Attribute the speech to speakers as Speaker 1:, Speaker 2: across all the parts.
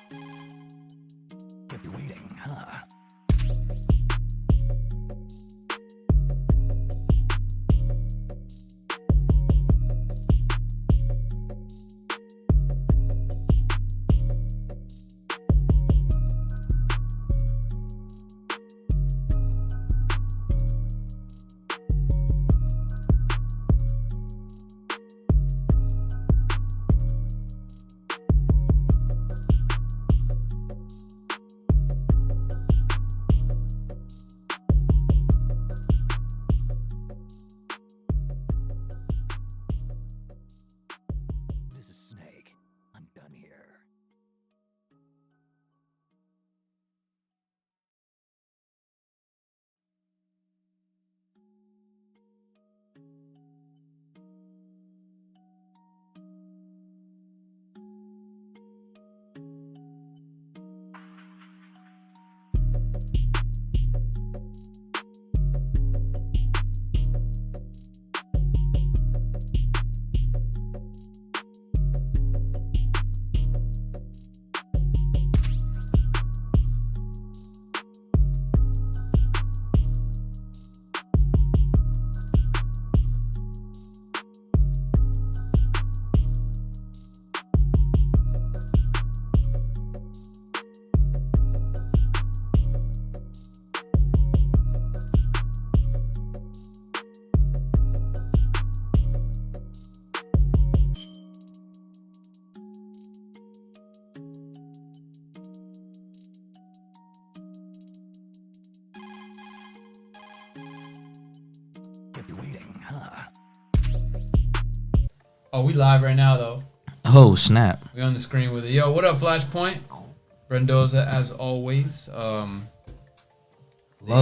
Speaker 1: Kept you waiting, huh? This is Snake. I'm done here. Kept you waiting, huh?
Speaker 2: Oh, we live right now though.
Speaker 3: Oh snap!
Speaker 2: We on the screen with it. Yo, what up, Flashpoint? Brendoza, as always.
Speaker 3: Love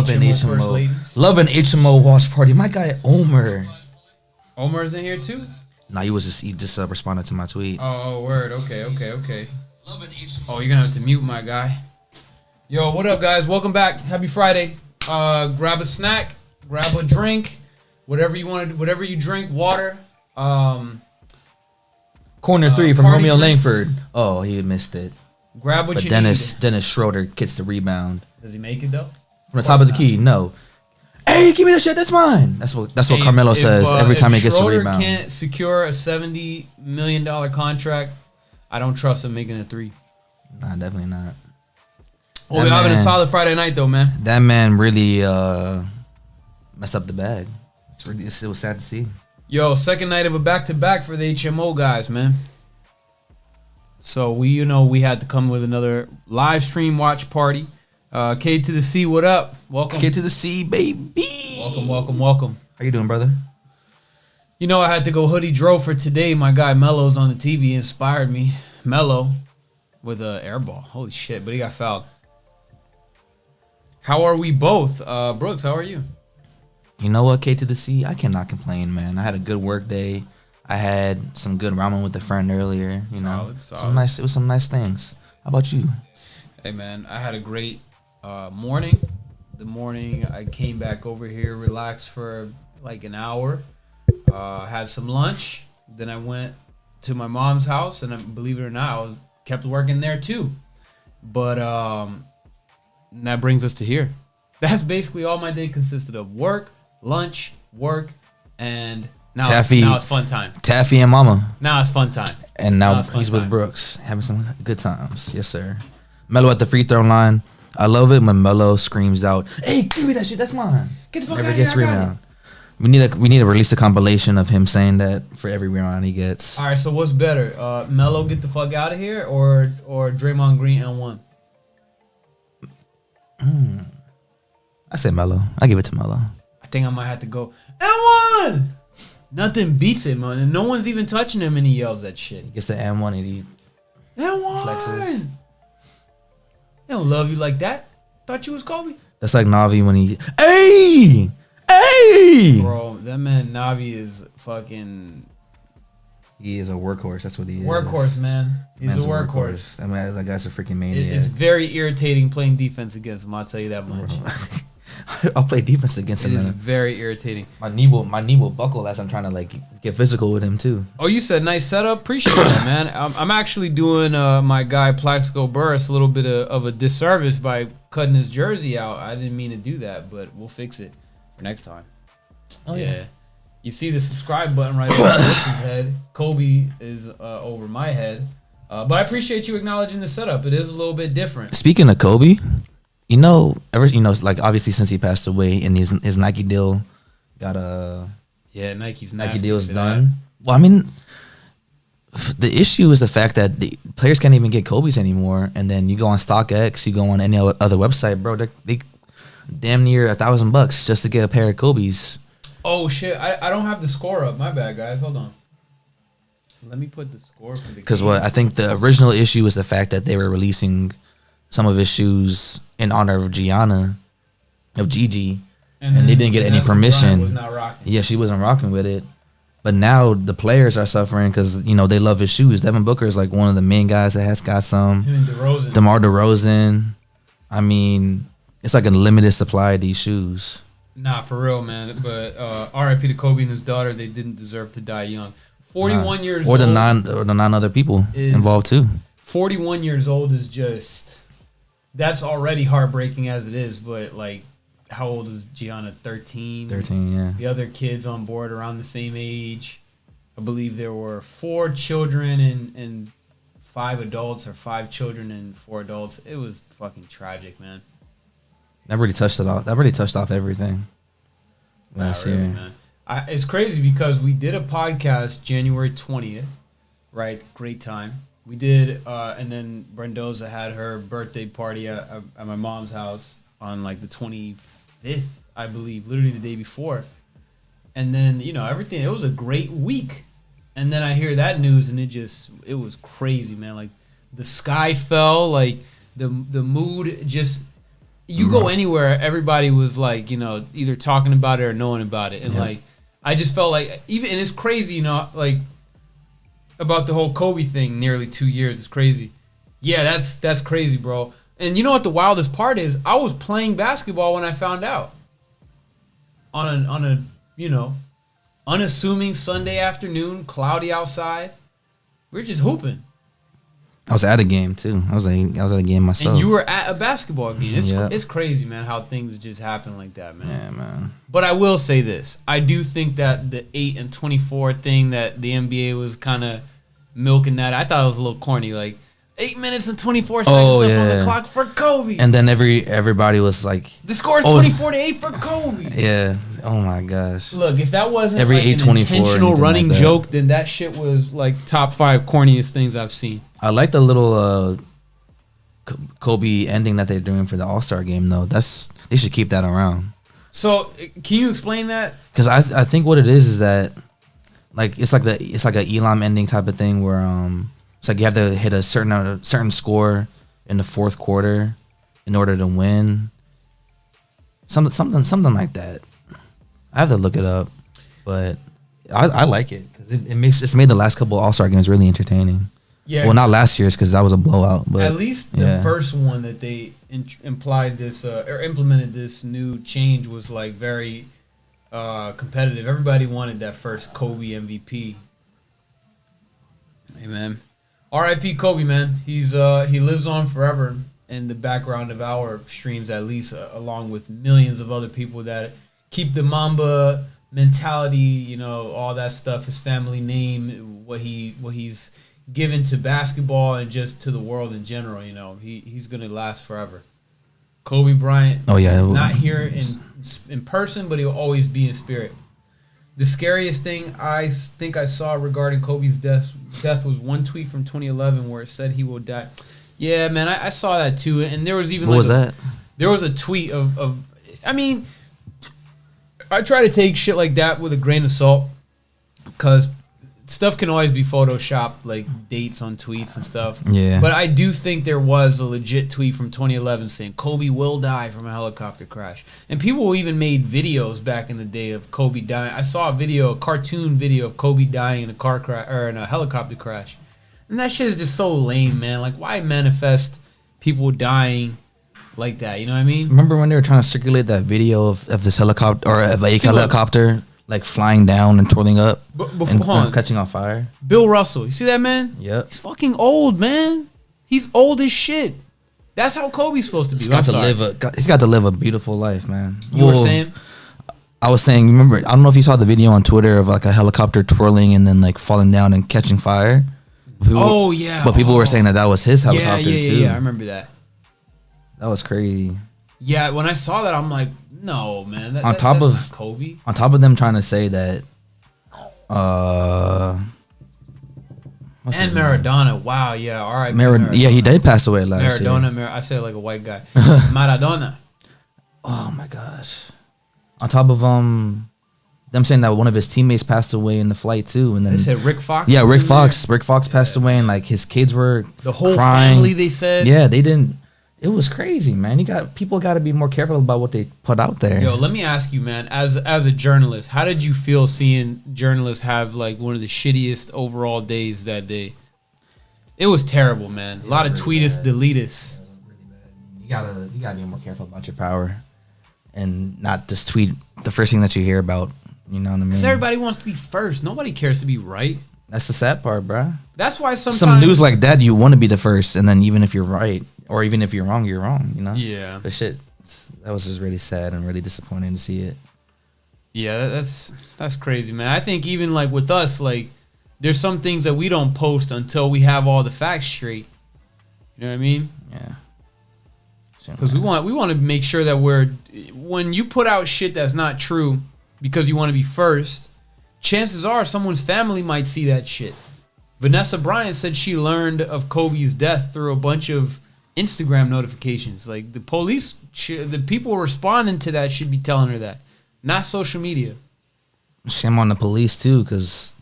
Speaker 3: an
Speaker 2: HMO First
Speaker 3: HMO.
Speaker 2: Ladies.
Speaker 3: Love an HMO watch party. My guy Omer.
Speaker 2: Omer's in here too.
Speaker 3: Nah, he just responded to my tweet.
Speaker 2: Oh, word. Okay. Oh, you're gonna have to mute my guy. Yo, what up, guys? Welcome back. Happy Friday. Grab a snack, grab a drink, whatever you want to, whatever you drink. Water.
Speaker 3: Corner 3 from
Speaker 2: party
Speaker 3: Romeo
Speaker 2: drinks.
Speaker 3: Langford. Oh, he missed it.
Speaker 2: Grab what
Speaker 3: But
Speaker 2: you
Speaker 3: Dennis
Speaker 2: need.
Speaker 3: Schroeder gets the rebound
Speaker 2: Does he make it though?
Speaker 3: from the top of the key. No. Hey, give me that shit. That's mine. That's what
Speaker 2: Hey,
Speaker 3: Carmelo
Speaker 2: if,
Speaker 3: says every time he gets a
Speaker 2: Schroeder
Speaker 3: rebound.
Speaker 2: Can't secure a $70 million contract. I don't trust him making a three.
Speaker 3: Nah, definitely not.
Speaker 2: Well, we're having a solid Friday night though, man.
Speaker 3: That man really messed up the bag. It was sad to see.
Speaker 2: Yo, second night of a back-to-back for the HMO guys, man. So we had to come with another live stream watch party. K to the C, what up? Welcome.
Speaker 3: K to the C, baby.
Speaker 2: Welcome.
Speaker 3: How you doing, brother?
Speaker 2: You know I had to go hoodie dro for today. My guy Melo's on the TV inspired me. Melo with a airball. Holy shit, but he got fouled. How are we both? Brooks, how are you?
Speaker 3: You know what, K to the C? I cannot complain, man. I had a good work day. I had some good ramen with a friend earlier. You know,
Speaker 2: Solid.
Speaker 3: It was some nice things. How about you?
Speaker 2: Hey man, I had a great morning. The morning I came back over here, relaxed for like an hour. Had some lunch. Then I went to my mom's house, and believe it or not, I kept working there too. But that brings us to here. That's basically all my day consisted of: work, lunch, work, and now it's fun time.
Speaker 3: Taffy and Mama.
Speaker 2: Now it's fun time.
Speaker 3: And now
Speaker 2: it's fun
Speaker 3: he's with
Speaker 2: time.
Speaker 3: Brooks, having some good times. Yes, sir. Melo at the free throw line. I love it when Melo screams out, "Hey, give me that shit. That's mine."
Speaker 2: Get the fuck
Speaker 3: Never
Speaker 2: out of
Speaker 3: gets
Speaker 2: here, I got
Speaker 3: rebound. We need to release a compilation of him saying that for every rebound he gets.
Speaker 2: All right, so what's better, Melo get the fuck out of here, or Draymond Green N1?
Speaker 3: I say Melo. I give it to Melo.
Speaker 2: I think I might have to go N1. Nothing beats it, man, and no one's even touching him, and he yells that shit.
Speaker 3: He gets the M1 and he
Speaker 2: N1.
Speaker 3: flexes.
Speaker 2: They don't love you like that. Thought you was Kobe,
Speaker 3: That's like Navi when he, hey.
Speaker 2: bro. That man Navi is fucking
Speaker 3: He is a workhorse. That's what he is.
Speaker 2: workhorse, man. He's
Speaker 3: Man's
Speaker 2: a workhorse.
Speaker 3: I mean, that guy's a freaking maniac.
Speaker 2: It's very irritating playing defense against him. I'll tell you that much.
Speaker 3: I'll play defense against
Speaker 2: It
Speaker 3: him.
Speaker 2: is
Speaker 3: Man.
Speaker 2: very irritating.
Speaker 3: My knee will buckle as I'm trying to like get physical with him too.
Speaker 2: Oh, you said nice setup. Appreciate that, man. I'm actually doing my guy Plaxico Burress a little bit of a disservice by cutting his jersey out. I didn't mean to do that, but we'll fix it for next time.
Speaker 3: Oh yeah.
Speaker 2: You see the subscribe button right over Rich's head. Kobe is over my head. But I appreciate you acknowledging the setup. It is a little bit different.
Speaker 3: Speaking of Kobe, like obviously since he passed away and his Nike deal got
Speaker 2: Nike's
Speaker 3: Nike
Speaker 2: nasty
Speaker 3: deal's
Speaker 2: for
Speaker 3: done.
Speaker 2: that.
Speaker 3: Well, I mean, the issue is the fact that the players can't even get Kobe's anymore. And then you go on StockX, you go on any other website, bro. They damn near $1,000 just to get a pair of Kobe's.
Speaker 2: Oh shit! I don't have the score up. My bad, guys. Hold on. Let me put the score for the.
Speaker 3: Because
Speaker 2: game.
Speaker 3: what I think the original issue was the fact that they were releasing some of his shoes in honor of Gigi, and they didn't get any
Speaker 2: Vanessa
Speaker 3: permission.
Speaker 2: Bryant was not rocking.
Speaker 3: Yeah, she wasn't rocking with it. But now the players are suffering because they love his shoes. Devin Booker is like one of the main guys that has got some.
Speaker 2: Him and DeRozan.
Speaker 3: DeMar DeRozan. I mean, it's like a limited supply of these shoes.
Speaker 2: Nah, for real, man. But R.I.P. to Kobe and his daughter. They didn't deserve to die young. 41 years
Speaker 3: or
Speaker 2: old.
Speaker 3: the nine other people involved too.
Speaker 2: 41 years old is just, that's already heartbreaking as it is. But like, how old is Gianna? 13.
Speaker 3: 13, yeah.
Speaker 2: The other kids on board around the same age. I believe there were 4 children and 5 adults, or 5 children and 4 adults. It was fucking tragic, man.
Speaker 3: That really touched it off. That really touched off everything last year.
Speaker 2: Man. It's crazy because we did a podcast January 20th, right? Great time. We did, and then Brendoza had her birthday party at my mom's house on like the 25th, I believe, literally the day before. And then, everything, it was a great week. And then I hear that news and it was crazy, man. Like the sky fell, like the mood just, you go anywhere, everybody was like, either talking about it or knowing about it. And like, I just felt like, and it's crazy, like about the whole Kobe thing, nearly 2 years. It's crazy. Yeah, that's crazy, bro. And you know what the wildest part is? I was playing basketball when I found out. On a unassuming Sunday afternoon, cloudy outside. We're just hooping.
Speaker 3: I was at a game too. I was at a game myself.
Speaker 2: And you were at a basketball game.
Speaker 3: Yeah.
Speaker 2: It's crazy, man, how things just happen like that, man.
Speaker 3: Yeah, man.
Speaker 2: But I will say this. I do think that the 8 and 24 thing that the NBA was kind of milking that, I thought it was a little corny. Like, 8 minutes and 24 seconds left on the clock for Kobe.
Speaker 3: And then everybody was like,
Speaker 2: the score is 24-8 for Kobe.
Speaker 3: Yeah. Oh my gosh.
Speaker 2: Look, if that wasn't
Speaker 3: Every
Speaker 2: like an
Speaker 3: 8:24
Speaker 2: intentional running
Speaker 3: like
Speaker 2: joke, then that shit was like top 5 corniest things I've seen.
Speaker 3: I like the little Kobe ending that they're doing for the All-Star game though. They should keep that around.
Speaker 2: So, can you explain that?
Speaker 3: Because I think what it is that like it's like an Elam ending type of thing where it's like you have to hit a certain score in the fourth quarter in order to win. Something like that. I have to look it up, but I like it because it's made the last couple All-Star games really entertaining.
Speaker 2: Yeah.
Speaker 3: Well, not last year's because that was a blowout, but
Speaker 2: at least the first one that they implied this or implemented this new change was like very competitive. Everybody wanted that first Kobe MVP. Hey man, R.I.P. Kobe, man. He lives on forever in the background of our streams, at least, along with millions of other people that keep the Mamba mentality, all that stuff. His family name, what he's given to basketball and just to the world in general. He's gonna last forever. Kobe Bryant.
Speaker 3: Oh yeah,
Speaker 2: is not here in person, but he'll always be in spirit. The scariest thing I think I saw regarding Kobe's death was one tweet from 2011 where it said he will die. Yeah, man, I saw that too. And there was even
Speaker 3: what was that?
Speaker 2: There was a tweet of I mean, I try to take shit like that with a grain of salt because stuff can always be photoshopped, like dates on tweets and stuff.
Speaker 3: Yeah.
Speaker 2: But I do think there was a legit tweet from 2011 saying Kobe will die from a helicopter crash. And people even made videos back in the day of Kobe dying. I saw a cartoon video of Kobe dying in a car crash or in a helicopter crash. And that shit is just so lame, man. Like, why manifest people dying like that. You know what I mean?
Speaker 3: Remember when they were trying to circulate that video of this helicopter or of a
Speaker 2: See, look.
Speaker 3: helicopter like flying down and twirling up
Speaker 2: Before,
Speaker 3: and
Speaker 2: hold on.
Speaker 3: catching on fire?
Speaker 2: Bill Russell, you see that man?
Speaker 3: Yep.
Speaker 2: He's fucking old, man. He's old as shit. That's how Kobe's supposed to be.
Speaker 3: He's got to live a beautiful life, man.
Speaker 2: You were saying?
Speaker 3: I was saying, remember, I don't know if you saw the video on Twitter of like a helicopter twirling and then like falling down and catching fire.
Speaker 2: Oh yeah.
Speaker 3: But people were saying that was his helicopter too.
Speaker 2: Yeah, I remember that.
Speaker 3: That was crazy.
Speaker 2: Yeah, when I saw that, I'm like, no, man. That's
Speaker 3: of
Speaker 2: not Kobe.
Speaker 3: On top of them trying to say that, what's
Speaker 2: And
Speaker 3: his name?
Speaker 2: Maradona. Wow, yeah. All right.
Speaker 3: Yeah, he did pass away last year.
Speaker 2: I said it like a white guy. Maradona.
Speaker 3: Oh my gosh. On top of them saying that one of his teammates passed away in the flight too, and then
Speaker 2: They said Rick Fox.
Speaker 3: yeah,
Speaker 2: was
Speaker 3: Rick
Speaker 2: in
Speaker 3: Fox. Rick Fox passed away, and like his kids were
Speaker 2: there. The whole
Speaker 3: crying.
Speaker 2: family. They said.
Speaker 3: Yeah, they didn't. It was crazy, man. People got to be more careful about what they put out there.
Speaker 2: Yo, let me ask you, man. As a journalist, how did you feel seeing journalists have like one of the shittiest overall days that day? It was terrible, man. A lot of tweeters, deleters.
Speaker 3: You gotta be more careful about your power, and not just tweet the first thing that you hear about. You know what I mean?
Speaker 2: Because everybody wants to be first. Nobody cares to be right.
Speaker 3: That's the sad part, bruh.
Speaker 2: That's why sometimes
Speaker 3: Some news like that, you want to be the first, and then even if you're right, or even if you're wrong, you're wrong. You know?
Speaker 2: Yeah.
Speaker 3: But shit, that was just really sad and really disappointing to see it.
Speaker 2: Yeah, that's crazy, man. I think even like with us, like there's some things that we don't post until we have all the facts straight. You know what I mean?
Speaker 3: Yeah.
Speaker 2: Because we want to make sure that when you put out shit that's not true because you want to be first, chances are someone's family might see that shit. Vanessa Bryant said she learned of Kobe's death through a bunch of Instagram notifications. Like the police, the people responding to that should be telling her that, not social media.
Speaker 3: Shame on the police too, because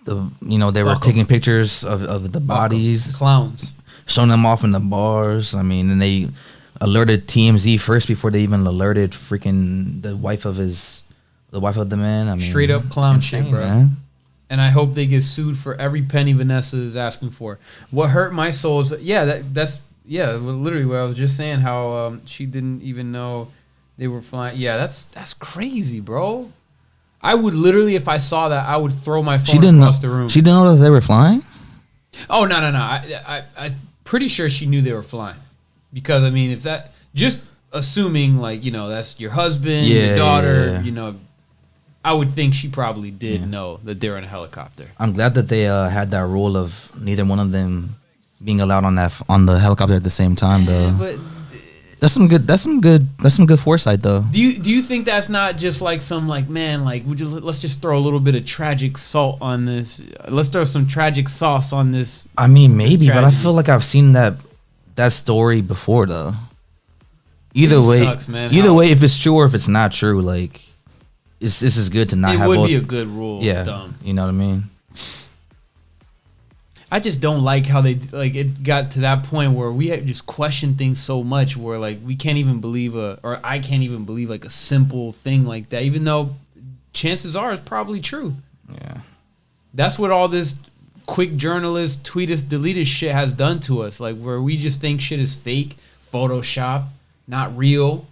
Speaker 3: they were taking pictures of the bodies,
Speaker 2: Clowns,
Speaker 3: showing them off in the bars. I mean, and they alerted TMZ first before they even alerted freaking the wife of the man. I mean,
Speaker 2: straight up clown
Speaker 3: insane,
Speaker 2: shit, bro.
Speaker 3: Man.
Speaker 2: And I hope they get sued for every penny Vanessa is asking for. What hurt my soul is that's literally what I was just saying. How she didn't even know they were flying. Yeah, that's crazy, bro. I would literally, if I saw that, I would throw my phone across the room.
Speaker 3: She didn't know that they were flying?
Speaker 2: Oh, no. I'm pretty sure she knew they were flying. Because, I mean, if that... Just assuming, like, that's your husband, your daughter, I would think she probably did know that they're in a helicopter.
Speaker 3: I'm glad that they had that rule of neither one of them being allowed on the helicopter at the same time, though.
Speaker 2: But...
Speaker 3: That's some good foresight, though.
Speaker 2: Do you think that's not just like some like, man, like let's just throw a little bit of tragic salt on this. Let's throw some tragic sauce on this.
Speaker 3: I mean, maybe, but I feel like I've seen that story before, though. Either way,
Speaker 2: sucks, man.
Speaker 3: if it's true or if it's not true, like this is good to not have both.
Speaker 2: It would be a good rule.
Speaker 3: Yeah,
Speaker 2: Dumb.
Speaker 3: You know what I mean.
Speaker 2: I just don't like how they like it got to that point where we had just questioned things so much where like we can't even believe or I can't even believe like a simple thing like that, even though chances are it's probably true.
Speaker 3: Yeah.
Speaker 2: That's what all this quick journalist, tweet us, delete us shit has done to us. Like where we just think shit is fake, Photoshop, not real.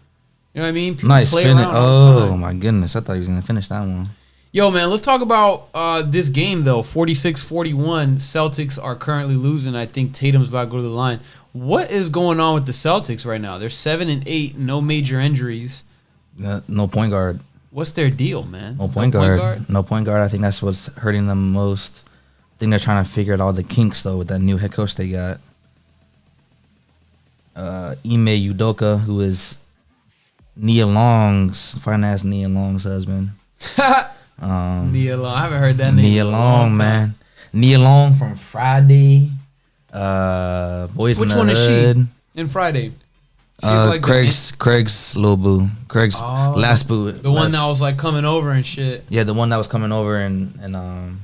Speaker 2: You know what I mean? People
Speaker 3: Nice
Speaker 2: play
Speaker 3: finish.
Speaker 2: around all the
Speaker 3: Oh
Speaker 2: time.
Speaker 3: my goodness, I thought he was gonna finish that one.
Speaker 2: Yo, man, let's talk about this game, though. 46-41. Celtics are currently losing. I think Tatum's about to go to the line. What is going on with the Celtics right now? They're 7-8, no major injuries.
Speaker 3: No point guard.
Speaker 2: What's their deal, man?
Speaker 3: No point guard. No point guard. I think that's what's hurting them most. I think they're trying to figure out all the kinks, though, with that new head coach they got. Ime Udoka, who is Nia Long's, fine-ass Nia Long's husband.
Speaker 2: Nia Long. I haven't heard that name.
Speaker 3: Nia Long, man. Nia Long from Friday. Boys
Speaker 2: Which
Speaker 3: in the
Speaker 2: one
Speaker 3: Hood.
Speaker 2: is she? In Friday. She's like
Speaker 3: Craig's little boo. Craig's last boo.
Speaker 2: The one that was like coming over and shit.
Speaker 3: Yeah, the one that was coming over and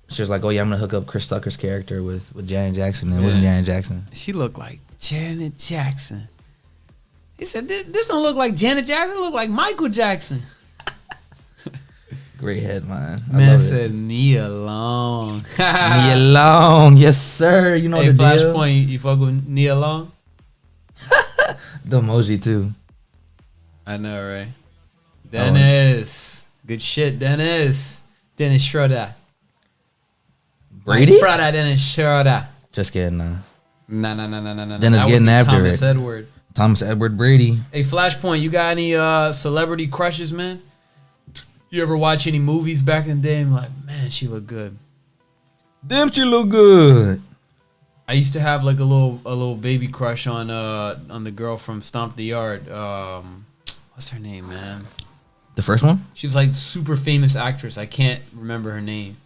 Speaker 3: she was like, oh yeah, I'm gonna hook up Chris Tucker's character with Janet Jackson. And it wasn't Janet Jackson.
Speaker 2: She looked like Janet Jackson. He said, this don't look like Janet Jackson. It look like Michael Jackson.
Speaker 3: Great head, man.
Speaker 2: Man said Nia Long.
Speaker 3: Nia Long, yes sir. You know
Speaker 2: hey,
Speaker 3: the deal.
Speaker 2: Flashpoint, you fuck with Nia Long?
Speaker 3: The emoji too.
Speaker 2: I know, right? Dennis. Good shit, Dennis. Dennis Schroeder.
Speaker 3: Brady?
Speaker 2: Brother Dennis Schroeder.
Speaker 3: Just kidding.
Speaker 2: No.
Speaker 3: Dennis getting after
Speaker 2: Thomas
Speaker 3: it.
Speaker 2: Edward.
Speaker 3: Thomas Edward Brady.
Speaker 2: Hey, Flashpoint, you got any celebrity crushes, man? You ever watch any movies back in the day and be like, man, she looked good?
Speaker 3: Damn, she look good.
Speaker 2: I used to have like a little baby crush on the girl from Stomp the Yard. What's her name, man?
Speaker 3: The first one?
Speaker 2: She was like super famous actress. I can't remember her name.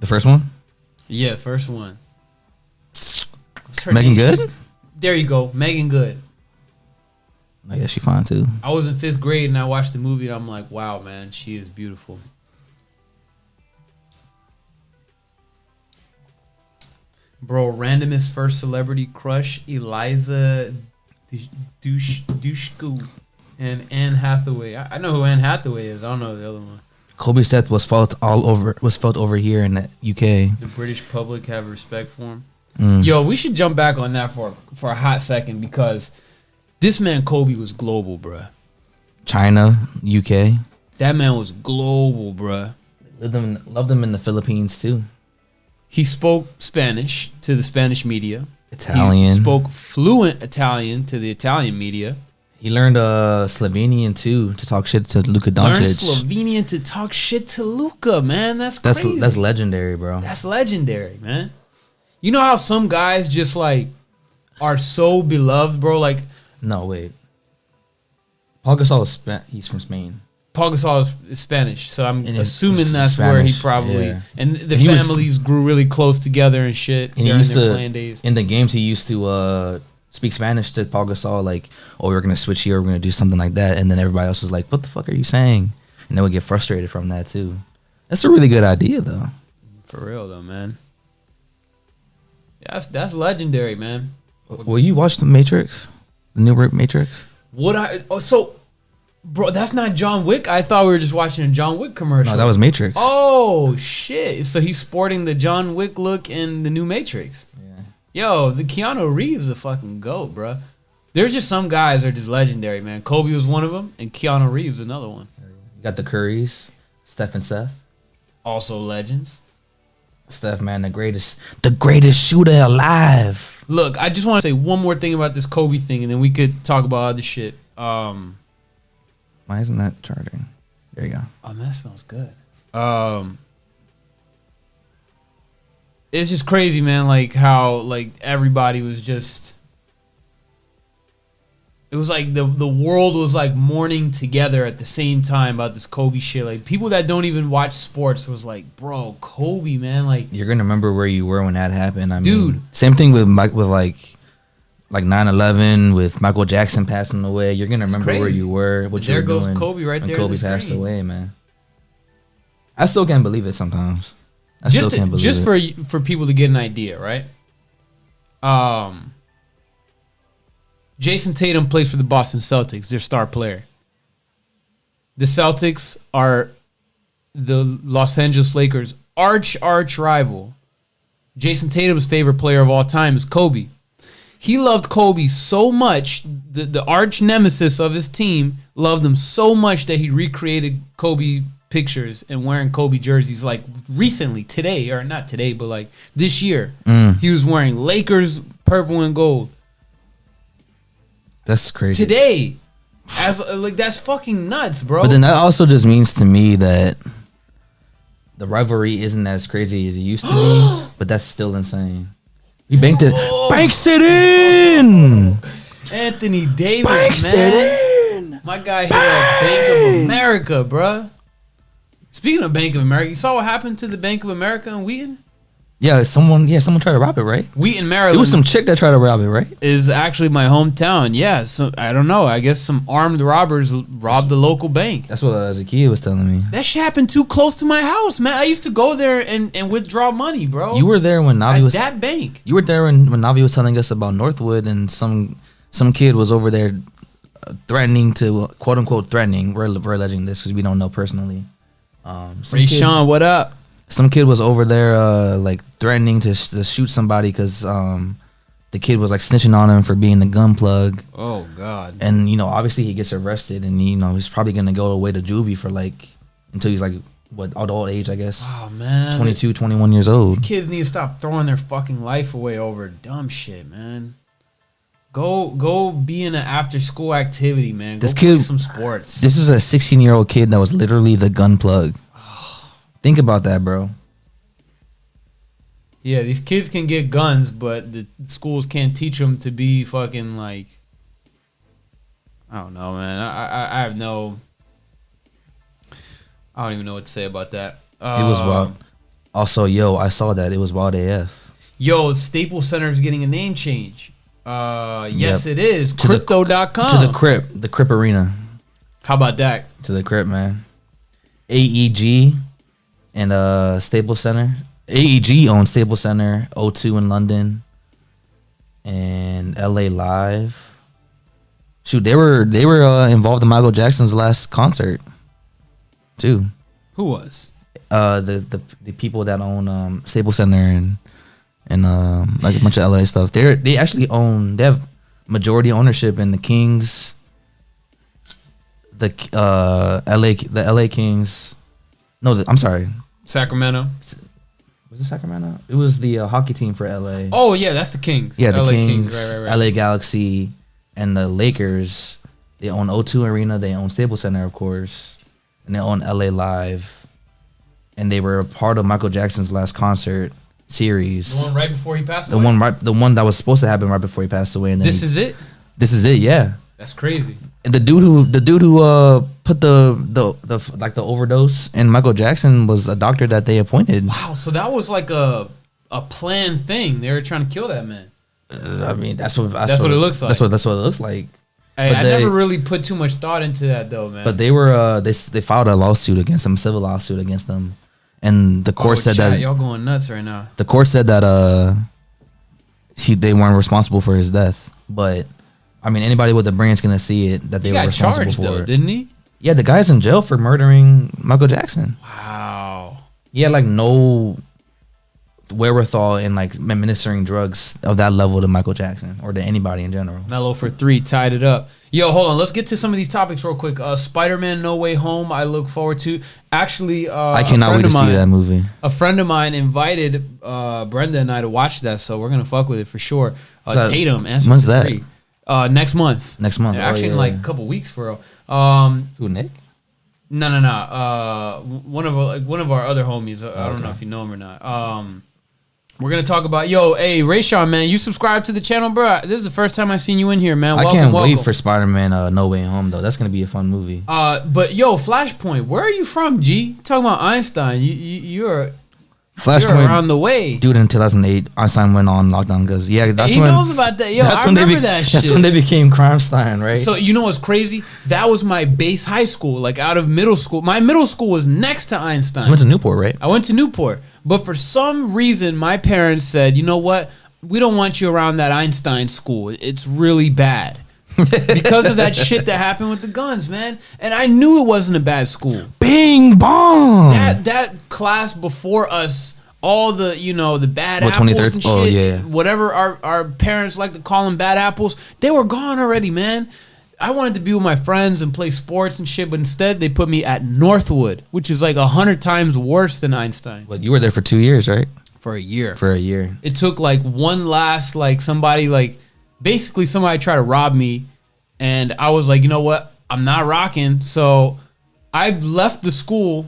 Speaker 3: The first one?
Speaker 2: Yeah, the first one. What's her
Speaker 3: Megan
Speaker 2: name?
Speaker 3: Good?
Speaker 2: There you go, Megan Good.
Speaker 3: I guess she fine too.
Speaker 2: I was in 5th grade and I watched the movie and I'm like, wow, man, she is beautiful. Bro, randomest first celebrity crush, Eliza Dushku and Anne Hathaway. I know who Anne Hathaway is. I don't know the other one.
Speaker 3: Kobe's death was felt over here in the UK.
Speaker 2: The British public have respect for him.
Speaker 3: Mm.
Speaker 2: Yo, we should jump back on that for a hot second because this man Kobe was global, bruh.
Speaker 3: China, UK.
Speaker 2: That man was global, bruh.
Speaker 3: Loved them in the Philippines too.
Speaker 2: He spoke Spanish to the Spanish media.
Speaker 3: Italian.
Speaker 2: He spoke fluent Italian to the Italian media.
Speaker 3: He learned Slovenian too to talk shit to Luka
Speaker 2: Learned
Speaker 3: Doncic.
Speaker 2: Slovenian to talk shit to Luka, man. That's crazy.
Speaker 3: That's legendary, bro.
Speaker 2: That's legendary, man. You know how some guys just like are so beloved, bro? Like
Speaker 3: No, wait. Paul Gasol is he's from Spain.
Speaker 2: Paul Gasol is Spanish, so I'm
Speaker 3: And
Speaker 2: assuming
Speaker 3: it's
Speaker 2: that's
Speaker 3: Spanish,
Speaker 2: where he probably
Speaker 3: yeah.
Speaker 2: and the
Speaker 3: And he was-
Speaker 2: families grew really close together and shit
Speaker 3: And he
Speaker 2: during
Speaker 3: used
Speaker 2: their
Speaker 3: to
Speaker 2: playing days.
Speaker 3: in the games he used to speak Spanish to Paul Gasol, like, oh, we're gonna switch here, we're gonna do something like that, and then everybody else was like, what the fuck are you saying? And they would get frustrated from that too. That's a really good idea though.
Speaker 2: For real though, man. Yeah, that's legendary, man.
Speaker 3: Will you watch the Matrix? The new Matrix?
Speaker 2: Bro, that's not John Wick. I thought we were just watching a John Wick commercial.
Speaker 3: No, that was Matrix.
Speaker 2: Oh shit! So he's sporting the John Wick look in the new Matrix.
Speaker 3: Yeah.
Speaker 2: Yo, the Keanu Reeves is a fucking goat, bro. There's just some guys that are just legendary, man. Kobe was one of them, and Keanu Reeves another one.
Speaker 3: You got the Currys, Steph and Seth.
Speaker 2: Also legends.
Speaker 3: Steph, man, the greatest shooter alive.
Speaker 2: Look, I just want to say one more thing about this Kobe thing, and then we could talk about other shit.
Speaker 3: Why isn't that charging? There you go.
Speaker 2: Oh man, that smells good. It's just crazy, man. Like how like everybody was just. It was like the world was like mourning together at the same time about this Kobe shit. Like people that don't even watch sports was like, bro, Kobe, man. Like
Speaker 3: You're gonna remember where you were when that happened. I
Speaker 2: Dude.
Speaker 3: mean, same thing with like 9/11 with Michael Jackson passing away. You're gonna remember where
Speaker 2: crazy.
Speaker 3: you were, what
Speaker 2: There
Speaker 3: you were
Speaker 2: goes
Speaker 3: doing
Speaker 2: Kobe right
Speaker 3: when
Speaker 2: there on
Speaker 3: Kobe
Speaker 2: the
Speaker 3: passed
Speaker 2: screen.
Speaker 3: away, man. I still can't believe it sometimes. I still can't believe
Speaker 2: just
Speaker 3: it.
Speaker 2: for people to get an idea, right? Jason Tatum plays for the Boston Celtics, their star player. The Celtics are the Los Angeles Lakers' arch rival. Jason Tatum's favorite player of all time is Kobe. He loved Kobe so much, the arch nemesis of his team loved him so much that he recreated Kobe pictures and wearing Kobe jerseys like recently, today, or not today, but like this year. He was wearing Lakers purple and gold.
Speaker 3: That's crazy.
Speaker 2: Today. As like that's fucking nuts, bro.
Speaker 3: But then that also just means to me that the rivalry isn't as crazy as it used to be, but that's still insane. We banked it. Banks it in.
Speaker 2: Anthony Davis,
Speaker 3: Banks
Speaker 2: man.
Speaker 3: it in.
Speaker 2: My guy here at Bank of America, bruh. Speaking of Bank of America, you saw what happened to the Bank of America in Wheaton?
Speaker 3: Yeah, someone tried to rob it, right?
Speaker 2: Wheaton,
Speaker 3: It
Speaker 2: Maryland.
Speaker 3: was some chick that tried to rob it, right?
Speaker 2: is actually my hometown. Yeah, so I don't know. I guess some armed robbers robbed the local bank.
Speaker 3: That's what Zakiya was telling me.
Speaker 2: That shit happened too close to my house, man. I used to go there and withdraw money, bro.
Speaker 3: You were there when Navi
Speaker 2: at
Speaker 3: was
Speaker 2: that bank.
Speaker 3: You were there when Navi was telling us about Northwood, and some kid was over there threatening to, quote unquote threatening. We're alleging this because we don't know personally.
Speaker 2: Ray Sean, what up?
Speaker 3: Some kid was over there like threatening to shoot somebody because the kid was like snitching on him for being the gun plug.
Speaker 2: Oh God.
Speaker 3: And you know, obviously he gets arrested, and you know he's probably gonna go away to juvie for like until he's like what adult age, I guess.
Speaker 2: Oh man,
Speaker 3: 22, 21 years old.
Speaker 2: These kids need to stop throwing their fucking life away over dumb shit, man. Go be in an after school activity, man. Go play some sports.
Speaker 3: This is a 16-year-old kid that was literally the gun plug. Think about that, bro.
Speaker 2: Yeah, these kids can get guns, but the schools can't teach them to be fucking like. I don't know, man. I have no. I don't even know what to say about that.
Speaker 3: It was wild. Also, yo, I saw that it was wild AF.
Speaker 2: Yo, Staples Center is getting a name change. Yes, it is.
Speaker 3: To
Speaker 2: Crypto.com.
Speaker 3: To the Crip Arena.
Speaker 2: How about that?
Speaker 3: To the Crip, man. AEG and Staples Center. AEG owns Staples Center, O2 in London, and LA Live. Shoot, they were involved in Michael Jackson's last concert, too.
Speaker 2: Who was?
Speaker 3: The people that own Staples Center and like a bunch of LA stuff. They actually own. They have majority ownership in the Kings, the LA Kings. No, I'm sorry,
Speaker 2: Sacramento.
Speaker 3: Was it Sacramento? It was the hockey team for LA.
Speaker 2: Oh yeah, that's the Kings.
Speaker 3: Yeah, the
Speaker 2: LA
Speaker 3: Kings,
Speaker 2: right.
Speaker 3: LA Galaxy, and the Lakers. They own O2 Arena. They own Staples Center, of course, and they own LA Live. And they were a part of Michael Jackson's last concert series.
Speaker 2: The one right before he passed away.
Speaker 3: The one that was supposed to happen right before he passed away. And then
Speaker 2: This is it.
Speaker 3: This is it. Yeah.
Speaker 2: That's crazy.
Speaker 3: And the dude who put the overdose in Michael Jackson was a doctor that they appointed.
Speaker 2: Wow. So that was like a planned thing. They were trying to kill that man.
Speaker 3: I mean, that's what it
Speaker 2: looks like.
Speaker 3: That's what it looks like.
Speaker 2: Hey, I never really put too much thought into that though, man.
Speaker 3: But they were they filed a lawsuit against them, civil lawsuit against them, and the court said that
Speaker 2: y'all going nuts right now.
Speaker 3: The court said that they weren't responsible for his death, but I mean anybody with a brain's gonna see it that they were responsible
Speaker 2: charged,
Speaker 3: for
Speaker 2: though,
Speaker 3: it.
Speaker 2: didn't he?
Speaker 3: Yeah, the guy's in jail for murdering Michael Jackson.
Speaker 2: Wow.
Speaker 3: He had like no wherewithal in like administering drugs of that level to Michael Jackson or to anybody in general.
Speaker 2: Mellow for 3 tied it up. Yo, hold on. Let's get to some of these topics real quick. Spider-Man No Way Home, I look forward to. Actually,
Speaker 3: I cannot wait to see that movie.
Speaker 2: A friend of mine invited Brenda and I to watch that, so we're gonna fuck with it for sure. Tatum,
Speaker 3: when's that?
Speaker 2: Next month.
Speaker 3: Next month.
Speaker 2: Actually, in like a couple weeks for real.
Speaker 3: Who, Nick?
Speaker 2: No. One of our other homies. I don't know if you know him or not. We're gonna talk about hey Rayshawn, man, you subscribe to the channel, bro. This is the first time I've seen you in here, man.
Speaker 3: I can't wait for Spider-Man No Way Home though. That's gonna be a fun movie.
Speaker 2: But Flashpoint, where are you from, G? Talking about Einstein, you're
Speaker 3: Flashpoint
Speaker 2: around the way,
Speaker 3: dude. In 2008, Einstein went on lockdown because he
Speaker 2: knows about that. Yo, I remember that shit.
Speaker 3: That's when they became Crimestein, right?
Speaker 2: So you know what's crazy? That was my base high school, like out of middle school. My middle school was next to Einstein.
Speaker 3: You went to Newport, right?
Speaker 2: I went to Newport. But for some reason, my parents said, you know what? We don't want you around that Einstein school. It's really bad. Because of that shit that happened with the guns, man. And I knew it wasn't a bad school.
Speaker 3: Bing bong.
Speaker 2: That class before us, all the, the bad apples and shit, whatever our parents like to call them bad apples, they were gone already, man. I wanted to be with my friends and play sports and shit, but instead they put me at Northwood, which is like 100 times worse than Einstein.
Speaker 3: But you were there for 2 years, right?
Speaker 2: For a year. It took like one last, basically somebody tried to rob me, and I was like, you know what? I'm not rocking. So I left the school.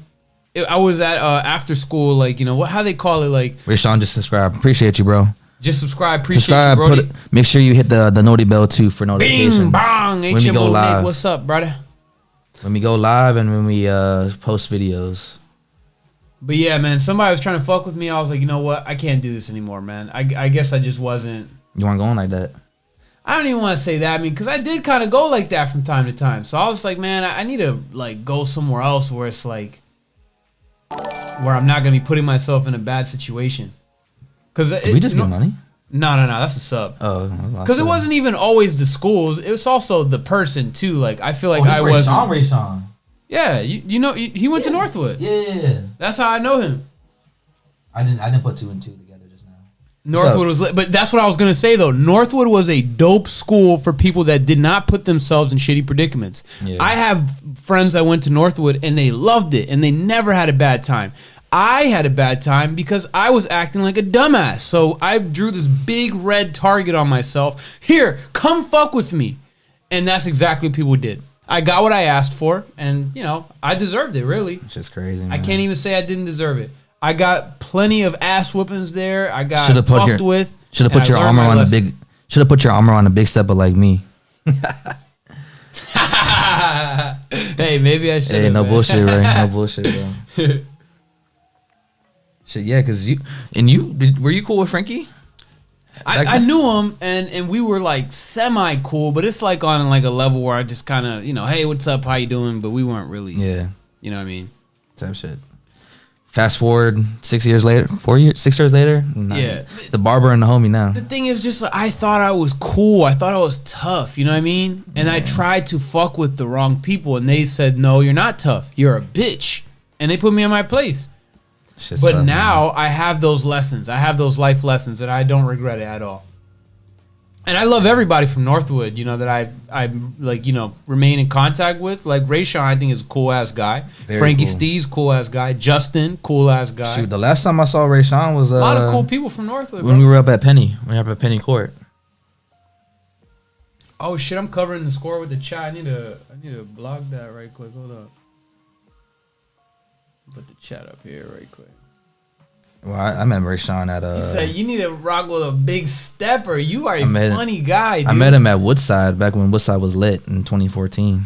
Speaker 2: I was at after school, how they call it,
Speaker 3: Rayshawn, just subscribe. Appreciate you, bro.
Speaker 2: Just subscribe. Appreciate you, bro.
Speaker 3: Make sure you hit the noti bell too for notifications.
Speaker 2: Bing bong.
Speaker 3: When we go live.
Speaker 2: Nick, what's up, brother?
Speaker 3: When we go live and when we post videos.
Speaker 2: But yeah, man, somebody was trying to fuck with me. I was like, you know what? I can't do this anymore, man. I guess I just wasn't.
Speaker 3: You weren't going like that.
Speaker 2: I don't even want to say that. I mean, because I did kind of go like that from time to time. So I was like, man, I need to go somewhere else where it's where I'm not gonna be putting myself in a bad situation.
Speaker 3: Did we just get money?
Speaker 2: No, that's a sub.
Speaker 3: Oh,
Speaker 2: because it wasn't even always the schools; it was also the person too. I feel like I was.
Speaker 3: Rayshawn.
Speaker 2: Yeah, he went to Northwood.
Speaker 3: Yeah,
Speaker 2: that's how I know him.
Speaker 3: I didn't put 2 and 2 together just now.
Speaker 2: Northwood was lit. But that's what I was going to say, though. Northwood was a dope school for people that did not put themselves in shitty predicaments. Yeah. I have friends that went to Northwood, and they loved it, and they never had a bad time. I had a bad time because I was acting like a dumbass. So I drew this big red target on myself. Here, come fuck with me. And that's exactly what people did. I got what I asked for, and, you know, I deserved it, really.
Speaker 3: It's just crazy, man.
Speaker 2: I can't even say I didn't deserve it. I got plenty of ass whoopings there. I got fucked with.
Speaker 3: Should have put your armor on a big. Should have put your armor on a big stepper like me.
Speaker 2: Hey, maybe I should.
Speaker 3: Hey, no bullshit, right? No bullshit, bro. Shit, yeah, cause were you cool with Frankie?
Speaker 2: I knew him, and we were like semi cool, but it's like on like a level where I just kind of, you know, hey, what's up, how you doing? But we weren't really, you know what I mean?
Speaker 3: Type shit. Fast forward 6 years later, 6 years later. Yeah, the barber and the homie now.
Speaker 2: The thing is, just like, I thought I was cool. I thought I was tough. You know what I mean? And I tried to fuck with the wrong people, and they said, "No, you're not tough. You're a bitch." And they put me in my place. But tough, now, man. I have those lessons. I have those life lessons, and I don't regret it at all. And I love everybody from Northwood, you know, that I like, you know, remain in contact with. Like Rayshawn, I think is a cool ass guy. Very Frankie cool. Steve's cool ass guy. Justin, cool ass guy.
Speaker 3: Shoot, the last time I saw Rayshawn was
Speaker 2: a lot of cool people from Northwood.
Speaker 3: When we were up at Penny. We were up at Penny Court.
Speaker 2: Oh shit! I'm covering the score with the chat. I need to block that right quick. Hold up. Put the chat up here right quick.
Speaker 3: Well, I met Rayshawn at
Speaker 2: He said you need to rock with a big stepper. You are a funny guy, dude.
Speaker 3: I met him at Woodside back when Woodside was lit in 2014.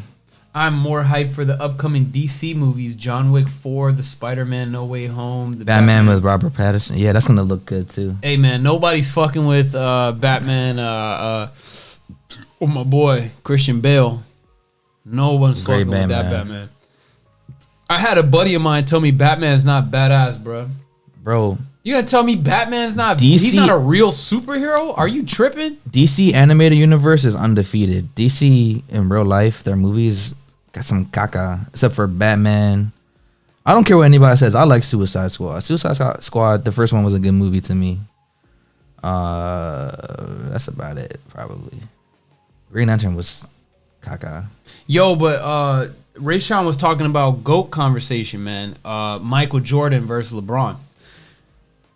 Speaker 2: I'm more hyped for the upcoming DC movies: John Wick 4, the Spider-Man No Way Home, the
Speaker 3: Batman with Robert Pattinson. Yeah, that's gonna look good too.
Speaker 2: Hey man, nobody's fucking with Batman. Oh my boy, Christian Bale. No one's fucking with that Batman. I had a buddy of mine tell me Batman's not badass, bro. You gonna tell me Batman's not? DC, he's not a real superhero? Are you tripping?
Speaker 3: DC animated universe is undefeated. DC in real life, their movies got some caca, except for Batman. I don't care what anybody says. I like Suicide Squad. Suicide Squad, the first one was a good movie to me. That's about it, probably. Green Lantern was caca.
Speaker 2: Yo, but Rayshawn was talking about GOAT conversation, man. Michael Jordan versus LeBron.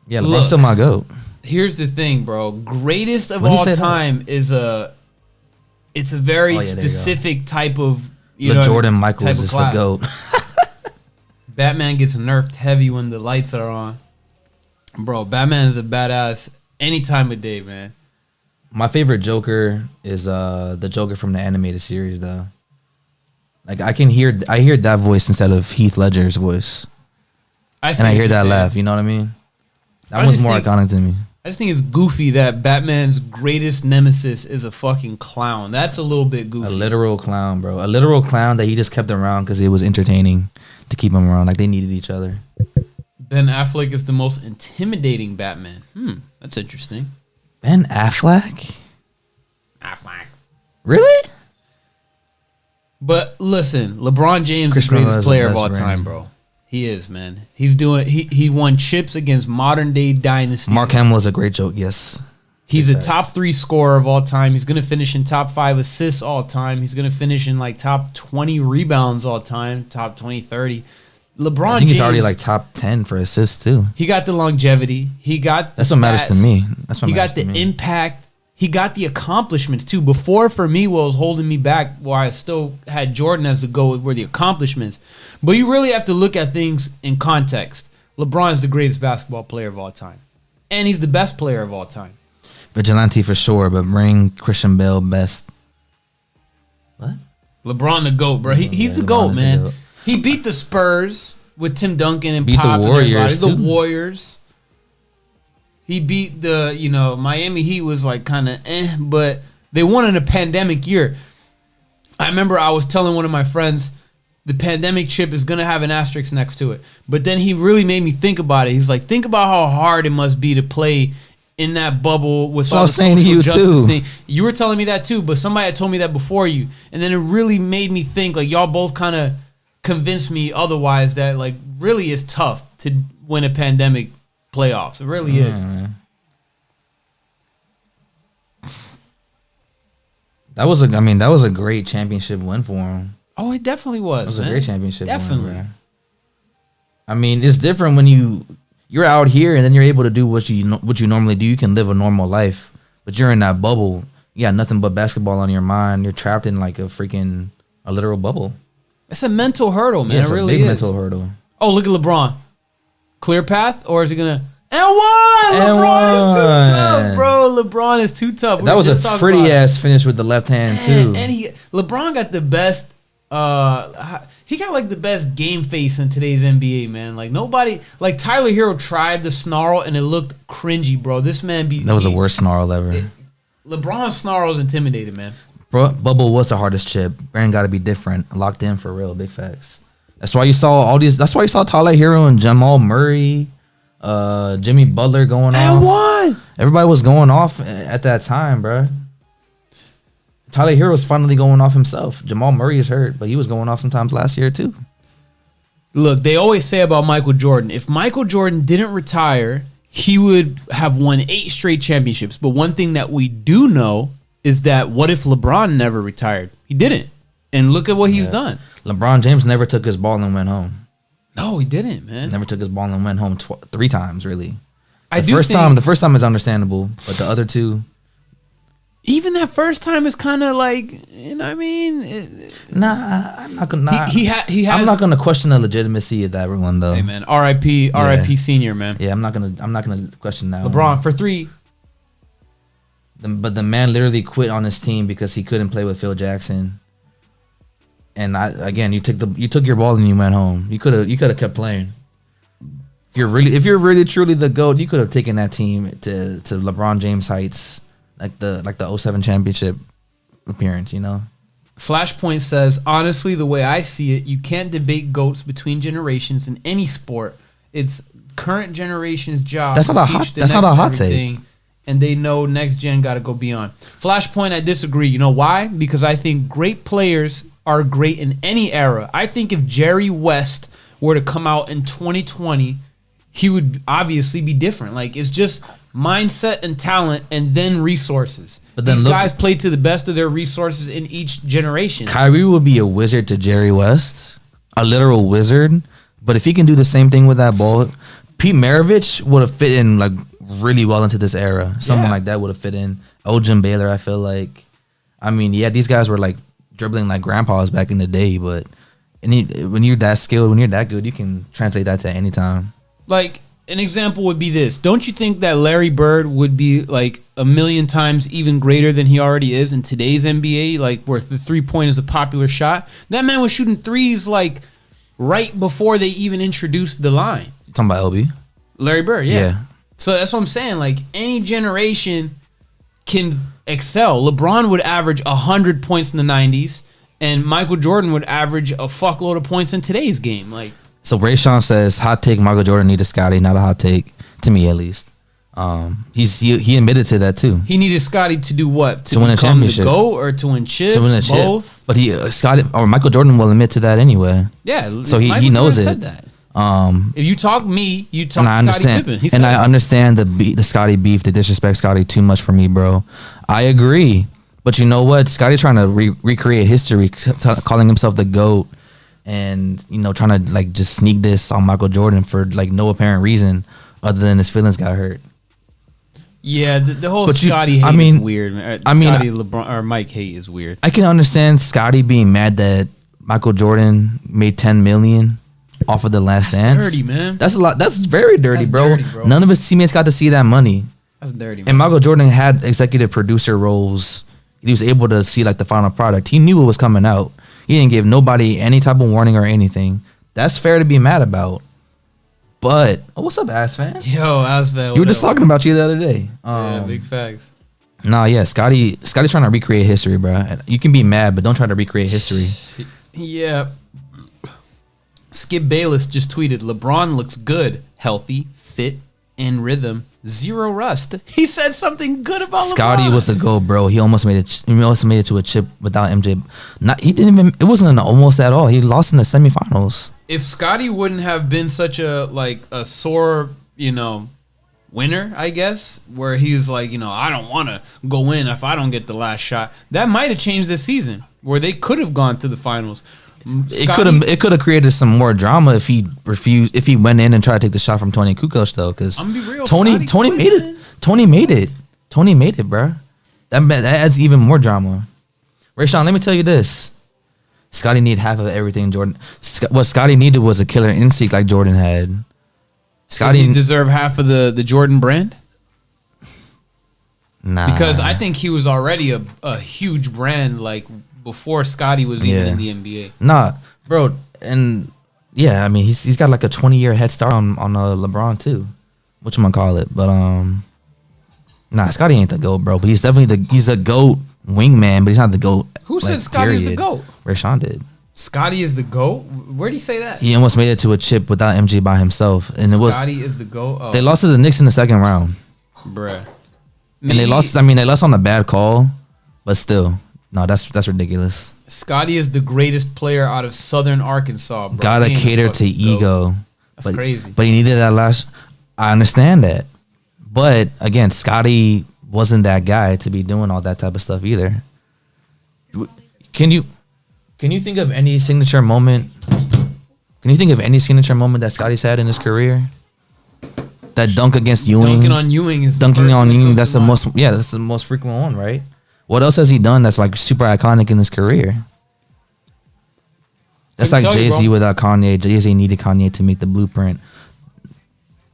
Speaker 3: Yeah, LeBron's still my GOAT.
Speaker 2: Here's the thing, bro. Greatest of all time is it's a very specific type of, you know,
Speaker 3: Jordan Michaels is the GOAT.
Speaker 2: Batman gets nerfed heavy when the lights are on. Bro, Batman is a badass any time of day, man.
Speaker 3: My favorite Joker is the Joker from the animated series, though. Like I hear that voice instead of Heath Ledger's voice. I hear that laugh. You know what I mean? That one's more iconic to me.
Speaker 2: I just think it's goofy that Batman's greatest nemesis is a fucking clown. That's a little bit goofy.
Speaker 3: A literal clown, bro. A literal clown that he just kept around because it was entertaining to keep him around. Like they needed each other.
Speaker 2: Ben Affleck is the most intimidating Batman. That's interesting.
Speaker 3: Ben Affleck? Really?
Speaker 2: But listen, LeBron James is the greatest player of all time, bro. He is, man. He won chips against modern day dynasty.
Speaker 3: Mark Hamill is a great joke, yes.
Speaker 2: He's a top 3 scorer of all time. He's going to finish in top 5 assists all time. He's going to finish in like top 20 rebounds all time, top 20, 30. LeBron
Speaker 3: I think he's already like top 10 for assists too.
Speaker 2: He got the longevity. He got
Speaker 3: That's what matters to me. That's what
Speaker 2: he got the impact. He got the accomplishments too. Before, for me, what was holding me back, while I still had Jordan as a goal, were the accomplishments. But you really have to look at things in context. LeBron is the greatest basketball player of all time. And he's the best player of all time.
Speaker 3: Vigilante for sure, but bring Christian Bale best. What?
Speaker 2: LeBron the GOAT, bro. He's the GOAT, man. He beat the Spurs with Tim Duncan and
Speaker 3: beat
Speaker 2: Pop
Speaker 3: the Warriors.
Speaker 2: The Warriors. He beat the, you know, Miami Heat was like kind of but they won in a pandemic year. I remember I was telling one of my friends the pandemic chip is going to have an asterisk next to it. But then he really made me think about it. He's like, think about how hard it must be to play in that bubble with all the social justice thing. You were telling me that too, but somebody had told me that before you. And then it really made me think, like, y'all both kind of convinced me otherwise that, like, really is tough to win a pandemic playoffs. It really is.
Speaker 3: That was a great championship win for him.
Speaker 2: Oh, it definitely was.
Speaker 3: That was
Speaker 2: man.
Speaker 3: a great championship
Speaker 2: Definitely.
Speaker 3: win, bro. I mean, it's different when you're out here and then you're able to do what you normally do. You can live a normal life, but you're in that bubble. You got nothing but basketball on your mind. You're trapped in like a literal bubble.
Speaker 2: It's a mental hurdle, man.
Speaker 3: Yeah, it's
Speaker 2: it really
Speaker 3: a big
Speaker 2: is.
Speaker 3: mental hurdle.
Speaker 2: Oh, look at LeBron. Clear path, or is he gonna? And one.
Speaker 3: And
Speaker 2: LeBron is too
Speaker 3: one.
Speaker 2: tough, bro. LeBron is too tough.
Speaker 3: That was a pretty ass finish with the left hand too.
Speaker 2: And LeBron got the best. He got like the best game face in today's NBA, man. Like nobody, like Tyler Hero tried the snarl and it looked cringy, bro. This man
Speaker 3: That was the worst snarl ever.
Speaker 2: LeBron's snarl is intimidated, man.
Speaker 3: Bro, bubble was the hardest chip. Brand got to be different, locked in for real. Big facts. That's why you saw all these. That's why you saw Tyler Hero and Jamal Murray, Jimmy Butler going off.
Speaker 2: And one.
Speaker 3: Everybody was going off at that time, bro. Tyler Hero was finally going off himself. Jamal Murray is hurt, but he was going off sometimes last year too.
Speaker 2: Look, they always say about Michael Jordan, if Michael Jordan didn't retire, he would have won 8 straight championships. But one thing that we do know is that what if LeBron never retired? He didn't. And look at what he's done.
Speaker 3: LeBron James never took his ball and went home.
Speaker 2: No, he didn't, man.
Speaker 3: Never took his ball and went home 3 times, really.
Speaker 2: The
Speaker 3: first time is understandable, but the other 2...
Speaker 2: Even that first time is kind of like, you know what I mean?
Speaker 3: I'm not gonna.
Speaker 2: He has.
Speaker 3: I'm not gonna question the legitimacy of that one though.
Speaker 2: Hey man, R.I.P. Senior, man.
Speaker 3: Yeah, I'm not gonna question that.
Speaker 2: LeBron for 3.
Speaker 3: But the man literally quit on his team because he couldn't play with Phil Jackson. And you took your ball and you went home. You could have kept playing. If you're really truly the GOAT, you could have taken that team to LeBron James heights. Like the 07 championship appearance, you know?
Speaker 2: Flashpoint says, honestly, the way I see it, you can't debate GOATs between generations in any sport. It's current generation's job.
Speaker 3: That's not a hot take.
Speaker 2: And they know next gen got to go beyond. Flashpoint, I disagree. You know why? Because I think great players are great in any era. I think if Jerry West were to come out in 2020, he would obviously be different. Like, it's just mindset and talent and then resources. But then these guys play to the best of their resources in each generation.
Speaker 3: Kyrie would be a wizard to Jerry West, a literal wizard. But if he can do the same thing with that ball, Pete Maravich would have fit in like really well into this era. Someone like that would have fit in. Elgin Baylor, I feel like. I mean, yeah, these guys were like dribbling like grandpas back in the day, but when you're that skilled, when you're that good, you can translate that to any time.
Speaker 2: Like, an example would be this. Don't you think that Larry Bird would be like a million times even greater than he already is in today's NBA? Like, where the 3-point is a popular shot. That man was shooting threes like right before they even introduced the line.
Speaker 3: You talking about LB?
Speaker 2: Larry Bird, yeah. So that's what I'm saying. Like, any generation can excel. LeBron would average 100 points in the 90s, and Michael Jordan would average a fuckload of points in today's game. Like,
Speaker 3: so Ray Sean says, hot take, Michael Jordan needed Scotty. Not a hot take, to me at least. He admitted to that too.
Speaker 2: He needed Scotty to do what?
Speaker 3: To win a championship.
Speaker 2: To go or to win chips?
Speaker 3: To win a
Speaker 2: both?
Speaker 3: Chip. But Michael Jordan will admit to that anyway.
Speaker 2: Yeah.
Speaker 3: So he knows it. Said that.
Speaker 2: If you talk me, you talk Scottie Pippen.
Speaker 3: And I understand the Scotty beef, the disrespect Scotty too much for me, bro. I agree. But you know what? Scotty trying to recreate history, calling himself the GOAT. And, you know, trying to, like, just sneak this on Michael Jordan for, like, no apparent reason other than his feelings got hurt.
Speaker 2: Yeah, the whole Scotty hate is weird. Scotty LeBron or Mike hate is weird.
Speaker 3: I can understand Scotty being mad that Michael Jordan made $10 million off of The Last Dance.
Speaker 2: That's dirty, man.
Speaker 3: That's a lot. That's very dirty, bro. None of his teammates got to see that money.
Speaker 2: That's dirty, man.
Speaker 3: And Michael Jordan had executive producer roles. He was able to see, like, the final product. He knew what was coming out. He didn't give nobody any type of warning or anything. That's fair to be mad about. But what's up, ass fan?
Speaker 2: Yo, ass fan.
Speaker 3: We were just talking about you the other day.
Speaker 2: Yeah, big facts.
Speaker 3: Nah, yeah, Scotty's trying to recreate history, bro. You can be mad, but don't try to recreate history.
Speaker 2: Yeah. Skip Bayless just tweeted, LeBron looks good, healthy, fit, in rhythm, zero rust. He said something good about
Speaker 3: Scotty
Speaker 2: LeBron.
Speaker 3: was a go, bro. He almost made it. He almost made it to a chip without MJ. It wasn't an almost at all. He lost in the semifinals.
Speaker 2: If Scotty wouldn't have been such a sore, winner, I guess, where he was like, I don't want to go in if I don't get the last shot. That might have changed this season, where they could have gone to the finals.
Speaker 3: It could have created some more drama if he went in and tried to take the shot from Tony Kukoc though, because Tony made it, bro. That adds even more drama. Rayshawn, let me tell you this: Scotty needed half of everything Jordan. What Scotty needed was a killer instinct like Jordan had.
Speaker 2: Scotty does he deserve half of the Jordan brand?
Speaker 3: Nah,
Speaker 2: because I think he was already a huge brand like before Scotty was even in the NBA.
Speaker 3: Nah, bro, and yeah, I mean he's got like a 20-year head start on LeBron too, whatchamacallit. But nah, Scotty ain't the GOAT, bro. But he's definitely he's a GOAT wingman, but he's not the GOAT.
Speaker 2: Who said Scotty's the GOAT?
Speaker 3: Rayshawn did.
Speaker 2: Scotty is the GOAT? Where did he say that?
Speaker 3: He almost made it to a chip without MJ by himself, and
Speaker 2: Scotty is the GOAT. Oh.
Speaker 3: They lost to the Knicks in the second round,
Speaker 2: bruh.
Speaker 3: And they lost. I mean, they lost on a bad call, but still, no, that's ridiculous.
Speaker 2: Scotty is the greatest player out of Southern Arkansas, bro.
Speaker 3: Gotta cater to ego.
Speaker 2: That's crazy.
Speaker 3: But he needed that last. I understand that, but again, Scotty wasn't that guy to be doing all that type of stuff either. Can you think of any signature moment? Can you think of any signature moment that Scotty's had in his career? That dunk against Ewing.
Speaker 2: Dunking on Ewing is
Speaker 3: dunking on Ewing. That's the most. Yeah, that's the most frequent one, right? What else has he done that's like super iconic in his career? That's like Jay-Z without Kanye. Jay-Z needed Kanye to make the blueprint.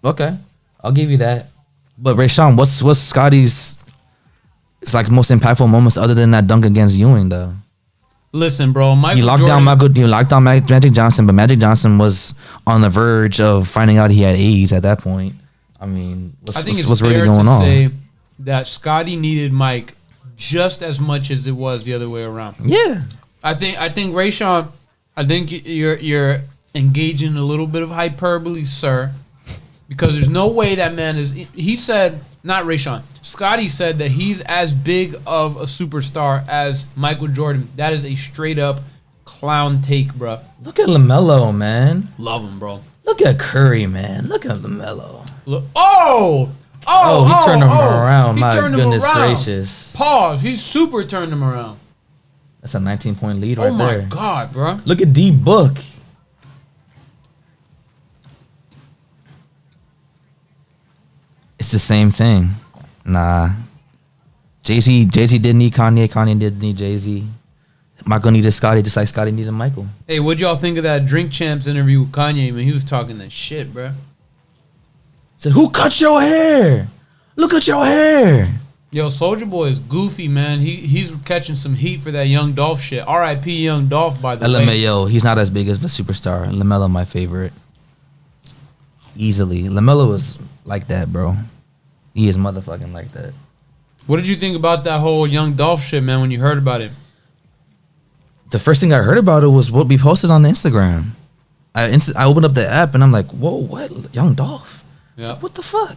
Speaker 3: Okay, I'll give you that. But Rayshawn, what's Scotty's? It's like most impactful moments other than that dunk against Ewing, though.
Speaker 2: Listen, bro,
Speaker 3: He locked down Magic Johnson, but Magic Johnson was on the verge of finding out he had AIDS at that point. I mean, what's really going on?
Speaker 2: Say that Scotty needed Mike just as much as it was the other way around.
Speaker 3: Yeah,
Speaker 2: I think Rayshawn, I think you're engaging a little bit of hyperbole, sir, because there's no way that man is. He said, not Rayshawn, Scotty said that he's as big of a superstar as Michael Jordan. That is a straight up clown take, bro.
Speaker 3: Look at LaMelo, man.
Speaker 2: Love him, bro.
Speaker 3: Look at Curry, man. Look at LaMelo.
Speaker 2: Look,
Speaker 3: he turned him around. My goodness gracious.
Speaker 2: Pause. He super turned him around.
Speaker 3: That's a 19-point lead right there.
Speaker 2: Oh my God, bro.
Speaker 3: Look at D Book. It's the same thing. Nah. Jay-Z didn't need Kanye. Kanye didn't need Jay-Z. Michael needed Scotty just like Scotty needed Michael.
Speaker 2: Hey, what'd y'all think of that Drink Champs interview with Kanye? Man, he was talking that shit, bro.
Speaker 3: Said, who cut your hair? Look at your hair.
Speaker 2: Yo, Soulja Boy is goofy, man. He's catching some heat for that Young Dolph shit. R.I.P. Young Dolph, by the way.
Speaker 3: LMAO, he's not as big as a superstar. LaMelo, my favorite. Easily. LaMelo was like that, bro. He is motherfucking like that.
Speaker 2: What did you think about that whole Young Dolph shit, man, when you heard about it?
Speaker 3: The first thing I heard about it was what we posted on the Instagram. I opened up the app and I'm like, whoa, what? Young Dolph?
Speaker 2: Yeah.
Speaker 3: What the fuck?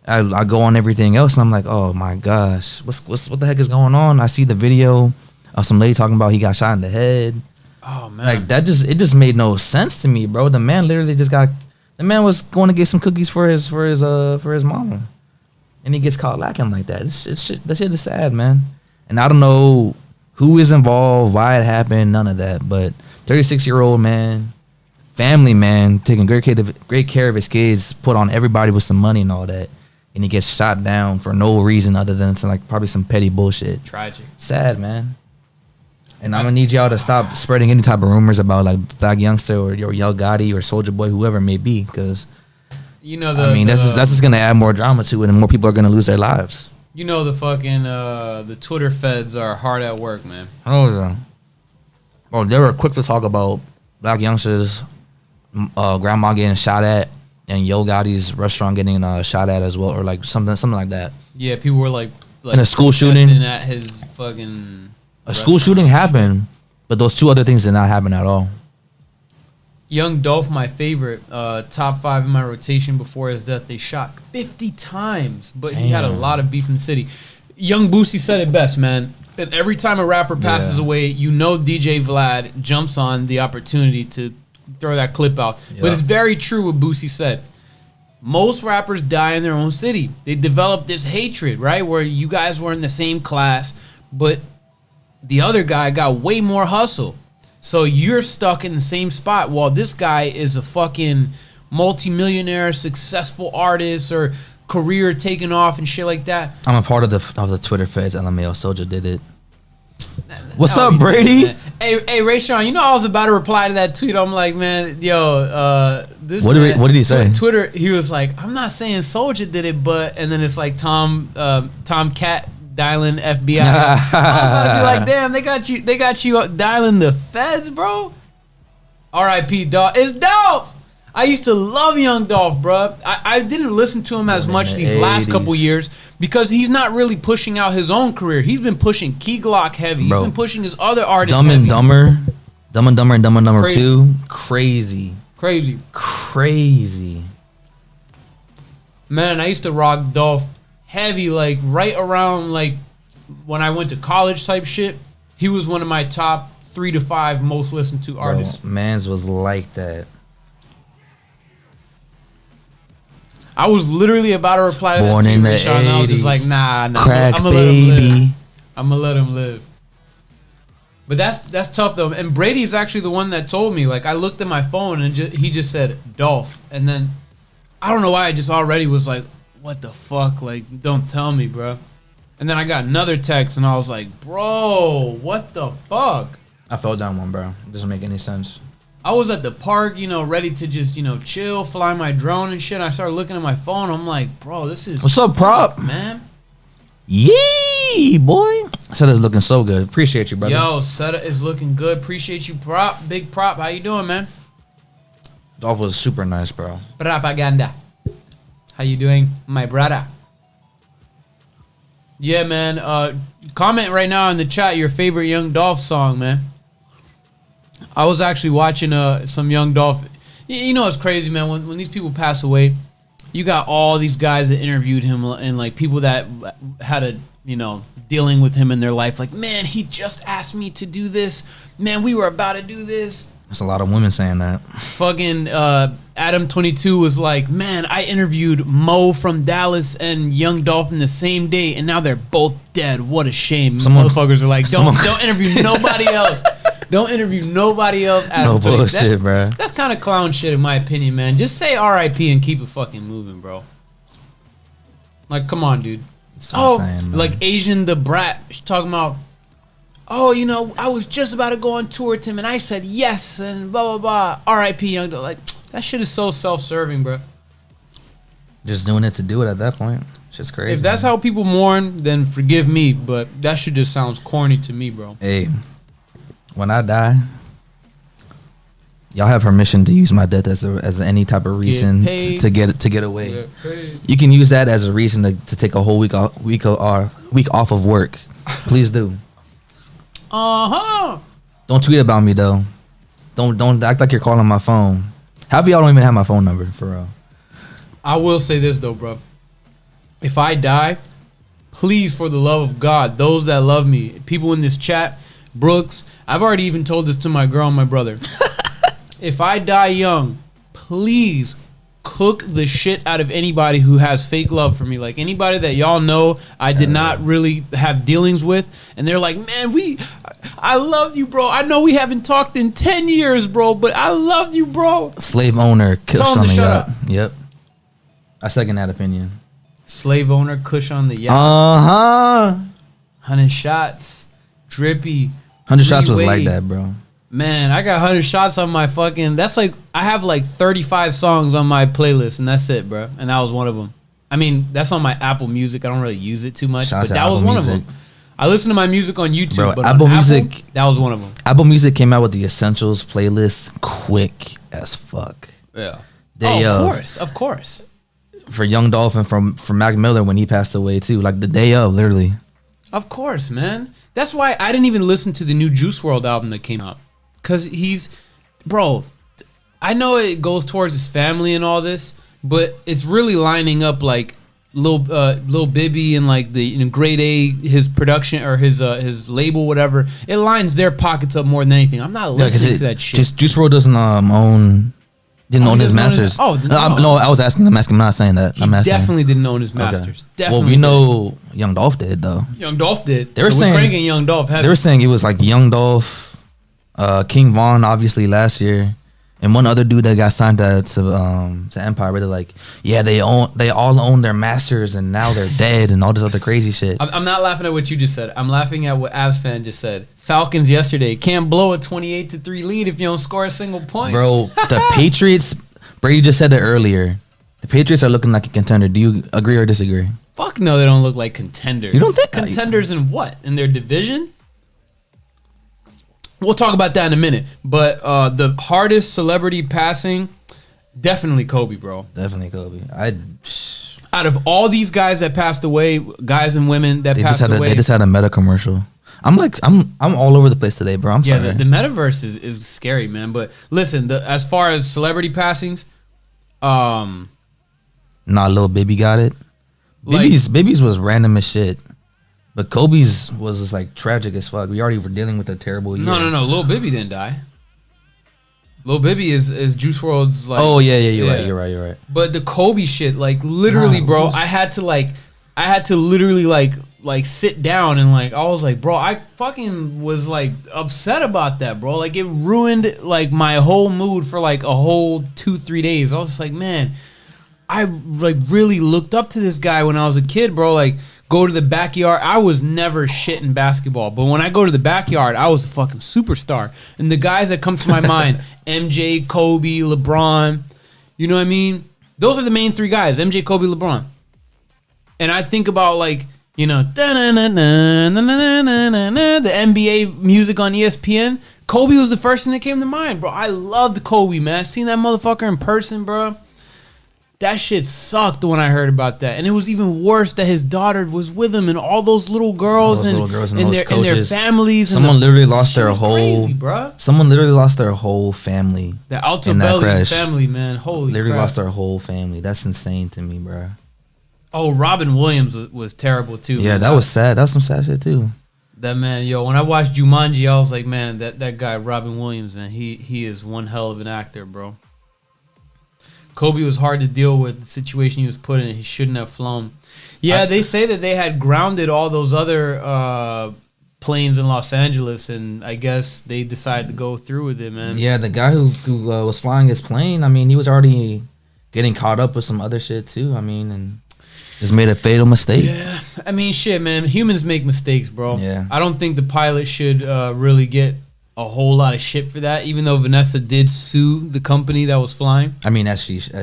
Speaker 3: I go on everything else and I'm like, oh my gosh, what the heck is going on? I see the video of some lady talking about he got shot in the head.
Speaker 2: Oh man,
Speaker 3: like it just made no sense to me, bro. The man literally the man was going to get some cookies for his mama, and he gets caught lacking like that. That shit is sad, man. And I don't know who is involved, why it happened, none of that. But 36-year-old man, family man, taking great care of his kids, put on everybody with some money and all that, and he gets shot down for no reason other than probably some petty bullshit.
Speaker 2: Tragic.
Speaker 3: Sad, man. And I'm gonna need y'all to stop spreading any type of rumors about like Black Youngster or Yo Gotti or Soulja Boy, whoever it may be, because that's just gonna add more drama to it, and more people are gonna lose their lives.
Speaker 2: You know the fucking the Twitter feds are hard at work, man.
Speaker 3: Oh yeah. Well, they were quick to talk about Black Youngster's grandma getting shot at, and Yo Gotti's restaurant getting shot at as well, or like something like that.
Speaker 2: Yeah, people were like
Speaker 3: in a school shooting
Speaker 2: at his fucking.
Speaker 3: A school shooting happened, but those two other things did not happen at all.
Speaker 2: Young Dolph, my favorite, top 5 in my rotation before his death. They shot 50 times, but He had a lot of beef in the city. Young Boosie said it best, man. And every time a rapper passes away, DJ Vlad jumps on the opportunity to throw that clip out. Yep. But it's very true what Boosie said. Most rappers die in their own city. They develop this hatred, right? Where you guys were in the same class, but the other guy got way more hustle. So you're stuck in the same spot while this guy is a fucking multimillionaire, successful artist or career taking off and shit like that.
Speaker 3: I'm a part of the Twitter feds. LMAO Soldier did it. What's up, Brady?
Speaker 2: Hey, Ray Sean, you know I was about to reply to that tweet. I'm like, man, yo, this.
Speaker 3: What did he say?
Speaker 2: Twitter, he was like, I'm not saying Soldier did it, but, and then it's like Tom Cat dialing FBI. I was about to be like, damn, they got you dialing the feds, bro. R.I.P. Dolph. It's Dolph. I used to love Young Dolph, bro. I didn't listen to him as much these last couple years because he's not really pushing out his own career. He's been pushing Key Glock heavy. Bro, he's been pushing his other artists
Speaker 3: Dumb and
Speaker 2: heavy.
Speaker 3: Dumber, Dumb and Dumber and Dumb and Dumber
Speaker 2: Crazy.
Speaker 3: 2. Crazy.
Speaker 2: Man, I used to rock Dolph heavy, like right around like when I went to college type shit. He was one of my top 3 to 5 most listened to artists.
Speaker 3: Bro, mans was like that.
Speaker 2: I was literally about to reply to
Speaker 3: Born
Speaker 2: that
Speaker 3: in the
Speaker 2: Sean, and I was just
Speaker 3: 80s.
Speaker 2: like, nah,
Speaker 3: Crack
Speaker 2: I'm gonna let him
Speaker 3: baby.
Speaker 2: live. I'm gonna let him live. But that's tough though. And Brady's actually the one that told me. Like I looked at my phone and he just said Dolph, and then I don't know why I just already was like, what the fuck? Like, don't tell me, bro. And then I got another text and I was like, bro, what the fuck?
Speaker 3: I fell down one, bro. It doesn't make any sense.
Speaker 2: I was at the park, you know, ready to just, you know, chill, fly my drone and shit. I started looking at my phone. I'm like, bro, this is...
Speaker 3: What's up, Prop?
Speaker 2: Man.
Speaker 3: Yee, boy. Setta's looking so good. Appreciate you, brother.
Speaker 2: Yo, Setta is looking good. Appreciate you, Prop. Big Prop. How you doing, man?
Speaker 3: Dolph was super nice, bro.
Speaker 2: Propaganda. How you doing, my brother? Yeah, man. Comment right now in the chat your favorite Young Dolph song, man. I was actually watching some Young Dolph. You know it's crazy, man. When these people pass away, you got all these guys that interviewed him and like people that had a, you know, dealing with him in their life. Like, man, he just asked me to do this. Man, we were about to do this.
Speaker 3: There's a lot of women saying that.
Speaker 2: Fucking Adam22 was like, man, I interviewed Mo from Dallas and Young Dolph in the same day, and now they're both dead. What a shame. Motherfuckers are like, don't interview nobody else. Don't interview nobody else.
Speaker 3: No bullshit, bro.
Speaker 2: That's kind of clown shit in my opinion, man. Just say R.I.P. and keep it fucking moving, bro. Like, come on, dude. Like Asian the Brat. She's talking about, oh, you know, I was just about to go on tour with him, and I said yes, and blah, blah, blah. R.I.P. Young Dolph. Like, that shit is so self-serving, bro.
Speaker 3: Just doing it to do it at that point. Shit's crazy.
Speaker 2: If that's how people mourn, then forgive me, but that shit just sounds corny to me, bro.
Speaker 3: Hey, when I die, y'all have permission to use my death as any type of reason to get away. You can use that as a reason to take a whole week off of work. Please do. Don't tweet about me though. Don't act like you're calling my phone. Half of y'all don't even have my phone number for real.
Speaker 2: I will say this though, bro. If I die, please, for the love of God, those that love me, people in this chat, Brooks, I've already even told this to my girl and my brother. If I die young, please cook the shit out of anybody who has fake love for me. Like anybody that y'all know I did not really have dealings with, and they're like, man, I loved you, bro. I know we haven't talked in 10 years, bro, but I loved you, bro.
Speaker 3: Slave owner, Kush
Speaker 2: Tell him
Speaker 3: on
Speaker 2: to
Speaker 3: the
Speaker 2: shut
Speaker 3: yacht.
Speaker 2: up.
Speaker 3: Yep. I second that opinion.
Speaker 2: Slave owner, Kush on the yacht. 100 shots. Drippy.
Speaker 3: 100 shots was like that, bro.
Speaker 2: Man, I got 100 shots on my fucking... That's like... I have like 35 songs on my playlist, and that's it, bro. And that was one of them. I mean, that's on my Apple Music. I don't really use it too much, but that was one of them. I listen to my music on YouTube,
Speaker 3: bro,
Speaker 2: but
Speaker 3: Apple
Speaker 2: on
Speaker 3: Music,
Speaker 2: Apple, that was one of them.
Speaker 3: Apple Music came out with the Essentials playlist quick as fuck.
Speaker 2: Yeah. Of course.
Speaker 3: For Young Dolph and from Mac Miller when he passed away, too. Like, the day of, literally.
Speaker 2: Of course, man. That's why I didn't even listen to the new Juice WRLD album that came out. Because bro, I know it goes towards his family and all this, but it's really lining up like Lil Bibby and like the Grade A, his production or his label, whatever. It lines their pockets up more than anything. I'm not listening to that shit.
Speaker 3: Just Juice WRLD doesn't own Didn't own his Masters. No, I was asking. I'm not saying that. I'm asking.
Speaker 2: Definitely didn't own his Masters.
Speaker 3: Okay.
Speaker 2: Definitely.
Speaker 3: Well, we know Young Dolph did though.
Speaker 2: Young Dolph did.
Speaker 3: They were saying
Speaker 2: we're cranking Young Dolph heavy.
Speaker 3: They were saying it was like Young Dolph, King Von, obviously last year, and one other dude that got signed to Empire. Where they're like, yeah, they all own their Masters, and now they're dead, and all this other crazy shit.
Speaker 2: I'm not laughing at what you just said. I'm laughing at what Avs fan just said. Falcons yesterday can't blow a 28-3 lead if you don't score a single point.
Speaker 3: Bro, the Patriots. Brady just said it earlier. The Patriots are looking like a contender. Do you agree or disagree?
Speaker 2: Fuck no, they don't look like contenders.
Speaker 3: You don't think
Speaker 2: contenders in what? In their division? We'll talk about that in a minute. But the hardest celebrity passing, definitely Kobe, bro.
Speaker 3: Definitely Kobe.
Speaker 2: Out of all these guys that passed away, guys and women that passed away,
Speaker 3: they just had a Meta commercial. I'm all over the place today, bro. I'm sorry.
Speaker 2: The metaverse is scary, man. But listen, as far as celebrity passings,
Speaker 3: Lil Baby got it. Baby's was random as shit. But Kobe's was just like tragic as fuck. We already were dealing with a terrible year.
Speaker 2: No. Lil Bibby didn't die. Lil Bibby is Juice WRLD's like.
Speaker 3: Oh yeah, you're right.
Speaker 2: But the Kobe shit, like literally, bro, I had to literally like sit down and like I was like, bro, I fucking was like upset about that, bro. Like it ruined like my whole mood for like a whole 2-3 days. I was just like, man, I like really looked up to this guy when I was a kid, bro. Like go to the backyard. I was never shit in basketball, but when I go to the backyard, I was a fucking superstar. And the guys that come to my mind, MJ, Kobe, LeBron, you know what I mean? Those are the main three guys, MJ, Kobe, LeBron. And I think about like, you know, the NBA music on ESPN. Kobe was the first thing that came to mind, bro. I loved Kobe, man. I seen that motherfucker in person, bro. That shit sucked when I heard about that. And it was even worse that his daughter was with him and all those little girls and their families.
Speaker 3: Someone literally lost their whole
Speaker 2: crazy, bro.
Speaker 3: Someone literally lost their whole family.
Speaker 2: The Altobelli family, man. Holy
Speaker 3: literally
Speaker 2: crap.
Speaker 3: lost their whole family. That's insane to me, bro.
Speaker 2: Oh, Robin Williams was terrible too.
Speaker 3: Yeah,
Speaker 2: man.
Speaker 3: that was sad. That was some sad shit too.
Speaker 2: That man, yo, when I watched Jumanji, I was like, man, that guy Robin Williams, man, he is one hell of an actor, bro. Kobe was hard to deal with the situation he was put in. He shouldn't have flown. Yeah, they say that they had grounded all those other planes in Los Angeles, and I guess they decided to go through with it, man.
Speaker 3: Yeah, the guy who was flying his plane, I mean, he was already getting caught up with some other shit too. I mean, and just made a fatal mistake.
Speaker 2: Yeah, I mean, shit, man. Humans make mistakes, bro.
Speaker 3: Yeah.
Speaker 2: I don't think the pilot should really get a whole lot of shit for that, even though Vanessa did sue the company that was flying.
Speaker 3: I mean, as she should.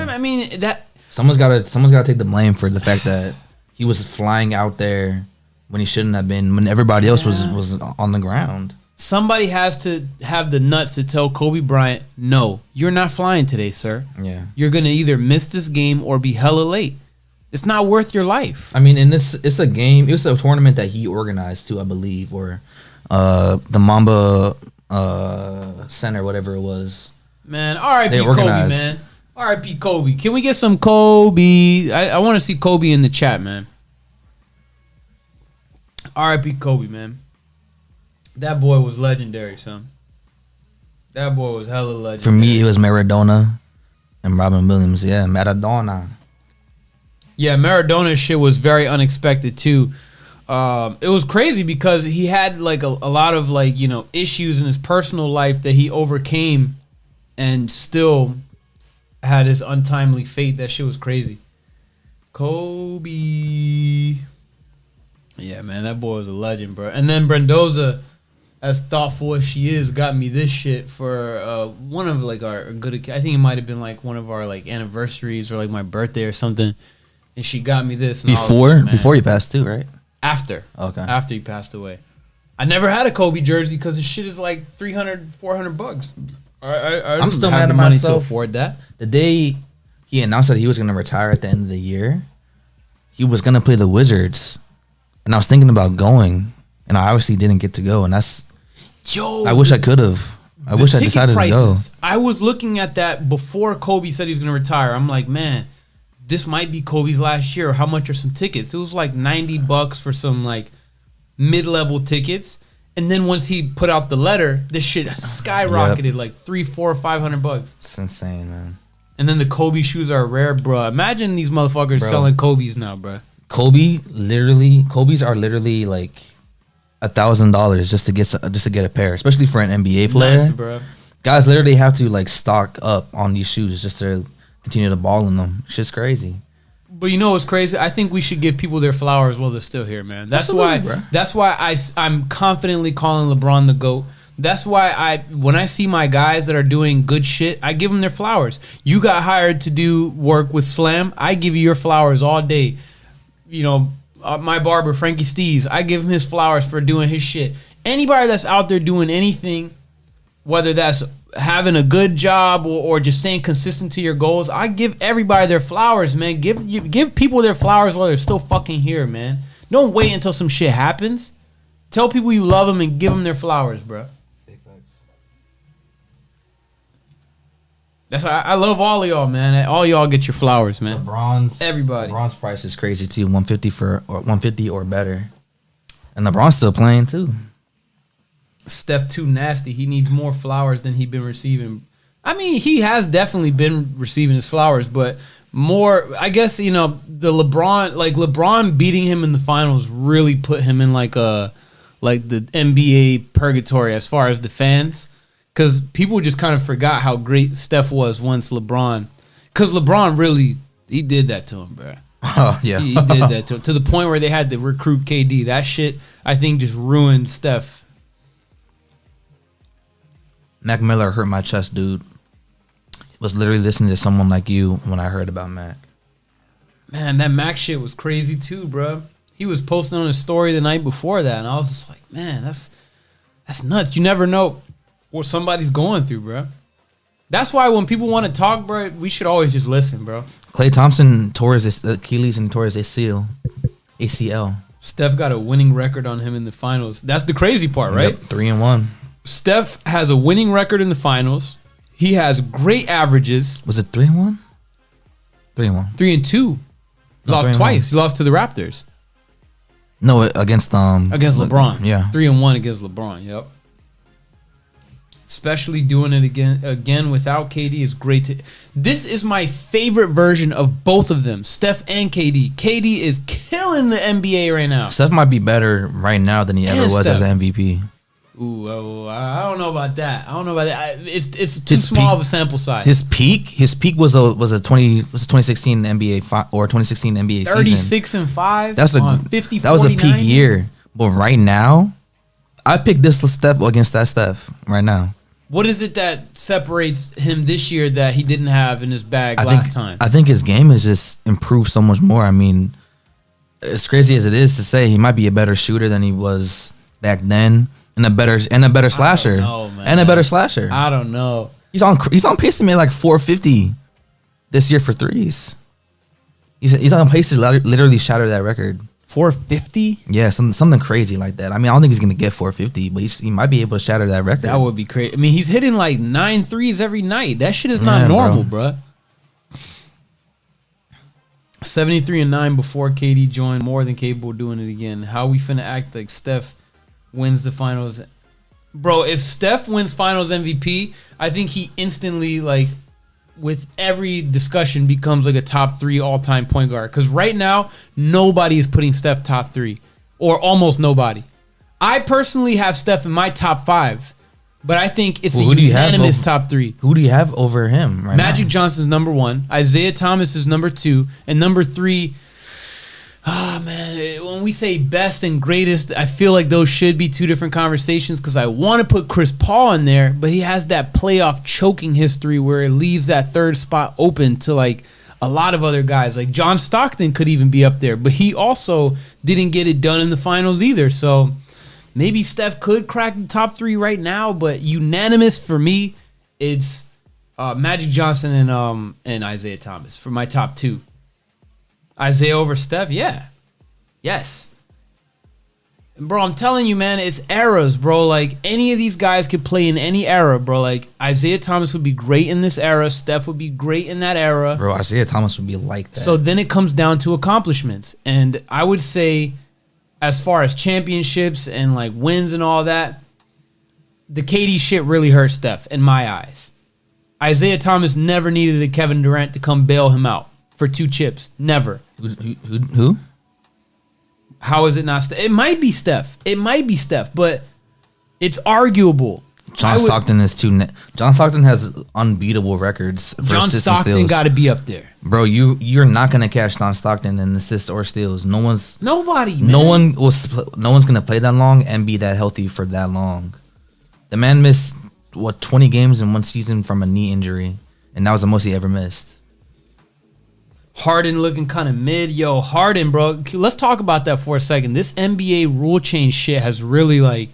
Speaker 2: I mean, that
Speaker 3: someone's got to take the blame for the fact that he was flying out there when he shouldn't have been. When everybody else was on the ground. Somebody
Speaker 2: has to have the nuts to tell Kobe Bryant, no, you're not flying today, sir.
Speaker 3: Yeah,
Speaker 2: you're gonna either miss this game or be hella late. It's not worth your life.
Speaker 3: I mean, it's a game. It was a tournament that he organized too, I believe, or the Mamba Center, whatever it was.
Speaker 2: Man, R.I.P. Kobe, man. R.I.P. Kobe. Can we get some Kobe? I want to see Kobe in the chat, man. R.I.P. Kobe, man. That boy was legendary, son. That boy was hella legendary.
Speaker 3: For me, it was Maradona and Robin Williams. Yeah, Maradona.
Speaker 2: Yeah, Maradona's shit was very unexpected too. It was crazy because he had like a lot of like, you know, issues in his personal life that he overcame and still had his untimely fate. That shit was crazy. Kobe. Yeah, man, that boy was a legend, bro. And then Brendoza, as thoughtful as she is, got me this shit for one of like our good. I think it might have been like one of our like anniversaries or like my birthday or something. And she got me this. And
Speaker 3: before you passed too, right?
Speaker 2: After.
Speaker 3: Okay.
Speaker 2: After he passed away. I never had a Kobe jersey because his shit is like $300-$400. I'm
Speaker 3: still mad at myself
Speaker 2: to afford that.
Speaker 3: The day he announced that he was going to retire at the end of the year, he was going to play the Wizards. And I was thinking about going. And I obviously didn't get to go. And that's... I wish I could have. I wish I decided to go.
Speaker 2: I was looking at that before Kobe said he's going to retire. I'm like, man... This might be Kobe's last year. How much are some tickets? It was like $90 for some like mid-level tickets. And then once he put out the letter, this shit skyrocketed like $300, $400, $500.
Speaker 3: It's insane, man.
Speaker 2: And then the Kobe shoes are rare, bro. Imagine these motherfuckers selling Kobe's now, bro.
Speaker 3: Kobe's are literally like $1,000 just to get a pair, especially for an NBA player.
Speaker 2: Nuts, bro.
Speaker 3: Guys literally have to like stock up on these shoes just to continue to ball in them. Shit's crazy.
Speaker 2: But you know what's crazy? I think we should give people their flowers while they're still here, man. That's
Speaker 3: Absolutely,
Speaker 2: why.
Speaker 3: bro.
Speaker 2: That's why I'm confidently calling LeBron the GOAT. That's why when I see my guys that are doing good shit, I give them their flowers. You got hired to do work with Slam, I give you your flowers all day. You know, my barber Frankie Steves, I give him his flowers for doing his shit. Anybody that's out there doing anything, whether that's having a good job or just staying consistent to your goals, I give everybody their flowers, man. Give people their flowers while they're still fucking here, man. Don't wait until some shit happens. Tell people you love them and give them their flowers, bro.
Speaker 3: Big facts.
Speaker 2: That's why I love all of y'all, man. All y'all get your flowers, man. Everybody.
Speaker 3: LeBron's price is crazy too. 150 or better, and LeBron's still playing too.
Speaker 2: Steph too nasty. He needs more flowers than he's been receiving. I mean, he has definitely been receiving his flowers, but more, I guess, you know, the LeBron beating him in the finals really put him in like the NBA purgatory as far as the fans, because people just kind of forgot how great Steph was once LeBron, because LeBron really, he did that to him, bro.
Speaker 3: Oh yeah,
Speaker 2: he did that to the point where they had to recruit KD. That shit, I think, just ruined Steph.
Speaker 3: Mac Miller hurt my chest, dude. Was literally listening to someone like you when I heard about Mac.
Speaker 2: Man, that Mac shit was crazy too, bro. He was posting on his story the night before that, and I was just like, man, that's nuts. You never know what somebody's going through, bro. That's why when people want to talk, bro, we should always just listen, bro.
Speaker 3: Klay Thompson tore his Achilles and tore his ACL.
Speaker 2: Steph got a winning record on him in the finals. That's the crazy part, right?
Speaker 3: Yep, 3-1.
Speaker 2: Steph has a winning record in the finals. He has great averages.
Speaker 3: Was it 3-1? 3-1.
Speaker 2: 3-2. Lost
Speaker 3: 3-1.
Speaker 2: twice. He lost to the Raptors.
Speaker 3: No, against
Speaker 2: LeBron.
Speaker 3: Yeah.
Speaker 2: 3-1 against LeBron. Yep. Especially doing it again without KD is great. This is my favorite version of both of them, Steph and KD. KD is killing the NBA right now.
Speaker 3: Steph might be better right now than he ever was as an MVP.
Speaker 2: Ooh, I don't know about that. It's too small of a sample size.
Speaker 3: His peak was a 2016 NBA or 2016 NBA
Speaker 2: 36 and 5.
Speaker 3: That's
Speaker 2: on 50,
Speaker 3: that was a
Speaker 2: 49.
Speaker 3: peak year. But right now, I picked this Steph against that Steph right now.
Speaker 2: What is it that separates him this year that he didn't have in his bag last time?
Speaker 3: I think his game has just improved so much more. I mean, as crazy as it is to say, he might be a better shooter than he was back then. And a better slasher. And a better slasher.
Speaker 2: I don't know.
Speaker 3: He's on pace to make like 450 this year for threes. He's on pace to literally shatter that record.
Speaker 2: 450?
Speaker 3: Yeah, something crazy like that. I mean, I don't think he's gonna get 450, but he might be able to shatter that record.
Speaker 2: That would be crazy. I mean, he's hitting like 9 threes every night. That shit is not normal, bro. 73-9 before KD joined. More than capable of doing it again. How we finna act like Steph wins the finals? Bro, if Steph wins finals MVP, I think he instantly, like, with every discussion, becomes like a top 3 all-time point guard. Because right now, nobody is putting Steph top 3. Or almost nobody. I personally have Steph in my top 5. But I think it's a unanimous top 3.
Speaker 3: Who do you have over him right now?
Speaker 2: Magic Johnson's number 1. Isaiah Thomas is number 2. And number 3... Oh, man, when we say best and greatest, I feel like those should be 2 different conversations because I want to put Chris Paul in there, but he has that playoff choking history where it leaves that 3rd spot open to, like, a lot of other guys. Like, John Stockton could even be up there, but he also didn't get it done in the finals either. So maybe Steph could crack the top 3 right now, but unanimous for me, it's Magic Johnson and Isaiah Thomas for my top 2. Isaiah over Steph? Yeah. Yes. And bro, I'm telling you, man, it's eras, bro. Like, any of these guys could play in any era, bro. Like, Isaiah Thomas would be great in this era. Steph would be great in that era.
Speaker 3: Bro, Isaiah Thomas would be like that.
Speaker 2: So then it comes down to accomplishments. And I would say as far as championships and like wins and all that, the KD shit really hurt Steph in my eyes. Isaiah Thomas never needed a Kevin Durant to come bail him out for 2 chips. Never.
Speaker 3: Who?
Speaker 2: How is it not Steph? It might be Steph. It might be Steph, but it's arguable.
Speaker 3: John Stockton is too. John Stockton has unbeatable records for
Speaker 2: John
Speaker 3: assists and
Speaker 2: Stockton
Speaker 3: steals.
Speaker 2: got to be up there.
Speaker 3: Bro, you're not gonna catch John Stockton in assists or steals.
Speaker 2: Nobody. Man.
Speaker 3: No one's gonna play that long and be that healthy for that long. The man missed 20 games in one season from a knee injury, and that was the most he ever missed.
Speaker 2: Harden looking kind of mid. Yo, Harden, bro. Let's talk about that for a second. This NBA rule change shit has really like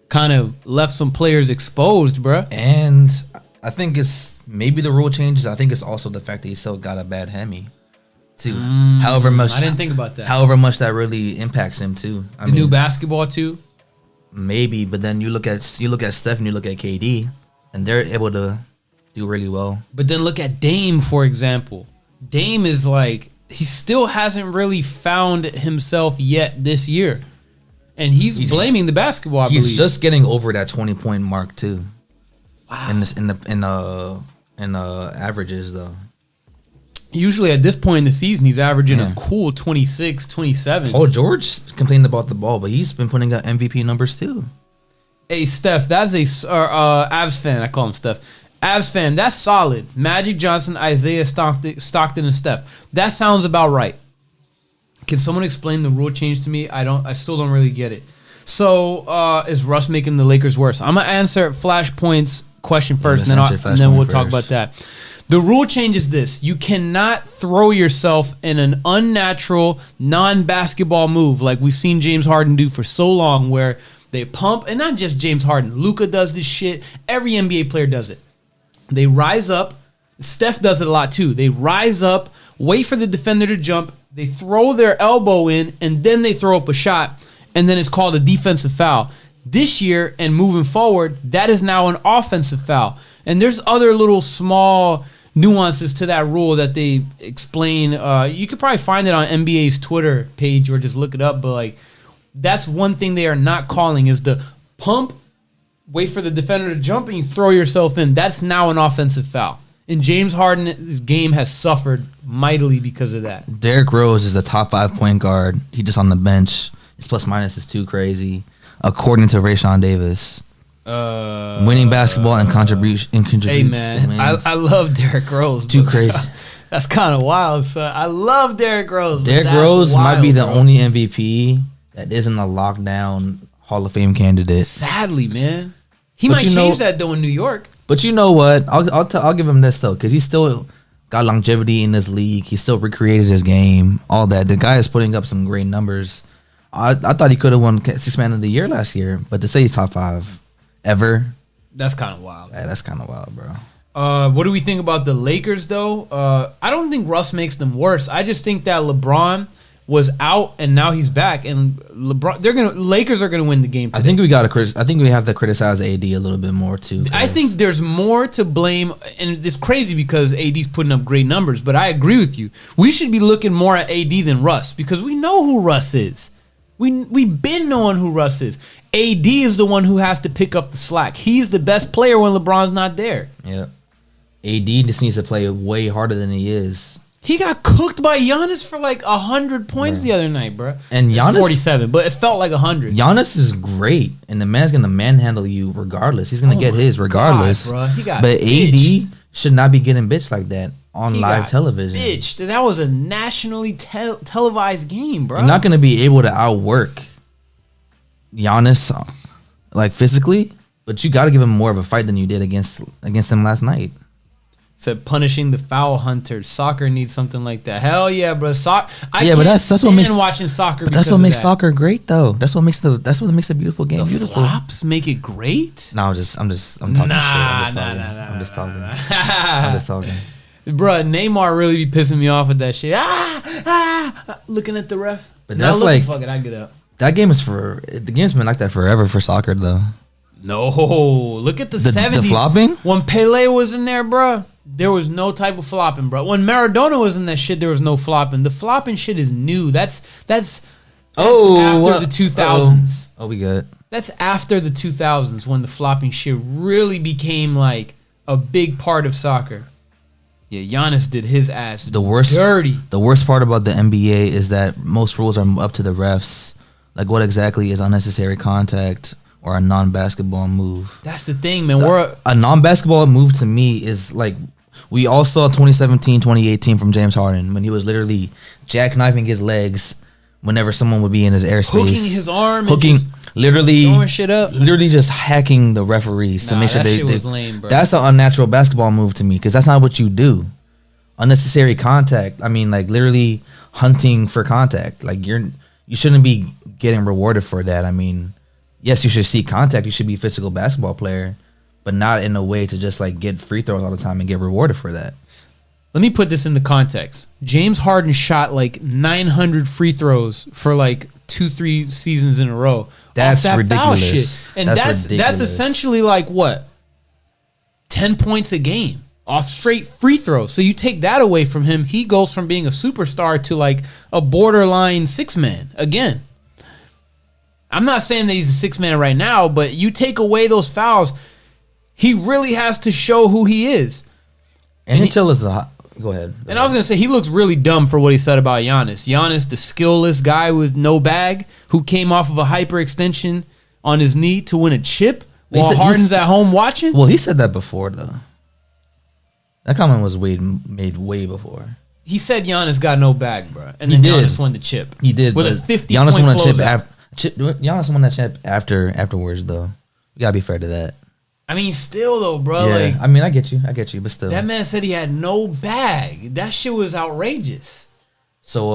Speaker 2: kind of left some players exposed, bro.
Speaker 3: And I think it's maybe the rule changes. I think it's also the fact that he still got a bad hemi, too. However much
Speaker 2: I didn't think about that.
Speaker 3: However much that really impacts him too.
Speaker 2: The new basketball too.
Speaker 3: Maybe, but then you look at Steph and you look at KD, and they're able to do really well.
Speaker 2: But then look at Dame, for example. Dame is like, he still hasn't really found himself yet this year. And he's blaming the basketball, I believe.
Speaker 3: He's just getting over that 20-point mark too. Wow. In the averages though.
Speaker 2: Usually at this point in the season, he's averaging a cool 26, 27.
Speaker 3: Paul George complained about the ball, but he's been putting up MVP numbers too.
Speaker 2: Hey, Steph, that's a Avs fan. I call him Steph. Avs fan, that's solid. Magic Johnson, Isaiah Stockton, and Steph. That sounds about right. Can someone explain the rule change to me? I still don't really get it. So, is Russ making the Lakers worse? I'm going to answer Flashpoint's question first, and then we'll talk about that. The rule change is this. You cannot throw yourself in an unnatural, non-basketball move like we've seen James Harden do for so long, where they pump, and not just James Harden. Luka does this shit. Every NBA player does it. They rise up. Steph does it a lot too. They rise up, wait for the defender to jump, they throw their elbow in, and then they throw up a shot, and then it's called a defensive foul. This year and moving forward, that is now an offensive foul. And there's other little small nuances to that rule that they explain. You could probably find it on NBA's Twitter page or just look it up, but like that's one thing they are not calling is the pump, wait for the defender to jump, and you throw yourself in. That's now an offensive foul. And James Harden's game has suffered mightily because of that.
Speaker 3: Derrick Rose is a top 5 point guard. He just on the bench. His plus minus is too crazy, according to Rayshawn Davis. Winning basketball and contributes.
Speaker 2: Hey man, I love Derrick Rose.
Speaker 3: Too crazy.
Speaker 2: That's kind of wild. So I love Derrick Rose.
Speaker 3: Derrick Rose might be the only MVP that isn't a lockdown Hall of Fame candidate.
Speaker 2: Sadly, man, he might change that though in New York.
Speaker 3: But you know what? I'll give him this though, because he's still got longevity in this league. He still recreated his game. All that. The guy is putting up some great numbers. I thought he could have won 6th Man of the Year last year, but to say he's top 5 ever,
Speaker 2: that's kind of wild.
Speaker 3: Yeah, that's kind of wild, bro.
Speaker 2: What do we think about the Lakers though? I don't think Russ makes them worse. I just think that LeBron was out and now he's back, and Lakers are gonna win the game today.
Speaker 3: I think we have to criticize AD a little bit more too.
Speaker 2: I think there's more to blame, and it's crazy because AD's putting up great numbers, but I agree with you. We should be looking more at AD than Russ because we know who Russ is. We've been knowing who Russ is. AD is the one who has to pick up the slack. He's the best player when LeBron's not there.
Speaker 3: Yeah. AD just needs to play way harder than he is.
Speaker 2: He got cooked by Giannis for like 100 points the other night, bro.
Speaker 3: And Giannis,
Speaker 2: 47, but it felt like 100.
Speaker 3: Giannis is great, and the man's gonna manhandle you regardless. He's gonna get his regardless.
Speaker 2: God, bro. He got
Speaker 3: but
Speaker 2: bitched.
Speaker 3: AD should not be getting bitched like that on live television.
Speaker 2: Bitched. That was a nationally televised game, bro.
Speaker 3: You're not gonna be able to outwork Giannis like physically, but you got to give him more of a fight than you did against him last night.
Speaker 2: Said punishing the foul hunters. Soccer needs something like that. Hell yeah, bro. But
Speaker 3: that's what makes
Speaker 2: watching soccer.
Speaker 3: But that's what makes soccer great, though. That's what makes a beautiful game beautiful.
Speaker 2: Flops make it great.
Speaker 3: No, I'm talking shit. I'm just talking.
Speaker 2: Bro, Neymar really be pissing me off with that shit. Looking at the ref.
Speaker 3: But that's like,
Speaker 2: fuck it, I get up.
Speaker 3: That game is the game's been like that forever for soccer, though.
Speaker 2: No, look at the 70s.
Speaker 3: The flopping?
Speaker 2: When Pele was in there, bro, there was no type of flopping, bro. When Maradona was in that shit, there was no flopping. The flopping shit is new. That's After the 2000s.
Speaker 3: Oh, we good.
Speaker 2: That's after the 2000s when the flopping shit really became like a big part of soccer. Yeah, Giannis did his ass dirty.
Speaker 3: The worst part about the NBA is that most rules are up to the refs. Like, what exactly is unnecessary contact or a non-basketball move?
Speaker 2: That's the thing, man.
Speaker 3: A non-basketball move to me is like, we all saw 2017, 2018 from James Harden when he was literally jackknifing his legs whenever someone would be in his airspace.
Speaker 2: Hooking his arm.
Speaker 3: Literally
Speaker 2: throwing shit up.
Speaker 3: Literally just hacking the referees to make sure
Speaker 2: that shit was lame, bro.
Speaker 3: That's an unnatural basketball move to me because that's not what you do. Unnecessary contact. I mean, like, literally hunting for contact. Like, you shouldn't be getting rewarded for that. I mean, yes, you should seek contact. You should be a physical basketball player, but not in a way to just like get free throws all the time and get rewarded for that.
Speaker 2: Let me put this into context. James Harden shot like 900 free throws for like 2-3 seasons in a row.
Speaker 3: That's
Speaker 2: that
Speaker 3: ridiculous.
Speaker 2: Foul shit. And that's essentially like what? 10 points a game off straight free throws. So you take that away from him, he goes from being a superstar to like a borderline 6-man again. I'm not saying that he's a 6-man right now, but you take away those fouls, he really has to show who he is.
Speaker 3: NHL is a... Go ahead.
Speaker 2: And I was going to say, he looks really dumb for what he said about Giannis. Giannis, the skillless guy with no bag, who came off of a hyperextension on his knee to win a chip while Harden's at home watching?
Speaker 3: Well, he said that before, though. That comment was made way before.
Speaker 2: He said Giannis got no bag, bro. And then Giannis won the chip.
Speaker 3: He did.
Speaker 2: With a 50
Speaker 3: Giannis
Speaker 2: point
Speaker 3: won that
Speaker 2: chip.
Speaker 3: Giannis won that chip afterwards, though. We got to be fair to that.
Speaker 2: I mean, still though, bro.
Speaker 3: Yeah,
Speaker 2: like,
Speaker 3: I mean, I get you, but still.
Speaker 2: That man said he had no bag. That shit was outrageous.
Speaker 3: So,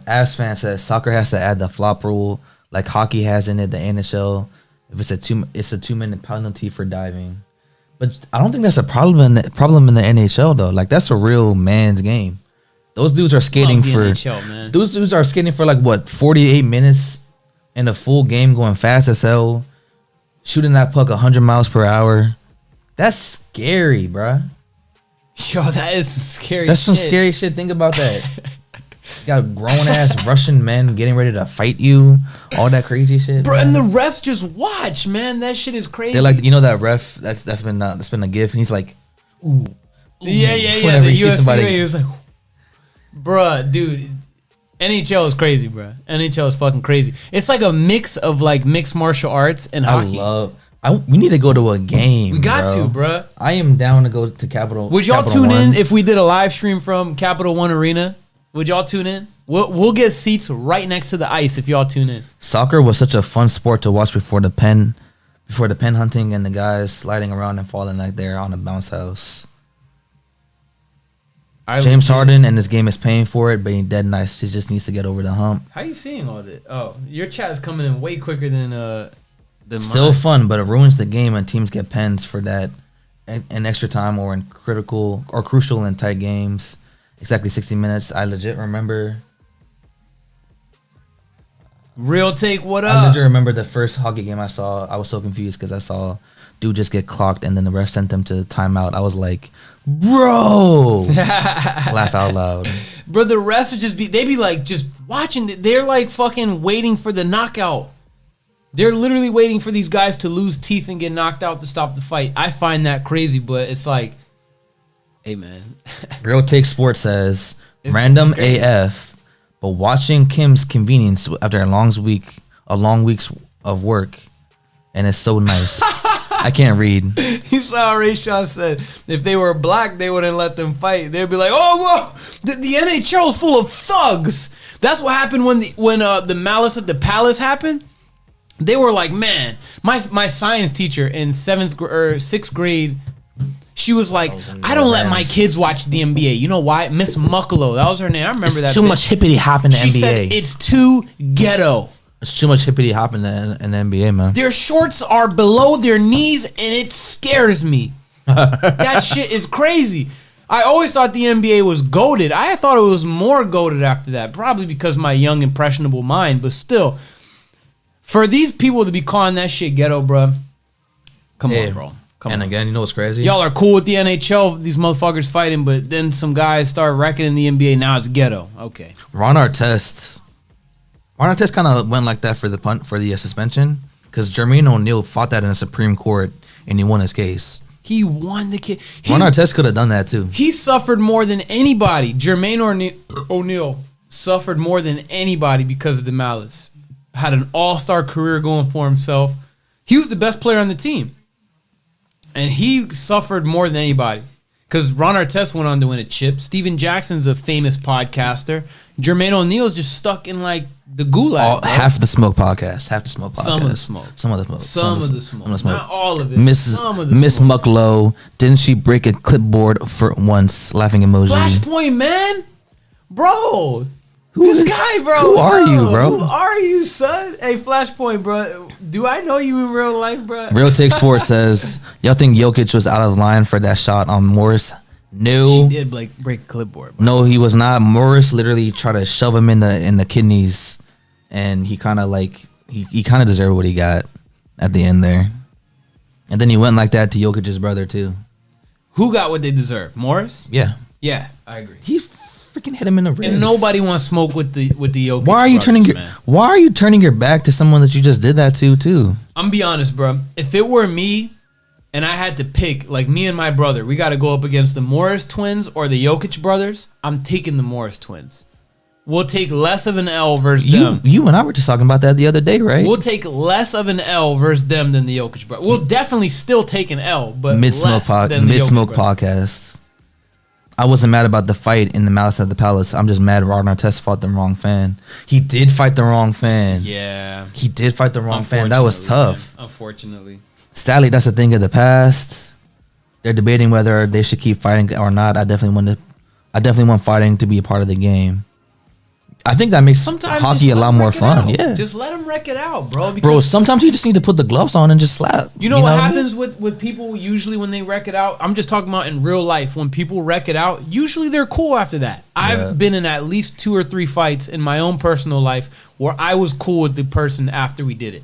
Speaker 3: Avs fan says soccer has to add the flop rule like hockey has in it. The NHL, if it's a 2-minute penalty for diving, but I don't think that's a problem in the NHL though. Like, that's a real man's game. Those dudes are skating Those dudes are skating for like what 48 minutes in a full game, going fast as hell. Shooting that puck 100 miles per hour. That's scary, bruh.
Speaker 2: Yo, that is some scary shit.
Speaker 3: That's some scary shit. Think about that. You got grown-ass Russian men getting ready to fight you. All that crazy shit.
Speaker 2: Bro, and the refs just watch, man. That shit is crazy.
Speaker 3: They're like, you know that ref? That's been a gif. And he's like, ooh.
Speaker 2: Yeah.
Speaker 3: Whenever he sees somebody.
Speaker 2: He was like, bruh, dude. NHL is crazy, bro. NHL is fucking crazy. It's like a mix of like mixed martial arts and hockey.
Speaker 3: We need to go to a game.
Speaker 2: We got to, bro.
Speaker 3: I am down to go to Capital.
Speaker 2: Would y'all tune in if we did a live stream from Capital One Arena? Would y'all tune in? We'll get seats right next to the ice if y'all tune in.
Speaker 3: Soccer was such a fun sport to watch before the pen hunting and the guys sliding around and falling like they're on a bounce house. James Harden and this game is paying for it, but he's dead nice. He just needs to get over the hump.
Speaker 2: How you seeing all this? Oh, your chat is coming in way quicker than
Speaker 3: Still fun, but it ruins the game and teams get pens for that in extra time or in crucial and tight games. Exactly 60 minutes. I legit remember.
Speaker 2: Real take, what up?
Speaker 3: I legit remember the first hockey game I saw. I was so confused because I saw dude just get clocked and then the ref sent them to timeout. I was like, bro. Laugh out loud.
Speaker 2: Bro, the refs they be like just watching. They're like fucking waiting for the knockout. They're literally waiting for these guys to lose teeth and get knocked out to stop the fight. I find that crazy, but it's like, hey, man.
Speaker 3: Real Take Sports says, random AF, but watching Kim's convenience after a long week's of work, and it's so nice. I can't read.
Speaker 2: You saw how Rayshawn said, if they were black, they wouldn't let them fight. They'd be like, oh, whoa, the NHL is full of thugs. That's what happened when the Malice at the Palace happened. They were like, man, my science teacher in 6th grade, she was like, I don't let my kids watch the NBA. You know why? Miss Mucklow, that was her name. I remember that.
Speaker 3: Too much hippity hop in the NBA.
Speaker 2: She said it's too ghetto.
Speaker 3: It's too much hippity hop in the NBA, man.
Speaker 2: Their shorts are below their knees, and it scares me. That shit is crazy. I always thought the NBA was goated. I thought it was more goated after that, probably because my young impressionable mind, but still. For these people to be calling that shit ghetto, bro. Come on, bro. Come on.
Speaker 3: Again, you know what's crazy?
Speaker 2: Y'all are cool with the NHL, these motherfuckers fighting, but then some guys start wrecking in the NBA. Now it's ghetto. Okay.
Speaker 3: Ron Artest Ron Artest kind of went like that for the suspension because Jermaine O'Neal fought that in the Supreme Court and he won his case.
Speaker 2: He won the case.
Speaker 3: Ron Artest could have done that too.
Speaker 2: He suffered more than anybody. Jermaine O'Neal suffered more than anybody because of the malice. Had an all-star career going for himself. He was the best player on the team. And he suffered more than anybody. Because Ron Artest went on to win a chip. Steven Jackson's a famous podcaster. Jermaine O'Neal's just stuck in like the gulag.
Speaker 3: Half the smoke podcast. Half the smoke podcast.
Speaker 2: Some of the smoke.
Speaker 3: Some of the smoke.
Speaker 2: Some of the smoke. Not all of it.
Speaker 3: Miss Mucklow, didn't she break a clipboard for once? Laughing emoji.
Speaker 2: Flashpoint, man. Bro. This guy, bro.
Speaker 3: Who are you, bro?
Speaker 2: Who are you, son? Hey, Flashpoint, bro. Do I know you in real life, bro?
Speaker 3: Real Take Sports says, y'all think Jokic was out of line for that shot on Morris? No.
Speaker 2: She did break a clipboard, bro.
Speaker 3: No, he was not. Morris literally tried to shove him in the kidneys, and he kind of like he kind of deserved what he got at the end there. And then he went like that to Jokic's brother too.
Speaker 2: Who got what they deserve? Morris?
Speaker 3: Yeah.
Speaker 2: Yeah, I agree.
Speaker 3: He freaking hit him in the ribs.
Speaker 2: And nobody wants smoke with the Jokic.
Speaker 3: Why are you turning your back to someone that you just did that to too?
Speaker 2: I'm gonna be honest, bro. If it were me and I had to pick, like me and my brother, we got to go up against the Morris twins or the Jokic brothers, I'm taking the Morris twins. We'll take less of an L versus them.
Speaker 3: You and I were just talking about that the other day, right?
Speaker 2: We'll take less of an L versus them than the Jokic brothers. We'll definitely still take an L, but
Speaker 3: Mid-Smoke podcast. I wasn't mad about the fight in the Malice at the Palace. I'm just mad Ron Artest fought the wrong fan. He did fight the wrong fan.
Speaker 2: Yeah.
Speaker 3: He did fight the wrong fan. That was tough.
Speaker 2: Man. Unfortunately.
Speaker 3: Sadly, that's a thing of the past. They're debating whether they should keep fighting or not. I definitely want fighting to be a part of the game. I think that makes hockey a lot more fun. Yeah.
Speaker 2: Just let them wreck it out, bro.
Speaker 3: Bro, sometimes you just need to put the gloves on and just slap.
Speaker 2: You know what happens with people usually when they wreck it out? I'm just talking about in real life. When people wreck it out, usually they're cool after that. I've been in at least 2 or 3 fights in my own personal life where I was cool with the person after we did it.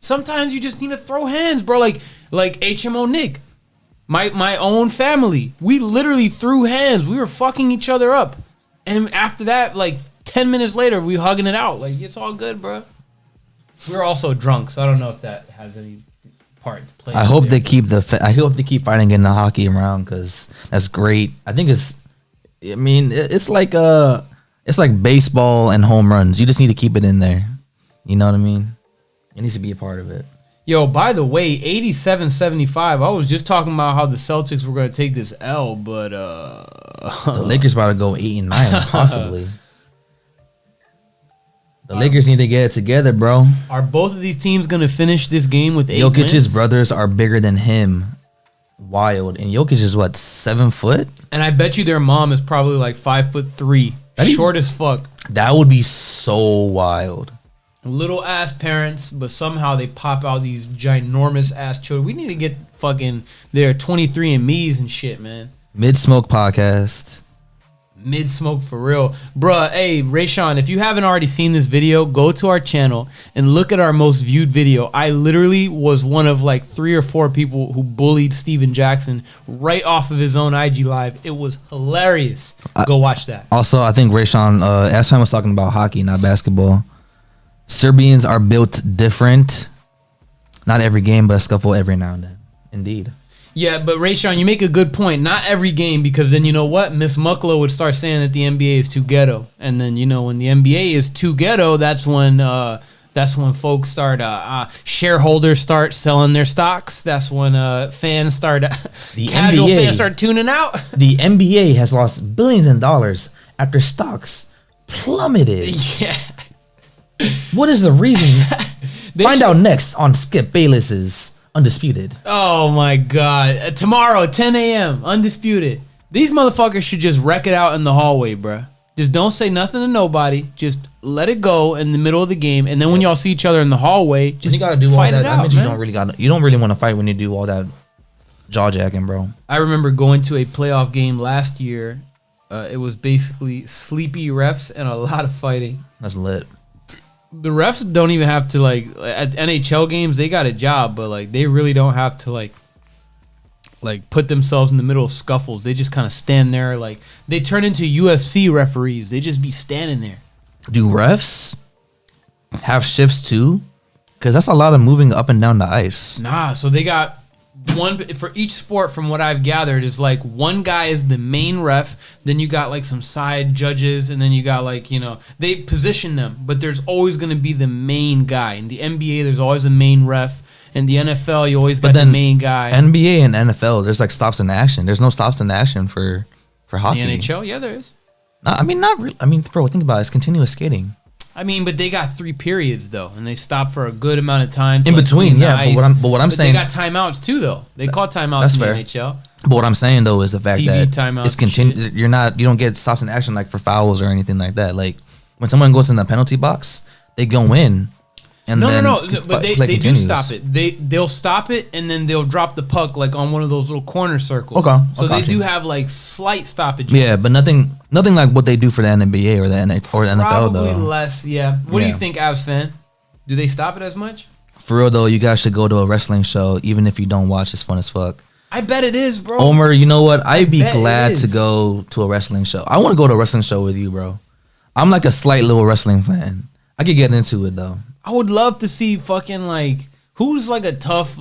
Speaker 2: Sometimes you just need to throw hands, bro. Like HMO Nick. My own family. We literally threw hands. We were fucking each other up. And after that, like 10 minutes later, we hugging it out. Like, it's all good, bro. We're also drunk, so I don't know if that has any part to play.
Speaker 3: I hope they keep fighting in the hockey around because that's great. I think it's like baseball and home runs. You just need to keep it in there. You know what I mean? It needs to be a part of it.
Speaker 2: Yo, by the way, 87-75. I was just talking about how the Celtics were going to take this L, but
Speaker 3: the Lakers about to go 8-9 possibly. The Lakers need to get it together, bro.
Speaker 2: Are both of these teams going to finish this game with 8
Speaker 3: Jokic's
Speaker 2: wins?
Speaker 3: brothers are bigger than him. Wild. And Jokic is what, 7 foot?
Speaker 2: And I bet you their mom is probably like 5'3". Short as fuck.
Speaker 3: That would be so wild.
Speaker 2: Little ass parents, but somehow they pop out these ginormous ass children. We need to get fucking their 23andMe's and shit, man.
Speaker 3: Mid-Smoke podcast.
Speaker 2: Mid-Smoke for real. Bruh, hey, Rayshawn, if you haven't already seen this video, go to our channel and look at our most viewed video. I literally was one of like 3 or 4 people who bullied Steven Jackson right off of his own IG live. It was hilarious. Go watch that.
Speaker 3: Also, I think Rayshawn, last time was talking about hockey, not basketball. Serbians are built different. Not every game, but a scuffle every now and then. Indeed.
Speaker 2: Yeah, but Rayshawn, you make a good point. Not every game, because then you know what? Miss Mucklow would start saying that the NBA is too ghetto. And then, you know, when the NBA is too ghetto, that's when folks start, shareholders start selling their stocks. That's when fans start, fans start tuning out.
Speaker 3: The NBA has lost billions in dollars after stocks plummeted.
Speaker 2: Yeah.
Speaker 3: What is the reason? Find out next on Skip Bayless's Undisputed.
Speaker 2: Oh my God. Tomorrow, 10 a.m. Undisputed. These motherfuckers should just wreck it out in the hallway, bruh. Just don't say nothing to nobody. Just let it go in the middle of the game. And then when y'all see each other in the hallway, just
Speaker 3: you gotta do
Speaker 2: fight
Speaker 3: all that.
Speaker 2: it out,
Speaker 3: you don't really want to fight when you do all that jaw jacking, bro.
Speaker 2: I remember going to a playoff game last year. It was basically sleepy refs and a lot of fighting.
Speaker 3: That's lit.
Speaker 2: The refs don't even have to, like, at NHL games, they got a job, but like they really don't have to like put themselves in the middle of scuffles. They just kind of stand there, like they turn into UFC referees. They just be standing there.
Speaker 3: Do refs have shifts too? Because that's a lot of moving up and down the ice.
Speaker 2: Nah, so they got one for each sport. From what I've gathered, is like one guy is the main ref. Then you got like some side judges, and then you got like they position them. But there's always going to be the main guy. In the NBA, there's always a main ref. In the NFL, you always got the main guy.
Speaker 3: NBA and NFL, there's like stops in action. There's no stops in action for hockey.
Speaker 2: The NHL, yeah, there is.
Speaker 3: No, I mean not really. I mean, bro, think about it. It's continuous skating.
Speaker 2: I mean, but they got 3 periods though, and they stop for a good amount of time
Speaker 3: in between. Yeah, but what I'm saying,
Speaker 2: they got timeouts too though. They call timeouts in the NHL.
Speaker 3: But what I'm saying though is the fact that
Speaker 2: timeouts
Speaker 3: it's continuous. You don't get stops in action like for fouls or anything like that. Like when someone goes in the penalty box, they go in. And
Speaker 2: no. But they do stop it. They'll stop it and then they'll drop the puck like on one of those little corner circles.
Speaker 3: Okay.
Speaker 2: So they do have like slight stoppages.
Speaker 3: Yeah, but nothing like what they do for the NBA or the NFL though.
Speaker 2: Probably less. Yeah. What do you think, Avs fan? Do they stop it as much?
Speaker 3: For real though, you guys should go to a wrestling show. Even if you don't watch, it's fun as fuck.
Speaker 2: I bet it is, bro.
Speaker 3: Omer, you know what? I'd be glad to go to a wrestling show. I want to go to a wrestling show with you, bro. I'm like a slight little wrestling fan. I could get into it though.
Speaker 2: I would love to see fucking like who's like a tough.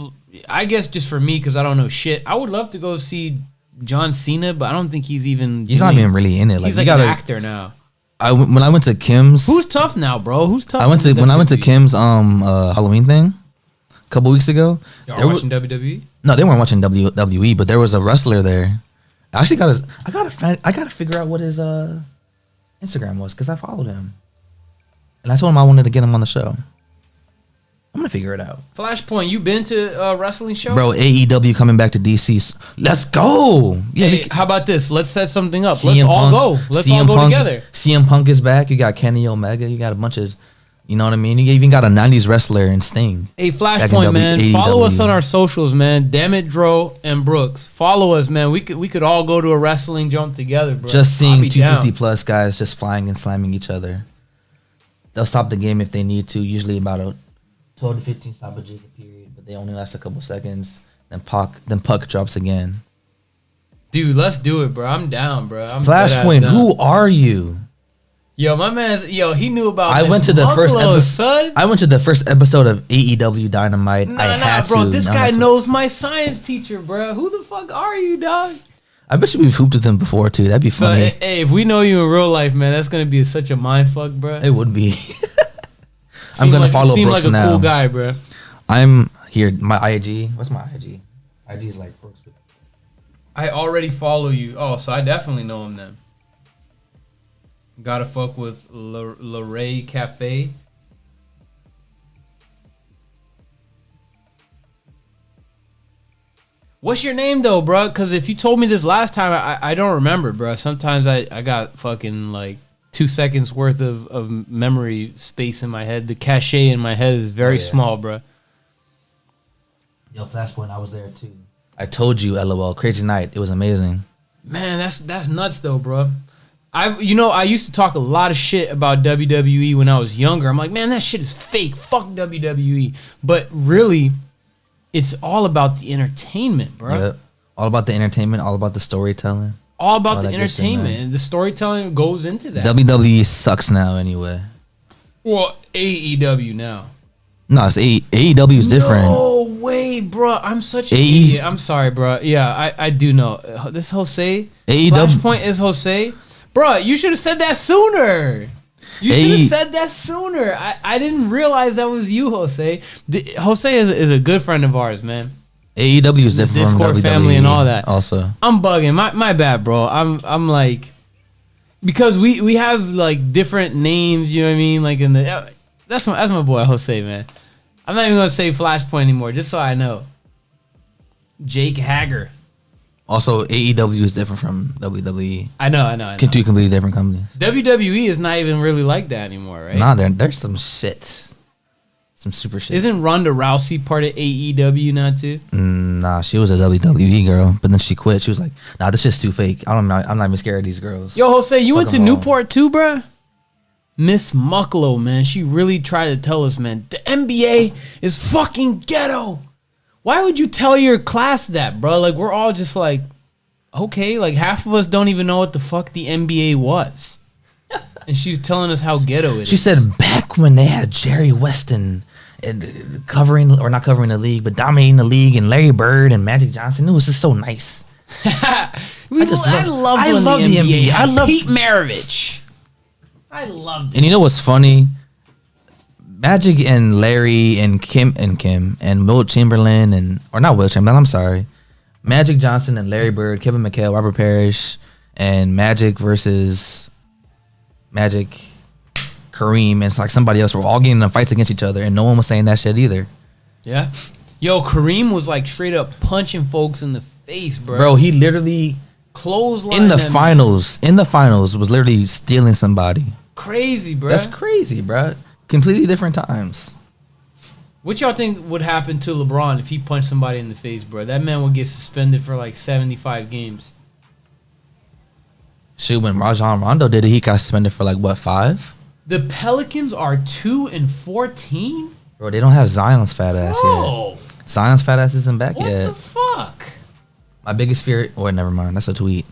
Speaker 2: I guess just for me because I don't know shit. I would love to go see John Cena, but I don't think he's even.
Speaker 3: He's not even really in it.
Speaker 2: He's like an actor now.
Speaker 3: When I went to Kim's,
Speaker 2: who's tough now, bro? Who's tough?
Speaker 3: When I went to Kim's Halloween thing a couple weeks ago.
Speaker 2: Y'all watching WWE?
Speaker 3: No, they weren't watching WWE, but there was a wrestler there. I actually gotta figure out what his Instagram was because I followed him. And I told him I wanted to get him on the show. I'm gonna figure it out.
Speaker 2: Flashpoint, you been to a wrestling show?
Speaker 3: Bro, AEW coming back to DC. Let's go. Yeah.
Speaker 2: Hey, how about this? Let's set something up. Let's all go. Let's all go together.
Speaker 3: CM Punk is back. You got Kenny Omega. You got a bunch of, you know what I mean? You even got a 90s wrestler in Sting.
Speaker 2: Hey, Flashpoint, man. AEW. Follow us on our socials, man. DAMMITDRO and Brooks. Follow us, man. We could all go to a wrestling jump together, bro.
Speaker 3: Just seeing 250 plus guys just flying and slamming each other. They'll stop the game if they need to. Usually about a 12 to 15 stoppages a period, but they only last a couple seconds. Then puck drops again.
Speaker 2: Dude, let's do it, bro. I'm down, bro.
Speaker 3: Flashpoint, who are you?
Speaker 2: Yo, my man's he knew about.
Speaker 3: I went to the first episode. I went to the first episode of AEW Dynamite. I had
Speaker 2: bro.
Speaker 3: to.
Speaker 2: This guy knows my science teacher, bro. Who the fuck are you, dog?
Speaker 3: I bet you we've hooped with him before too. That'd be funny.
Speaker 2: So, hey, if we know you in real life, man, that's gonna be such a mind fuck, bro.
Speaker 3: It would be. I'm gonna follow Brooks now.
Speaker 2: Seem like a cool guy, bro.
Speaker 3: I'm here. My IG. What's my IG? IG is like Brooks.
Speaker 2: I already follow you. Oh, so I definitely know him then. Gotta fuck with Ray Cafe. What's your name though, bro? Because if you told me this last time, I don't remember, bro. Sometimes I got fucking like 2 seconds worth of memory space in my head. The cache in my head is very small, bro.
Speaker 3: Yo, Flashpoint, I was there too. I told you, LOL, crazy night. It was amazing.
Speaker 2: Man, that's nuts though, bro. I used to talk a lot of shit about WWE when I was younger. I'm like, man, that shit is fake. Fuck WWE. But really, it's all about the entertainment, bro.
Speaker 3: Yep. All about the entertainment, all about the storytelling.
Speaker 2: All about the entertainment. And the storytelling goes into that.
Speaker 3: WWE sucks now anyway.
Speaker 2: Well, AEW now.
Speaker 3: No, it's AEW is different.
Speaker 2: No way, bro. I'm such an idiot. I'm sorry, bro. Yeah, I do know. This Jose.
Speaker 3: AEW.
Speaker 2: Flashpoint is Jose. Bro, you should have said that sooner. You should have said that sooner. I didn't realize that was you, Jose. Jose is a good friend of ours, man.
Speaker 3: AEW is different from
Speaker 2: Discord
Speaker 3: WWE
Speaker 2: family and all that.
Speaker 3: Also,
Speaker 2: I'm bugging. My bad, bro. I'm like, because we have like different names. You know what I mean? Like in the that's my boy Jose, man. I'm not even gonna say Flashpoint anymore, just so I know. Jake Hager.
Speaker 3: Also, AEW is different from WWE.
Speaker 2: I know.
Speaker 3: Two completely different companies.
Speaker 2: WWE is not even really like that anymore, right?
Speaker 3: Nah, there's some shit. Some super shit.
Speaker 2: Isn't Ronda Rousey part of AEW now too?
Speaker 3: Nah, she was a WWE girl, but then she quit. She was like, nah, this shit's too fake. I'm not even scared of these girls.
Speaker 2: Yo, Jose, you went to Newport too, bruh? Miss Mucklow, man, she really tried to tell us, man, the NBA is fucking ghetto. Why would you tell your class that, bro? Like, we're all just like, okay, like half of us don't even know what the fuck the NBA was. And she's telling us how ghetto it is.
Speaker 3: She said back when they had Jerry Weston and covering or not covering the league, but dominating the league, and Larry Bird and Magic Johnson, it was just so nice.
Speaker 2: I love the NBA. I love Pete Maravich. I loved it.
Speaker 3: And you know what's funny? Magic and Larry and Kim and Will Chamberlain or not Will Chamberlain, I'm sorry. Magic Johnson and Larry Bird, Kevin McHale, Robert Parrish, and Magic versus Magic, Kareem, and it's like somebody else were all getting in fights against each other, and no one was saying that shit either.
Speaker 2: Yeah. Yo, Kareem was like straight up punching folks in the face, bro.
Speaker 3: Bro, he literally
Speaker 2: clothesline
Speaker 3: in the finals was literally stealing somebody.
Speaker 2: Crazy, bro.
Speaker 3: That's crazy, bro. Completely different times.
Speaker 2: What y'all think would happen to LeBron if he punched somebody in the face, bro? That man would get suspended for like 75 games.
Speaker 3: Shoot, when Rajon Rondo did it, he got suspended for like what, 5?
Speaker 2: The Pelicans are 2-14.
Speaker 3: Bro, they don't have Zion's fat ass yet. Zion's fat ass isn't back yet.
Speaker 2: What the fuck?
Speaker 3: My biggest fear. Oh, never mind. That's a tweet.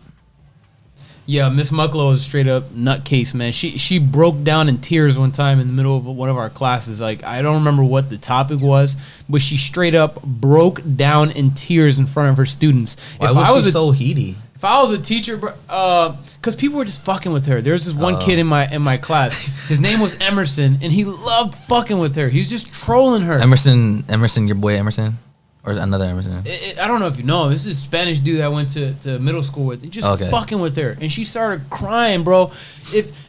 Speaker 2: Yeah, Miss Mucklow is a straight up nutcase, man. She broke down in tears one time in the middle of one of our classes. Like, I don't remember what the topic was, but she straight up broke down in tears in front of her students.
Speaker 3: Why was she so heaty?
Speaker 2: If I was a teacher, because people were just fucking with her. There was this one kid in my class. His name was Emerson, and he loved fucking with her. He was just trolling her.
Speaker 3: Emerson, your boy Emerson? Or another Emerson?
Speaker 2: I don't know if you know him. This is a Spanish dude that I went to middle school with. Just fucking with her. And she started crying, bro.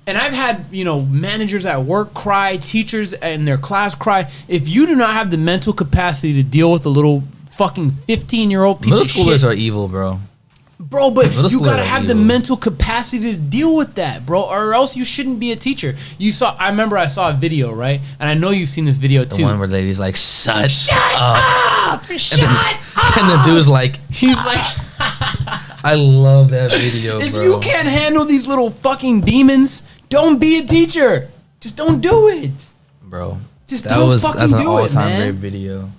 Speaker 2: And I've had, managers at work cry, teachers in their class cry. If you do not have the mental capacity to deal with a little fucking 15-year-old piece of shit.
Speaker 3: Middle schoolers are evil, bro.
Speaker 2: Bro, but you gotta have the mental capacity to deal with that, bro, or else you shouldn't be a teacher. I remember I saw a video, right? And I know you've seen this video too.
Speaker 3: The one where the lady's like, shut
Speaker 2: up! Shut up!
Speaker 3: And the dude's like,
Speaker 2: he's like,
Speaker 3: I love that video,
Speaker 2: if
Speaker 3: bro.
Speaker 2: you can't handle these little fucking demons, don't be a teacher. Just don't do it.
Speaker 3: Bro.
Speaker 2: Just don't fucking do it, man. That's an
Speaker 3: all-time great video.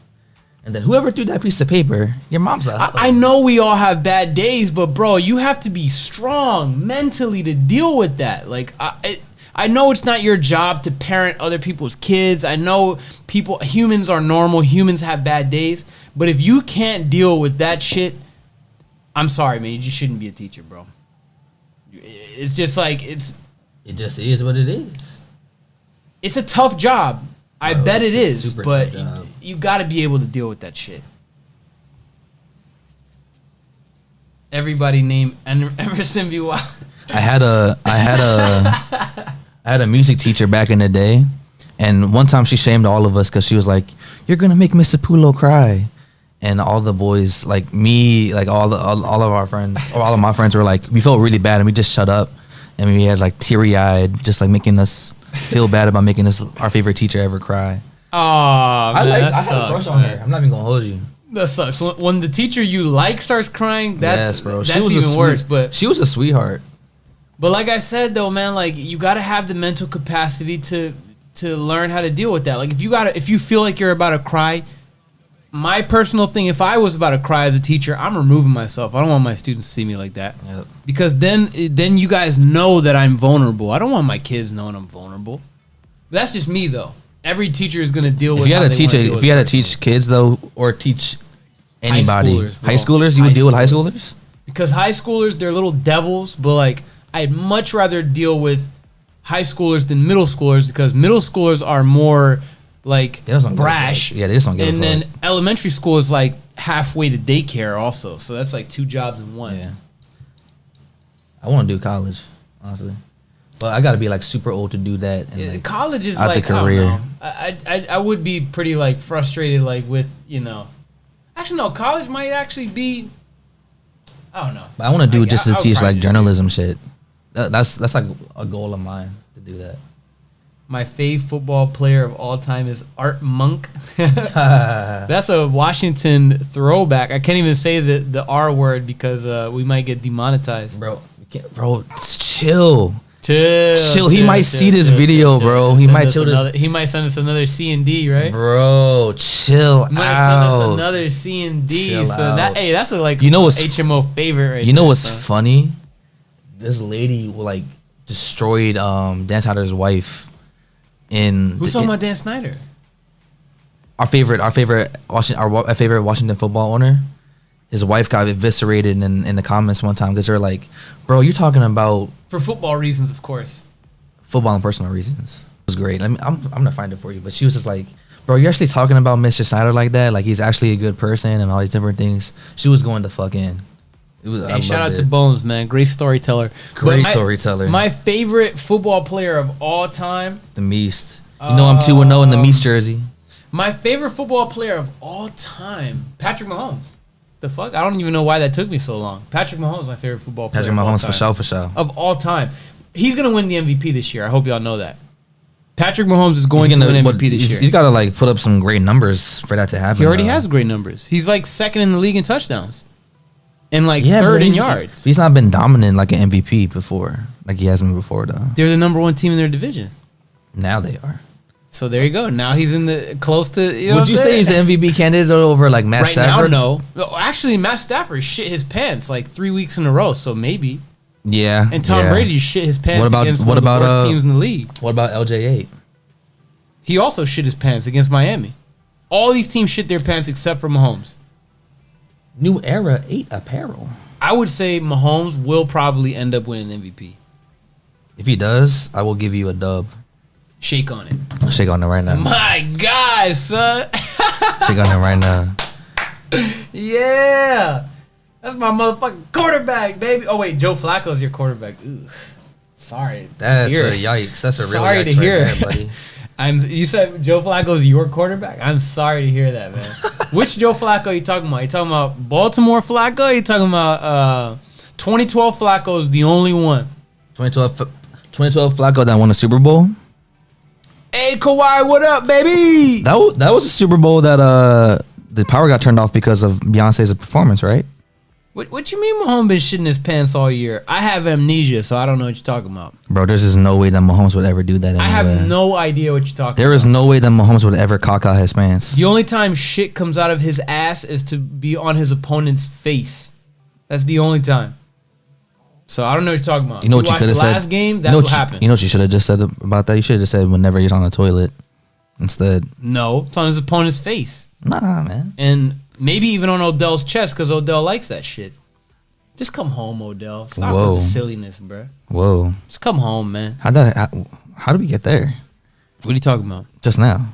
Speaker 3: And then whoever threw that piece of paper, your mom's out.
Speaker 2: I know we all have bad days, but bro, you have to be strong mentally to deal with that. Like, I know it's not your job to parent other people's kids. I know humans are normal. Humans have bad days. But if you can't deal with that shit, I'm sorry, man. You just shouldn't be a teacher, bro. It's just like, it
Speaker 3: just is what it is.
Speaker 2: It's a tough job. I bet it is, but you got to be able to deal with that shit. Everybody named Emerson B. Wild.
Speaker 3: I had a music teacher back in the day, and one time she shamed all of us because she was like, "You're gonna make Mr. Pulo cry," and all the boys, like me, like all of our friends, or all of my friends, were like, we felt really bad, and we just shut up, and we had like teary-eyed, just like making us feel bad about making us our favorite teacher ever cry.
Speaker 2: Oh, man,
Speaker 3: I had a crush on her. I'm not even gonna hold you.
Speaker 2: That sucks. When the teacher you like starts crying, that's even worse. But
Speaker 3: she was a sweetheart.
Speaker 2: But like I said though, man, like you gotta have the mental capacity to learn how to deal with that. Like if you feel like you're about to cry, my personal thing, if I was about to cry as a teacher, I'm removing myself. I don't want my students to see me like that.
Speaker 3: Yep.
Speaker 2: Because then you guys know that I'm vulnerable. I don't want my kids knowing I'm vulnerable. But that's just me though. Every teacher is gonna deal with.
Speaker 3: If you had to teach kids though, or teach anybody, high schoolers, you would deal with high schoolers. Because
Speaker 2: high schoolers, they're little devils. But like, I'd much rather deal with high schoolers than middle schoolers because middle schoolers are more like brash.
Speaker 3: Yeah, they just don't give a fuck.
Speaker 2: And then elementary school is like halfway to daycare also. So that's like 2 jobs in one.
Speaker 3: Yeah. I want to do college, honestly. But I got to be like super old to do that. And, like,
Speaker 2: college is
Speaker 3: out
Speaker 2: like,
Speaker 3: the career.
Speaker 2: I don't know. I would be pretty like frustrated like with, Actually, no, college might actually be, I don't know.
Speaker 3: But I want to do it just to teach like journalism shit. That's like a goal of mine to do that.
Speaker 2: My fave football player of all time is Art Monk. That's a Washington throwback. I can't even say the R word because we might get demonetized.
Speaker 3: Bro, chill. He might see this video, bro. He might send
Speaker 2: us another C&D, right?
Speaker 3: Bro, chill out.
Speaker 2: He might send us another C&D.
Speaker 3: Chill out.
Speaker 2: That's a
Speaker 3: HMO
Speaker 2: favorite right
Speaker 3: You know what's funny? This lady will like destroyed Dan Snyder's wife in
Speaker 2: Who's talking about Dan Snyder?
Speaker 3: our favorite Washington football owner. His wife got eviscerated in the comments one time because they're like, "Bro, you're talking about
Speaker 2: For football reasons, of course.
Speaker 3: football and personal reasons." It was great. I'm gonna find it for you, but she was just like, "Bro, you're actually talking about Mr. Snyder like that? Like he's actually a good person and all these different things." She was going to fuck in. It was.
Speaker 2: Hey, shout out to Bones, man. Great storyteller.
Speaker 3: Great storyteller.
Speaker 2: My favorite football player of all time.
Speaker 3: The Meast. You know I'm 2-0 in the Meast jersey.
Speaker 2: My favorite football player of all time, Patrick Mahomes. The fuck? I don't even know why that took me so long. Patrick Mahomes is my favorite football player.
Speaker 3: Patrick Mahomes for sure.
Speaker 2: Of all time. He's going to win the MVP this year. I hope y'all know that. Patrick Mahomes is going to win MVP this year.
Speaker 3: He's got to like put up some great numbers for that to happen.
Speaker 2: He already has great numbers. He's like second in the league in touchdowns. And like third in yards.
Speaker 3: He's not been dominant like an MVP before. Like he hasn't been before though.
Speaker 2: They're the number one team in their division.
Speaker 3: Now they are.
Speaker 2: So there you go. Now he's in the close to. You know
Speaker 3: Would you say he's an MVP candidate over like Matt Stafford?
Speaker 2: Now, no. Actually, Matt Stafford shit his pants like 3 weeks in a row. So maybe.
Speaker 3: Yeah.
Speaker 2: And Tom Brady shit his pants against
Speaker 3: one
Speaker 2: of the worst
Speaker 3: about
Speaker 2: teams in the league.
Speaker 3: What about LJ8?
Speaker 2: He also shit his pants against Miami. All these teams shit their pants except for Mahomes.
Speaker 3: New Era 8 apparel.
Speaker 2: I would say Mahomes will probably end up winning MVP.
Speaker 3: If he does, I will give you a dub.
Speaker 2: Shake on it.
Speaker 3: I'll shake on it right now.
Speaker 2: My God, son.
Speaker 3: Shake on it right now.
Speaker 2: Yeah. That's my motherfucking quarterback, baby. Oh, wait. Joe Flacco's your quarterback. Ooh. Sorry.
Speaker 3: That's a yikes. That's a real
Speaker 2: sorry
Speaker 3: yikes
Speaker 2: to hear
Speaker 3: right there, buddy.
Speaker 2: You said Joe Flacco's your quarterback? I'm sorry to hear that, man. Which Joe Flacco are you talking about? You talking about Baltimore Flacco? Or you talking about 2012 Flacco is the only one?
Speaker 3: 2012 Flacco that won the Super Bowl?
Speaker 2: Hey, Kawhi, what up, baby?
Speaker 3: That was a Super Bowl that the power got turned off because of Beyonce's performance, right?
Speaker 2: What you mean Mahomes been shitting his pants all year? I have amnesia, so I don't know what you're talking about.
Speaker 3: Bro, there's just no way that Mahomes would ever do that anyway.
Speaker 2: I have no idea what you're talking about.
Speaker 3: There is no way that Mahomes would ever cock out his pants.
Speaker 2: The only time shit comes out of his ass is to be on his opponent's face. That's the only time. So I don't know what you're talking about.
Speaker 3: You know what you could have said?
Speaker 2: Last game, that's what happened.
Speaker 3: You know what you should have just said about that? You should have just said whenever he's on the toilet instead.
Speaker 2: No, it's on his opponent's face.
Speaker 3: Nah, man.
Speaker 2: And maybe even on Odell's chest because Odell likes that shit. Just come home, Odell. Stop with the silliness, bro.
Speaker 3: Whoa.
Speaker 2: Just come home, man.
Speaker 3: How did we get there?
Speaker 2: What are you talking about?
Speaker 3: Just now.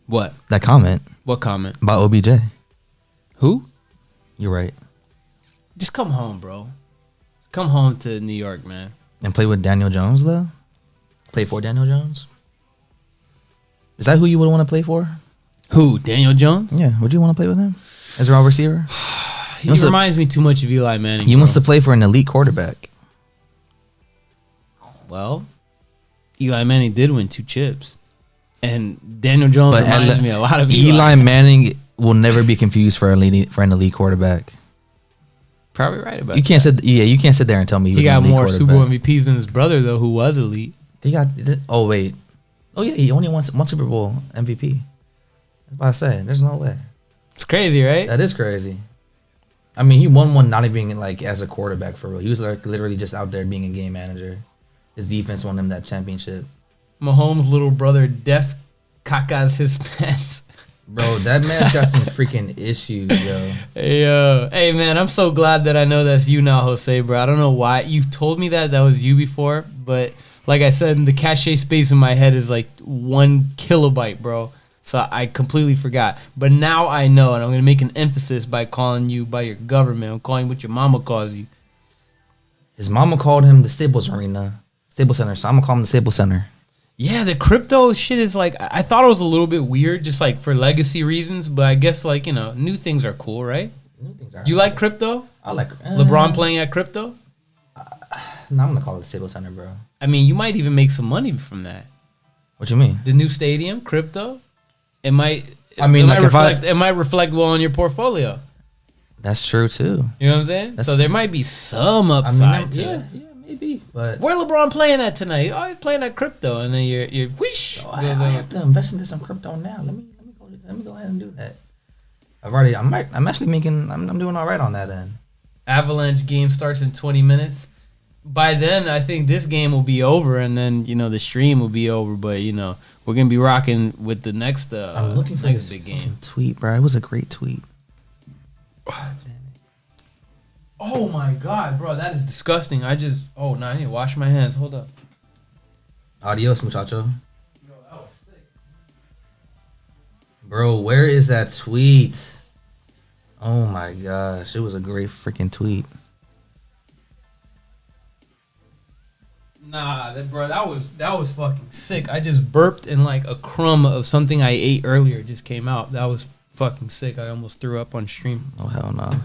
Speaker 2: What?
Speaker 3: That comment.
Speaker 2: What comment?
Speaker 3: About OBJ.
Speaker 2: Who?
Speaker 3: You're right.
Speaker 2: Just come home, bro. Come home to New York, man.
Speaker 3: And play with Daniel Jones, though? Play for Daniel Jones? Is that who you would want to play for?
Speaker 2: Who? Daniel Jones?
Speaker 3: Yeah. Would you want to play with him as a wide receiver?
Speaker 2: He reminds me too much of Eli Manning.
Speaker 3: He wants to play for an elite quarterback.
Speaker 2: Well, Eli Manning did win 2 chips. And Daniel Jones reminds me a lot of
Speaker 3: Eli Manning will never be confused for an elite quarterback.
Speaker 2: Probably right about
Speaker 3: you can't
Speaker 2: that.
Speaker 3: You can't sit there and tell me
Speaker 2: he got more Super Bowl MVPs than his brother, though, who was elite.
Speaker 3: He got... Oh, wait. Oh, yeah. He only won one Super Bowl MVP. That's what I said. There's no way.
Speaker 2: It's crazy, right?
Speaker 3: That is crazy. I mean, he won one not even like as a quarterback for real. He was like literally just out there being a game manager. His defense won him that championship.
Speaker 2: Mahomes' little brother, Def Kakas his pants.
Speaker 3: Bro, that man's got some freaking issues, yo.
Speaker 2: Hey, man, I'm so glad that I know that's you now, Jose, bro. I don't know why. You've told me that was you before, but like I said, the cache space in my head is like 1 kilobyte, bro. So I completely forgot. But now I know, and I'm going to make an emphasis by calling you by your government. I'm calling you what your mama calls you.
Speaker 3: His mama called him the Staples Arena. Staples Center. So I'm going to call him the Staples Center.
Speaker 2: Yeah, the crypto shit is like, I thought it was a little bit weird, just like for legacy reasons. But I guess like, you know, new things are cool, right?
Speaker 3: New things are.
Speaker 2: You like crypto?
Speaker 3: I like
Speaker 2: LeBron playing at crypto?
Speaker 3: No, I'm going to call it the Staples Center, bro.
Speaker 2: I mean, you might even make some money from that.
Speaker 3: What you mean?
Speaker 2: The new stadium, crypto? It might.
Speaker 3: I mean, like
Speaker 2: it might reflect well on your portfolio.
Speaker 3: That's true too.
Speaker 2: You know what I'm saying? So there might be some upside.
Speaker 3: Yeah, maybe. But
Speaker 2: where LeBron playing at tonight? Oh, he's playing at crypto, and then you're whoosh.
Speaker 3: I have to invest into some crypto now. Let me go ahead and do that. I'm actually making. I'm doing all right on that end.
Speaker 2: Avalanche game starts in 20 minutes. by then, I think this game will be over, and then the stream will be over. But we're gonna be rocking with the next
Speaker 3: I'm looking for
Speaker 2: next
Speaker 3: this
Speaker 2: big game.
Speaker 3: tweet, bro. It was a great tweet.
Speaker 2: Oh my god, bro, that is disgusting. I need to wash my hands. Hold up.
Speaker 3: Adios, muchacho.
Speaker 2: Yo, that was sick.
Speaker 3: Bro, where is that tweet? Oh my gosh, it was a great freaking tweet.
Speaker 2: Nah, that was fucking sick. I just burped and like a crumb of something I ate earlier just came out. That was fucking sick. I almost threw up on stream.
Speaker 3: Oh hell no.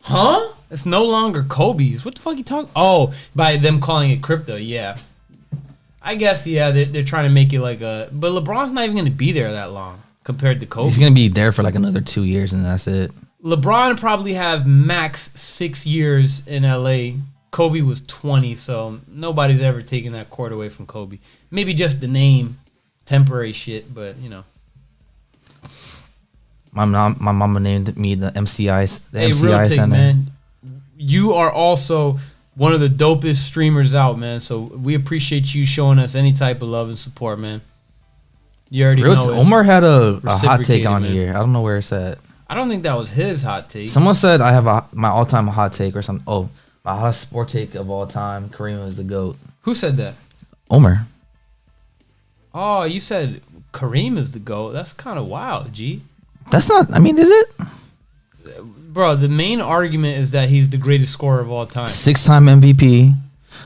Speaker 2: Huh? It's no longer Kobe's. What the fuck you talking? Oh, by them calling it crypto. Yeah. I guess they're trying to make it like a. But LeBron's not even going to be there that long compared to Kobe.
Speaker 3: He's gonna be there for like another 2 years and that's it.
Speaker 2: LeBron probably have max 6 years in LA. Kobe was 20, so nobody's ever taken that court away from Kobe. Maybe just the name, temporary shit, but
Speaker 3: My mama named me the MCI. The MCI
Speaker 2: real take,
Speaker 3: center.
Speaker 2: man. You are also one of the dopest streamers out, man. So we appreciate you showing us any type of love and support, man. You already know.
Speaker 3: Omar had a hot take
Speaker 2: reciprocated,
Speaker 3: on
Speaker 2: man.
Speaker 3: here. I don't know where it's at.
Speaker 2: I don't think that was his hot take.
Speaker 3: Someone said I have my all-time hot take or something. Oh, my hottest sport take of all time. Kareem is the GOAT.
Speaker 2: Who said that?
Speaker 3: Omar.
Speaker 2: Oh, you said Kareem is the GOAT. That's kind of wild, G.
Speaker 3: That's not. I mean, is it?
Speaker 2: Bro, the main argument is that he's the greatest scorer of all time.
Speaker 3: 6-time MVP.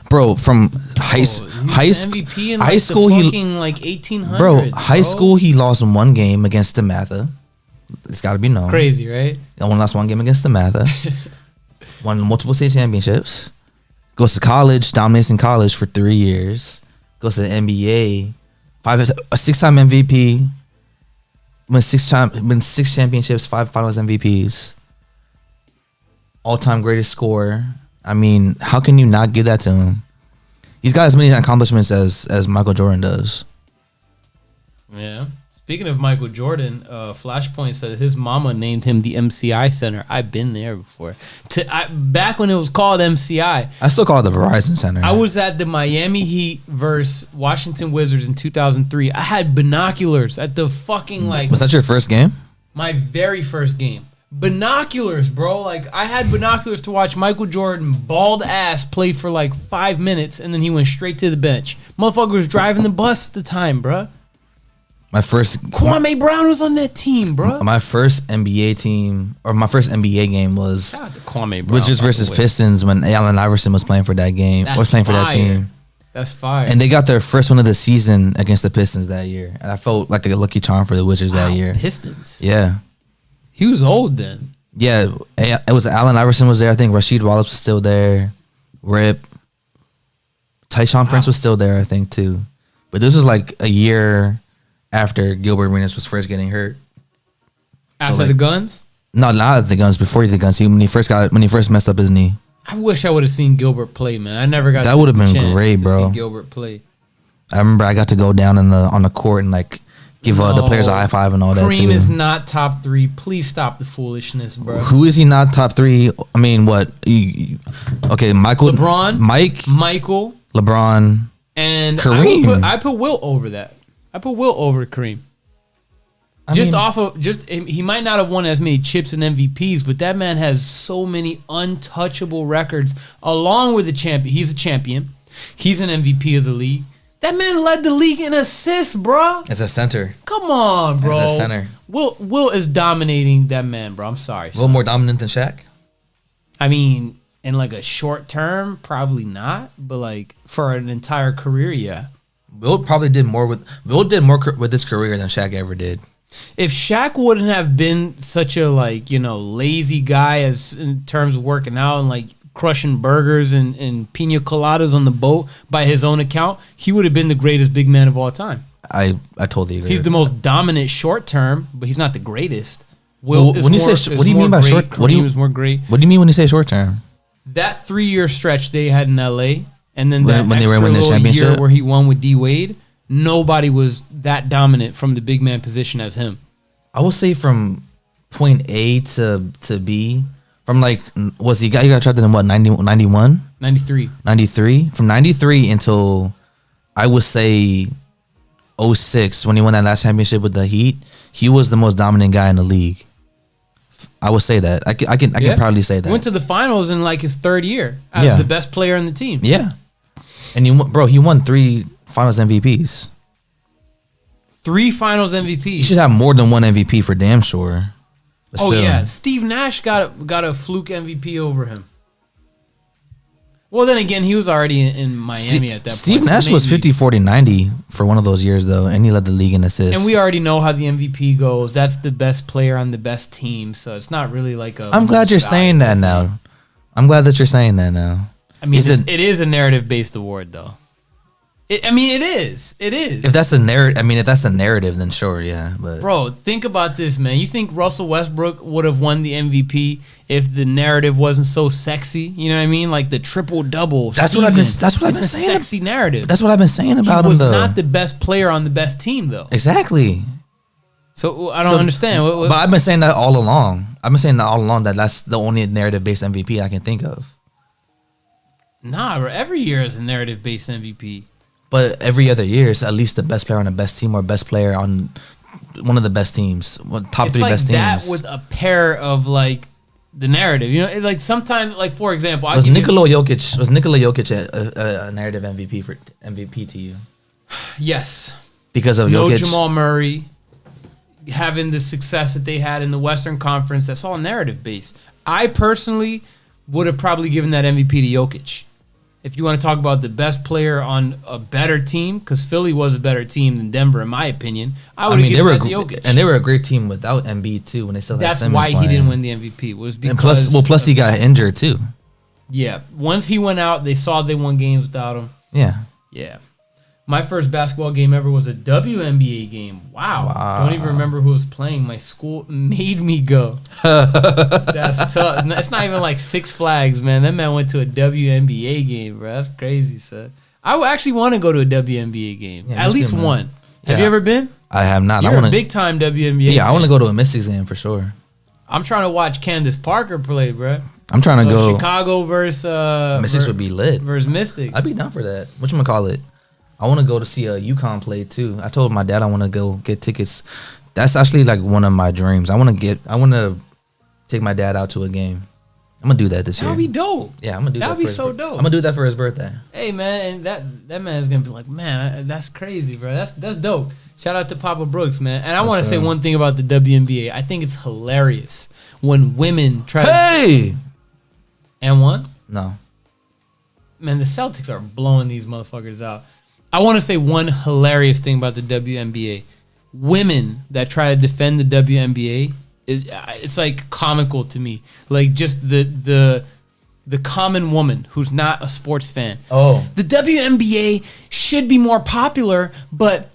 Speaker 3: Bro, from high school,
Speaker 2: MVP in
Speaker 3: high school,
Speaker 2: the fucking like 1800s.
Speaker 3: Bro, high school, he lost one game against the Matha. It's got to be known.
Speaker 2: Crazy, right?
Speaker 3: Only lost one game against the Matha. Won multiple state championships. Goes to college, dominates in college for 3 years. Goes to the NBA. A 6-time MVP. Wins 6 championships, 5 finals MVPs. All-time greatest scorer. I mean, how can you not give that to him? He's got as many accomplishments as Michael Jordan does.
Speaker 2: Yeah. Speaking of Michael Jordan, Flashpoint said his mama named him the MCI Center. I've been there before. Back when it was called MCI.
Speaker 3: I still call it the Verizon Center.
Speaker 2: I was at the Miami Heat versus Washington Wizards in 2003. I had binoculars at the fucking
Speaker 3: Was that your first game?
Speaker 2: my very first game. Binoculars, bro. Like, I had binoculars to watch Michael Jordan bald ass play for like 5 minutes, and then he went straight to the bench. Motherfucker was driving the bus at the time, bro.
Speaker 3: My first
Speaker 2: Kwame Brown was on that team, bro.
Speaker 3: My first NBA team, or my first NBA game was
Speaker 2: Shout out to Kwame Brown,
Speaker 3: Wizards
Speaker 2: by the
Speaker 3: versus
Speaker 2: way.
Speaker 3: Pistons when Allen Iverson was playing for that game.
Speaker 2: That's
Speaker 3: Was playing for that
Speaker 2: fire.
Speaker 3: team.
Speaker 2: That's fire.
Speaker 3: And they got their first one of the season against the Pistons that year. And I felt like a lucky charm for the Wizards that year.
Speaker 2: Pistons.
Speaker 3: Yeah.
Speaker 2: He was old then.
Speaker 3: Yeah. It was Allen Iverson was there. I think Rasheed Wallace was still there. Rip. Tyshawn Prince was still there, I think, too. But this was like a year after Gilbert Arenas was first getting hurt.
Speaker 2: After the Guns?
Speaker 3: No, not at the Guns. Before he did the Guns. When he first messed up his knee.
Speaker 2: I wish I would have seen Gilbert play, man. I never got
Speaker 3: That would have been
Speaker 2: chance
Speaker 3: great,
Speaker 2: to
Speaker 3: bro.
Speaker 2: see Gilbert play.
Speaker 3: I remember I got to go down on the court and like give the players a high five and all that
Speaker 2: Kareem
Speaker 3: too.
Speaker 2: is not top 3. Please stop the foolishness, bro.
Speaker 3: Who is he not top 3? I mean, what? Okay, Michael,
Speaker 2: LeBron, Michael,
Speaker 3: LeBron,
Speaker 2: and
Speaker 3: Kareem.
Speaker 2: I put Wilt over that. I put Wilt over Kareem. He might not have won as many chips and MVPs, but that man has so many untouchable records along with the champion. He's a champion. He's an MVP of the league. That man led the league in assists, bro.
Speaker 3: as a center.
Speaker 2: Come on, bro.
Speaker 3: As a center.
Speaker 2: Wilt is dominating that man, bro. I'm sorry.
Speaker 3: A little more dominant than Shaq.
Speaker 2: I mean, in like a short term, probably not, but like for an entire career, yeah.
Speaker 3: Wilt did more with his career than Shaq ever did.
Speaker 2: If Shaq wouldn't have been such a lazy guy as in terms of working out and like crushing burgers and pina coladas on the boat by his own account, he would have been the greatest big man of all time.
Speaker 3: I totally agree.
Speaker 2: He's the most dominant short term, but he's not the greatest.
Speaker 3: What do you mean by short? What do you mean when you say short term?
Speaker 2: That 3-year stretch they had in LA, and then that
Speaker 3: when they were
Speaker 2: extra
Speaker 3: winning the
Speaker 2: little year
Speaker 3: championship?
Speaker 2: where he won with D Wade, nobody was that dominant from the big man position as him.
Speaker 3: I will say from point A to B from like he got drafted in what 91?
Speaker 2: 93.
Speaker 3: 93? From 93 until I would say 06 when he won that last championship with the Heat, he was the most dominant guy in the league. I would say that. I can proudly say that.
Speaker 2: Went to the finals in like his third year as the best player on the team.
Speaker 3: Yeah. And he won 3 finals MVPs.
Speaker 2: 3 finals MVPs.
Speaker 3: He should have more than one MVP for damn sure. But
Speaker 2: oh
Speaker 3: still.
Speaker 2: yeah, Steve Nash got a fluke MVP over him. Well, then again, he was already in Miami at that point.
Speaker 3: Steve Nash was 50, 40, 90 for one of those years, though, and he led the league in assists.
Speaker 2: And we already know how the MVP goes. That's the best player on the best team, so it's not really like a...
Speaker 3: I'm glad you're saying that now. I'm glad that you're saying that now.
Speaker 2: I mean, it is a narrative-based award, though. It is. It is.
Speaker 3: If that's a narrative, if that's a narrative, then sure, yeah. But
Speaker 2: bro, think about this, man. You think Russell Westbrook would have won the MVP if the narrative wasn't so sexy? You know what I mean? Like the triple double.
Speaker 3: That's what I've been saying.
Speaker 2: It's a sexy narrative.
Speaker 3: That's what I've been saying about him.
Speaker 2: He was not the best player on the best team, though.
Speaker 3: Exactly.
Speaker 2: So I don't understand.
Speaker 3: But I've been saying that all along. That's the only narrative-based MVP I can think of.
Speaker 2: Nah, bro. Every year is a narrative-based MVP.
Speaker 3: But every other year, it's at least the best player on the best team or best player on one of the best teams, top 3 best teams.
Speaker 2: That with a pair of like the narrative, you know, like sometimes, like for example,
Speaker 3: was Nikola Jokic a narrative MVP to you?
Speaker 2: Yes,
Speaker 3: because of
Speaker 2: no
Speaker 3: Jokic.
Speaker 2: Jamal Murray having the success that they had in the Western Conference. That's all narrative based. I personally would have probably given that MVP to Jokic. If you want to talk about the best player on a better team, because Philly was a better team than Denver, in my opinion, I would have given that to Jokic.
Speaker 3: And they were a great team without Embiid, too, when they still had Simmons
Speaker 2: why
Speaker 3: playing.
Speaker 2: He didn't win the MVP. Was because...
Speaker 3: And plus he got injured, too.
Speaker 2: Yeah. Once he went out, they saw they won games without him.
Speaker 3: Yeah.
Speaker 2: Yeah. My first basketball game ever was a WNBA game. Wow. I don't even remember who was playing. My school made me go. That's tough. It's not even like Six Flags, man. That man went to a WNBA game, bro. That's crazy, son. I would actually want to go to a WNBA game. At least one. Have you ever been?
Speaker 3: I have not.
Speaker 2: You're a big-time WNBA
Speaker 3: Yeah, I want to go to a Mystics game for sure.
Speaker 2: I'm trying to watch Candace Parker play, bro.
Speaker 3: I'm trying to go.
Speaker 2: Chicago versus...
Speaker 3: Mystics would be lit.
Speaker 2: Versus Mystics.
Speaker 3: I'd be down for that. Whatchamacallit? I want to go to see a UConn play too. I told my dad I want to go get tickets. That's actually like one of my dreams. I want to take my dad out to a game. I'm gonna do that this year.
Speaker 2: That'd be dope.
Speaker 3: Yeah, I'm gonna do that.
Speaker 2: That'd be so dope.
Speaker 3: I'm gonna do that for his birthday.
Speaker 2: Hey man, and that man's gonna be like, man, that's crazy, bro. That's dope. Shout out to Papa Brooks, man. And I want to say one thing about the WNBA. I think it's hilarious when women try.
Speaker 3: Hey.
Speaker 2: And one?
Speaker 3: No.
Speaker 2: Man, the Celtics are blowing these motherfuckers out. I want to say one hilarious thing about the WNBA. Women that try to defend the WNBA it's like comical to me. Like just the common woman who's not a sports fan.
Speaker 3: Oh.
Speaker 2: The WNBA should be more popular, but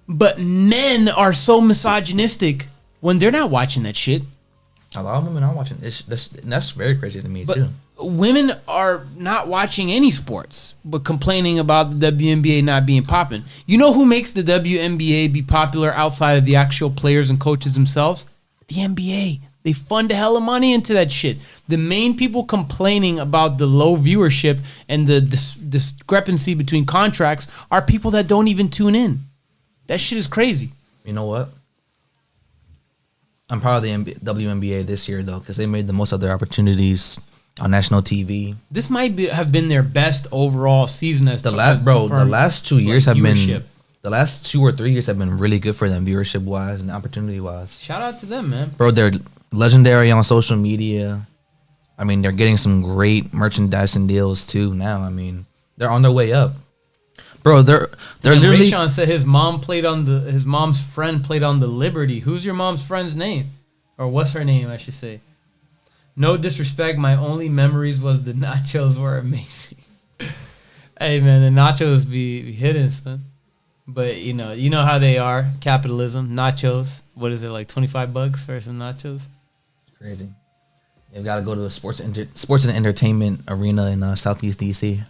Speaker 2: men are so misogynistic when they're not watching that shit.
Speaker 3: A lot of women are watching. That's very crazy to me too.
Speaker 2: Women are not watching any sports, but complaining about the WNBA not being popping. You know who makes the WNBA be popular outside of the actual players and coaches themselves? The NBA. They fund a hell of money into that shit. The main people complaining about the low viewership and the discrepancy between contracts are people that don't even tune in. That shit is crazy.
Speaker 3: You know what? I'm proud of the WNBA this year, though, because they made the most of their opportunities on national TV.
Speaker 2: This might have been their best overall season as
Speaker 3: the last 2 years have been the last 2 or 3 years have been really good for them viewership wise and opportunity wise.
Speaker 2: Shout out to them, man.
Speaker 3: Bro, they're legendary on social media. I mean, they're getting some great merchandising deals too now. I mean, they're on their way up. Bro, they're literally.
Speaker 2: Rayshawn said his mom's friend played on the Liberty. Who's your mom's friend's name? Or what's her name, I should say. No disrespect, my only memories was the nachos were amazing. Hey man, the nachos be hidden, son. But you know how they are. Capitalism, nachos. What is it, like $25 for some nachos?
Speaker 3: Crazy. You've got to go to a sports and entertainment arena in Southeast DC.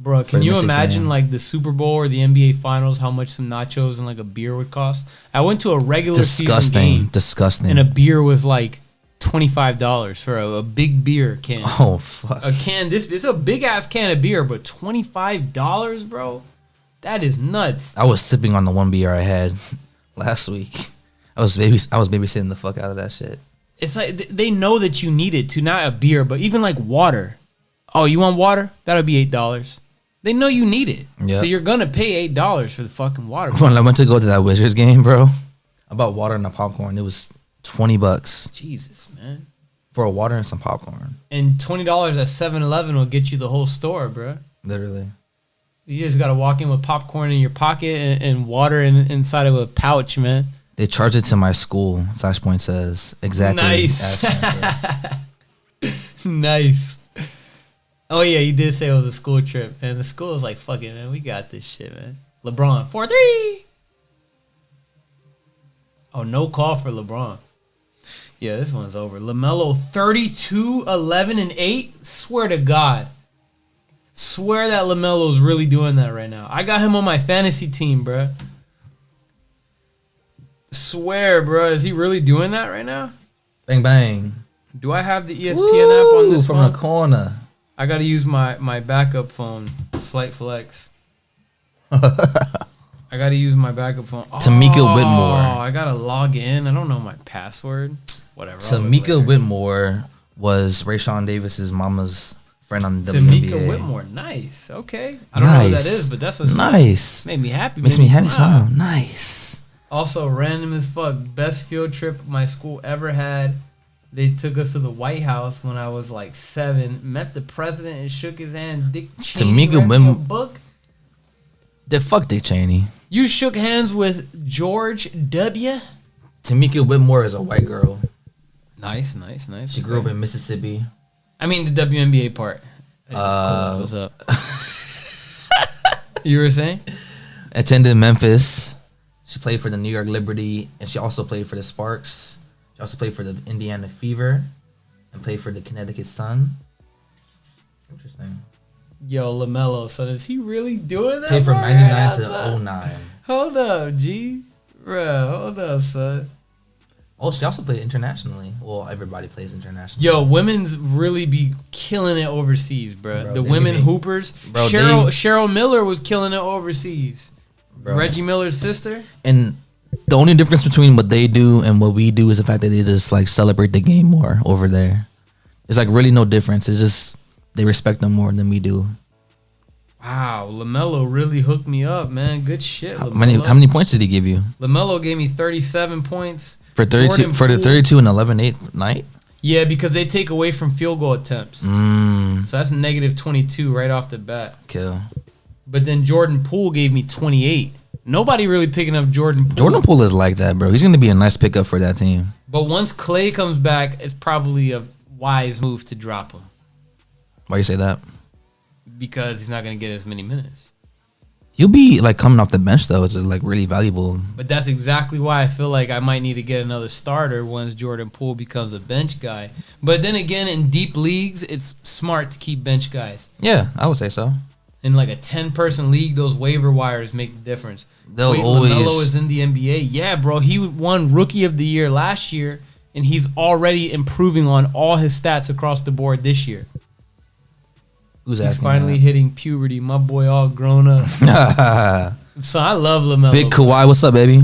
Speaker 2: Bro,
Speaker 3: For
Speaker 2: can you
Speaker 3: Mystics
Speaker 2: imagine
Speaker 3: game.
Speaker 2: like the Super Bowl or the NBA Finals? How much some nachos and like a beer would cost? I went to a regular season game,
Speaker 3: Disgusting.
Speaker 2: and a beer was like $25 for a big beer can.
Speaker 3: Oh fuck.
Speaker 2: A can. It's a big ass can of beer, but $25, bro. That is nuts.
Speaker 3: I was sipping on the one beer I had last week. I was babysitting the fuck out of that shit.
Speaker 2: It's like they know that you need it to, not a beer, but even like water. Oh, you want water? That'll be $8. They know you need it,
Speaker 3: Yep.
Speaker 2: so you're gonna pay $8 for the fucking water.
Speaker 3: When I went to go to that Wizards game, bro, I bought water and a popcorn. It was $20
Speaker 2: Jesus, man.
Speaker 3: for a water and some popcorn.
Speaker 2: And $20 at 7-Eleven will get you the whole store, bro.
Speaker 3: Literally.
Speaker 2: You just gotta walk in with popcorn in your pocket and water inside of a pouch, man.
Speaker 3: They charged it to my school. Flashpoint says exactly.
Speaker 2: Nice. Nice. Oh yeah, you did say it was a school trip, and the school was like, "Fuck it, man, we got this shit, man." LeBron 4-3. Oh, no call for LeBron. Yeah, this one's over. LaMelo 32, 11, and 8. Swear to God. Swear that LaMelo's really doing that right now. I got him on my fantasy team, bruh. Swear, bruh. Is he really doing that right now?
Speaker 3: Bang bang.
Speaker 2: Do I have the ESPN app on this
Speaker 3: from
Speaker 2: phone?
Speaker 3: the corner.
Speaker 2: I got to use my backup phone. Slight flex. I got to use my backup phone.
Speaker 3: Tamika Whitmore.
Speaker 2: I got to log in. I don't know my password. Whatever. I'll look
Speaker 3: Tamika
Speaker 2: later.
Speaker 3: Whitmore was Rayshawn Davis's mama's friend on the
Speaker 2: Tamika
Speaker 3: WNBA.
Speaker 2: Whitmore. Nice. Okay. I don't know who that
Speaker 3: Nice.
Speaker 2: is, but that's what's
Speaker 3: Nice.
Speaker 2: Made me happy.
Speaker 3: Makes
Speaker 2: made
Speaker 3: me happy. Smile. Nice.
Speaker 2: Also, random as fuck. Best field trip my school ever had. They took us to the White House when I was like 7. Met the president and shook his hand. Dick Cheney
Speaker 3: Tamika
Speaker 2: read me a
Speaker 3: Whitmore.
Speaker 2: book.
Speaker 3: Fuck Dick Cheney.
Speaker 2: You shook hands with George W.
Speaker 3: Tamika Whitmore is a white girl.
Speaker 2: Nice, nice, nice.
Speaker 3: She grew up in Mississippi.
Speaker 2: I mean the WNBA part. That's what's up. You were saying?
Speaker 3: Attended Memphis. She played for the New York Liberty, and she also played for the Sparks. She also played for the Indiana Fever, and played for the Connecticut Sun. Interesting.
Speaker 2: Yo, LaMelo, son, is he really doing that?
Speaker 3: Played from
Speaker 2: right
Speaker 3: 99
Speaker 2: now,
Speaker 3: to
Speaker 2: son?
Speaker 3: 09.
Speaker 2: Hold up, G. Bro, hold up, son.
Speaker 3: Oh, she also played internationally. Well, everybody plays internationally.
Speaker 2: Yo, women's really be killing it overseas, bro.
Speaker 3: Bro,
Speaker 2: The
Speaker 3: they
Speaker 2: women
Speaker 3: be-
Speaker 2: hoopers.
Speaker 3: Bro,
Speaker 2: Cheryl Miller was killing it overseas.
Speaker 3: Bro.
Speaker 2: Reggie Miller's sister.
Speaker 3: And the only difference between what they do and what we do is the fact that they just like celebrate the game more over there. There's like really no difference. It's just they respect them more than we do.
Speaker 2: Wow, LaMelo really hooked me up, man. Good shit,
Speaker 3: How
Speaker 2: LaMelo.
Speaker 3: many points did he give you
Speaker 2: LaMelo gave me 37 points.
Speaker 3: for 32
Speaker 2: Jordan
Speaker 3: for the
Speaker 2: Poole-
Speaker 3: 32 and 11-8 night?
Speaker 2: Yeah, because they take away from field goal attempts. So that's negative 22 right off the bat.
Speaker 3: Kill.
Speaker 2: But then Jordan Poole gave me 28. Nobody really picking up Jordan Poole.
Speaker 3: Jordan Poole is like that, bro. He's gonna be a nice pickup for that team.
Speaker 2: But once Clay comes back, it's probably a wise move to drop him
Speaker 3: Why you say that?
Speaker 2: because he's not going to get as many minutes.
Speaker 3: He'll be like coming off the bench though. It's like really valuable.
Speaker 2: But that's exactly why I feel like I might need to get another starter once Jordan Poole becomes a bench guy. But then again, in deep leagues, it's smart to keep bench guys.
Speaker 3: Yeah, I would say so.
Speaker 2: In like a 10-person league, those waiver wires make the difference.
Speaker 3: They'll
Speaker 2: Wait,
Speaker 3: always-
Speaker 2: LaMelo is in the NBA. Yeah, bro. He won Rookie of the Year last year, and he's already improving on all his stats across the board this year.
Speaker 3: Who's
Speaker 2: He's
Speaker 3: asking
Speaker 2: finally hitting puberty. My boy all grown up.
Speaker 3: that?
Speaker 2: So I love LaMelo.
Speaker 3: Big Kawhi, what's up, baby?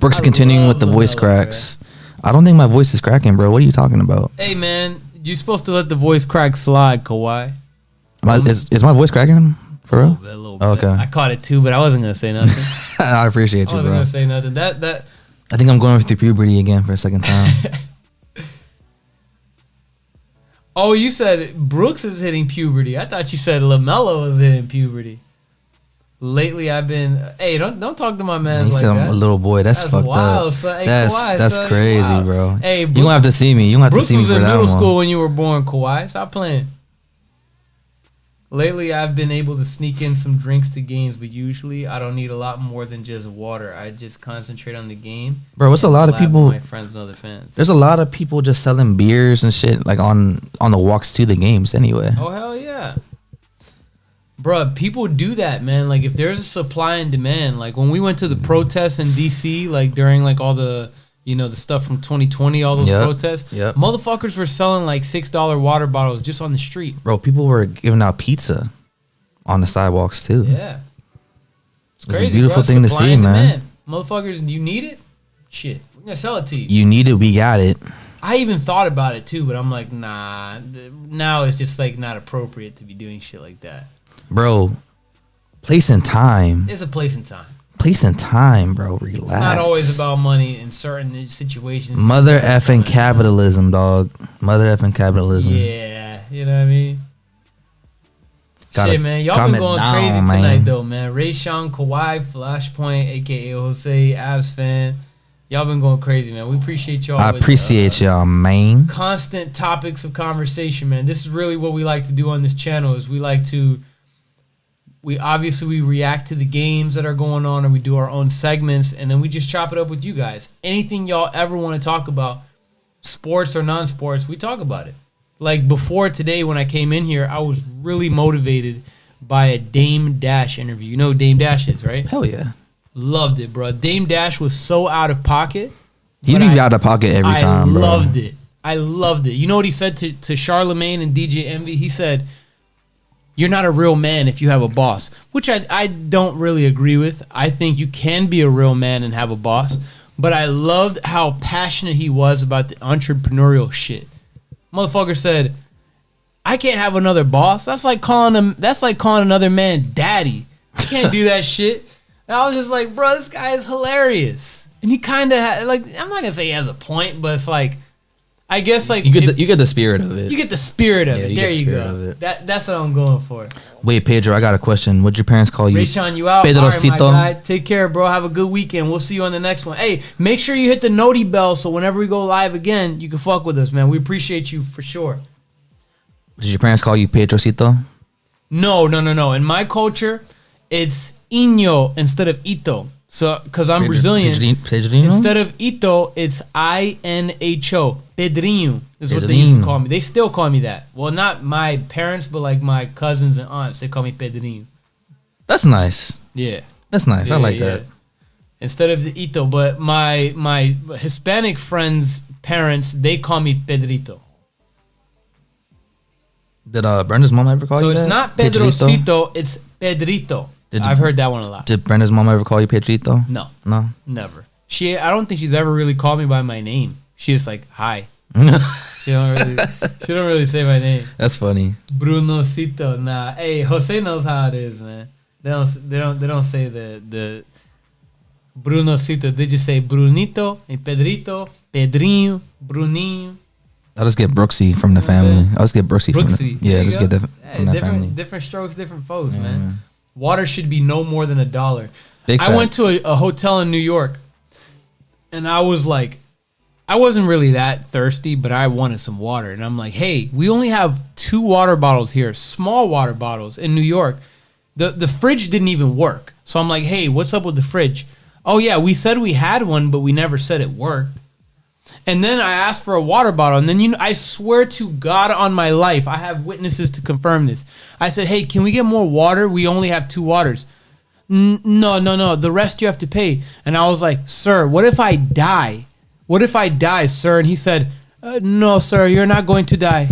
Speaker 3: Brooks
Speaker 2: I
Speaker 3: continuing
Speaker 2: love
Speaker 3: with the voice
Speaker 2: LaMelo,
Speaker 3: cracks. I don't think my voice is cracking, bro. What are you talking about?
Speaker 2: Hey, man. You're supposed to let the voice crack slide, Kawhi.
Speaker 3: Is my voice cracking for real?
Speaker 2: A little
Speaker 3: Oh,
Speaker 2: bit.
Speaker 3: okay.
Speaker 2: I caught it too, but I wasn't going to say nothing.
Speaker 3: I appreciate
Speaker 2: I
Speaker 3: you,
Speaker 2: wasn't
Speaker 3: bro.
Speaker 2: going to say nothing. That
Speaker 3: I think I'm going through puberty again for a second time.
Speaker 2: Oh, you said Brooks is hitting puberty. I thought you said LaMelo was hitting puberty. Lately, I've been. Hey, don't talk to my man
Speaker 3: He
Speaker 2: like
Speaker 3: said
Speaker 2: that.
Speaker 3: I'm a little boy. That's fucked
Speaker 2: wild,
Speaker 3: up.
Speaker 2: son. Hey,
Speaker 3: That's
Speaker 2: Kawhi, son,
Speaker 3: crazy,
Speaker 2: wow.
Speaker 3: bro.
Speaker 2: Hey,
Speaker 3: you gonna have to see me. You gonna have
Speaker 2: Brooks
Speaker 3: to see me
Speaker 2: was
Speaker 3: for
Speaker 2: in
Speaker 3: that
Speaker 2: middle
Speaker 3: one.
Speaker 2: school when you were born, Kawhi. Stop playing. Lately, I've been able to sneak in some drinks to games, but usually I don't need a lot more than just water. I just concentrate on the game.
Speaker 3: Bro, it's a lot of
Speaker 2: Collab with
Speaker 3: people.
Speaker 2: my friends and other fans.
Speaker 3: There's a lot of people just selling beers and shit like on the walks to the games anyway.
Speaker 2: Oh hell yeah! Bruh, people do that, man. Like, if there's a supply and demand, like when we went to the protests in DC, like during like all the, the stuff from 2020, all those protests, motherfuckers were selling like $6 water bottles just on the street.
Speaker 3: Bro, people were giving out pizza on the sidewalks too.
Speaker 2: Yeah.
Speaker 3: It's a beautiful thing to see, man.
Speaker 2: Motherfuckers, you need it? Shit, we're gonna sell it to you.
Speaker 3: You need it, we got it.
Speaker 2: I even thought about it too, but I'm like, nah. Now it's just like not appropriate to be doing shit like that.
Speaker 3: Bro, place and time.
Speaker 2: It's a place and time.
Speaker 3: Place and time, bro. Relax. It's
Speaker 2: not always about money in certain situations.
Speaker 3: Mother effing capitalism, dog. Mother effing capitalism.
Speaker 2: Yeah, you know what I mean? Shit, man. Y'all been going crazy tonight, though, man. Rayshawn, Kawhi, Flashpoint, a.k.a. Jose, Avs fan. Y'all been going crazy, man. We appreciate y'all.
Speaker 3: I appreciate y'all, man.
Speaker 2: Constant topics of conversation, man. This is really what we like to do on this channel is we like to... We react to the games that are going on, and we do our own segments, and then we just chop it up with you guys. Anything y'all ever want to talk about, sports or non-sports, we talk about it. Like before today, when I came in here, I was really motivated by a Dame Dash interview. You know who Dame Dash is, right?
Speaker 3: Hell yeah.
Speaker 2: Loved it, bro. Dame Dash was so out of pocket.
Speaker 3: He'd be out of pocket every time, bro.
Speaker 2: I loved it. You know what he said to Charlemagne and DJ Envy? He said, "You're not a real man if you have a boss," which I don't really agree with. I think you can be a real man and have a boss, but I loved how passionate he was about the entrepreneurial shit. Motherfucker said, "I can't have another boss. That's like calling another man daddy. I can't do that shit." And I was just like, bro, this guy is hilarious. And he kind of had, like, I'm not gonna say he has a point, but it's like, I guess like
Speaker 3: you get the spirit of it.
Speaker 2: You get the spirit of it. There you go. That's what I'm going for.
Speaker 3: Wait, Pedro, I got a question. What'd your parents call you?
Speaker 2: Rayshawn, you out?
Speaker 3: Pedrocito.
Speaker 2: All right, my guy. Take care, bro. Have a good weekend. We'll see you on the next one. Hey, make sure you hit the noti bell so whenever we go live again, you can fuck with us, man. We appreciate you for sure.
Speaker 3: Did your parents call you Pedrocito?
Speaker 2: No. In my culture, it's Inho instead of Ito. So, because I'm Brazilian,
Speaker 3: Pedrinho?
Speaker 2: Instead of Ito, it's INHO. Pedrinho is what they used to call me. They still call me that. Well, not my parents, but like my cousins and aunts, they call me Pedrinho.
Speaker 3: That's nice.
Speaker 2: Yeah.
Speaker 3: That's nice. I like that.
Speaker 2: Instead of the Ito, but my Hispanic friends' parents, they call me Pedrito.
Speaker 3: Did Brenda's mom ever call you that?
Speaker 2: So it's not Pedrocito, it's Pedrito. I've heard that one a lot.
Speaker 3: Did Brenda's mom ever call you Pedrito?
Speaker 2: No.
Speaker 3: No?
Speaker 2: Never. I don't think she's ever really called me by my name. She's just like, hi. She don't really say my name.
Speaker 3: That's funny.
Speaker 2: Brunocito. Nah. Hey, Jose knows how it is, man. They don't say the Brunocito. They just say Brunito and Pedrito, Pedrinho, Bruninho.
Speaker 3: I'll just get Brooksy from the family. I'll just get Brooksy from the just get that from the family.
Speaker 2: Different strokes, different folks, man. Water should be no more than $1.
Speaker 3: I
Speaker 2: went to a hotel in New York, and I was like, I wasn't really that thirsty, but I wanted some water. And I'm like, hey, we only have 2 water bottles here, small water bottles in New York. The fridge didn't even work. So I'm like, hey, what's up with the fridge? Oh, yeah, we said we had one, but we never said it worked. And then I asked for a water bottle. And then, I swear to God on my life, I have witnesses to confirm this. I said, hey, can we get more water? We only have 2 waters. No. The rest you have to pay. And I was like, sir, what if I die? What if I die, sir? And he said, no, sir, you're not going to die.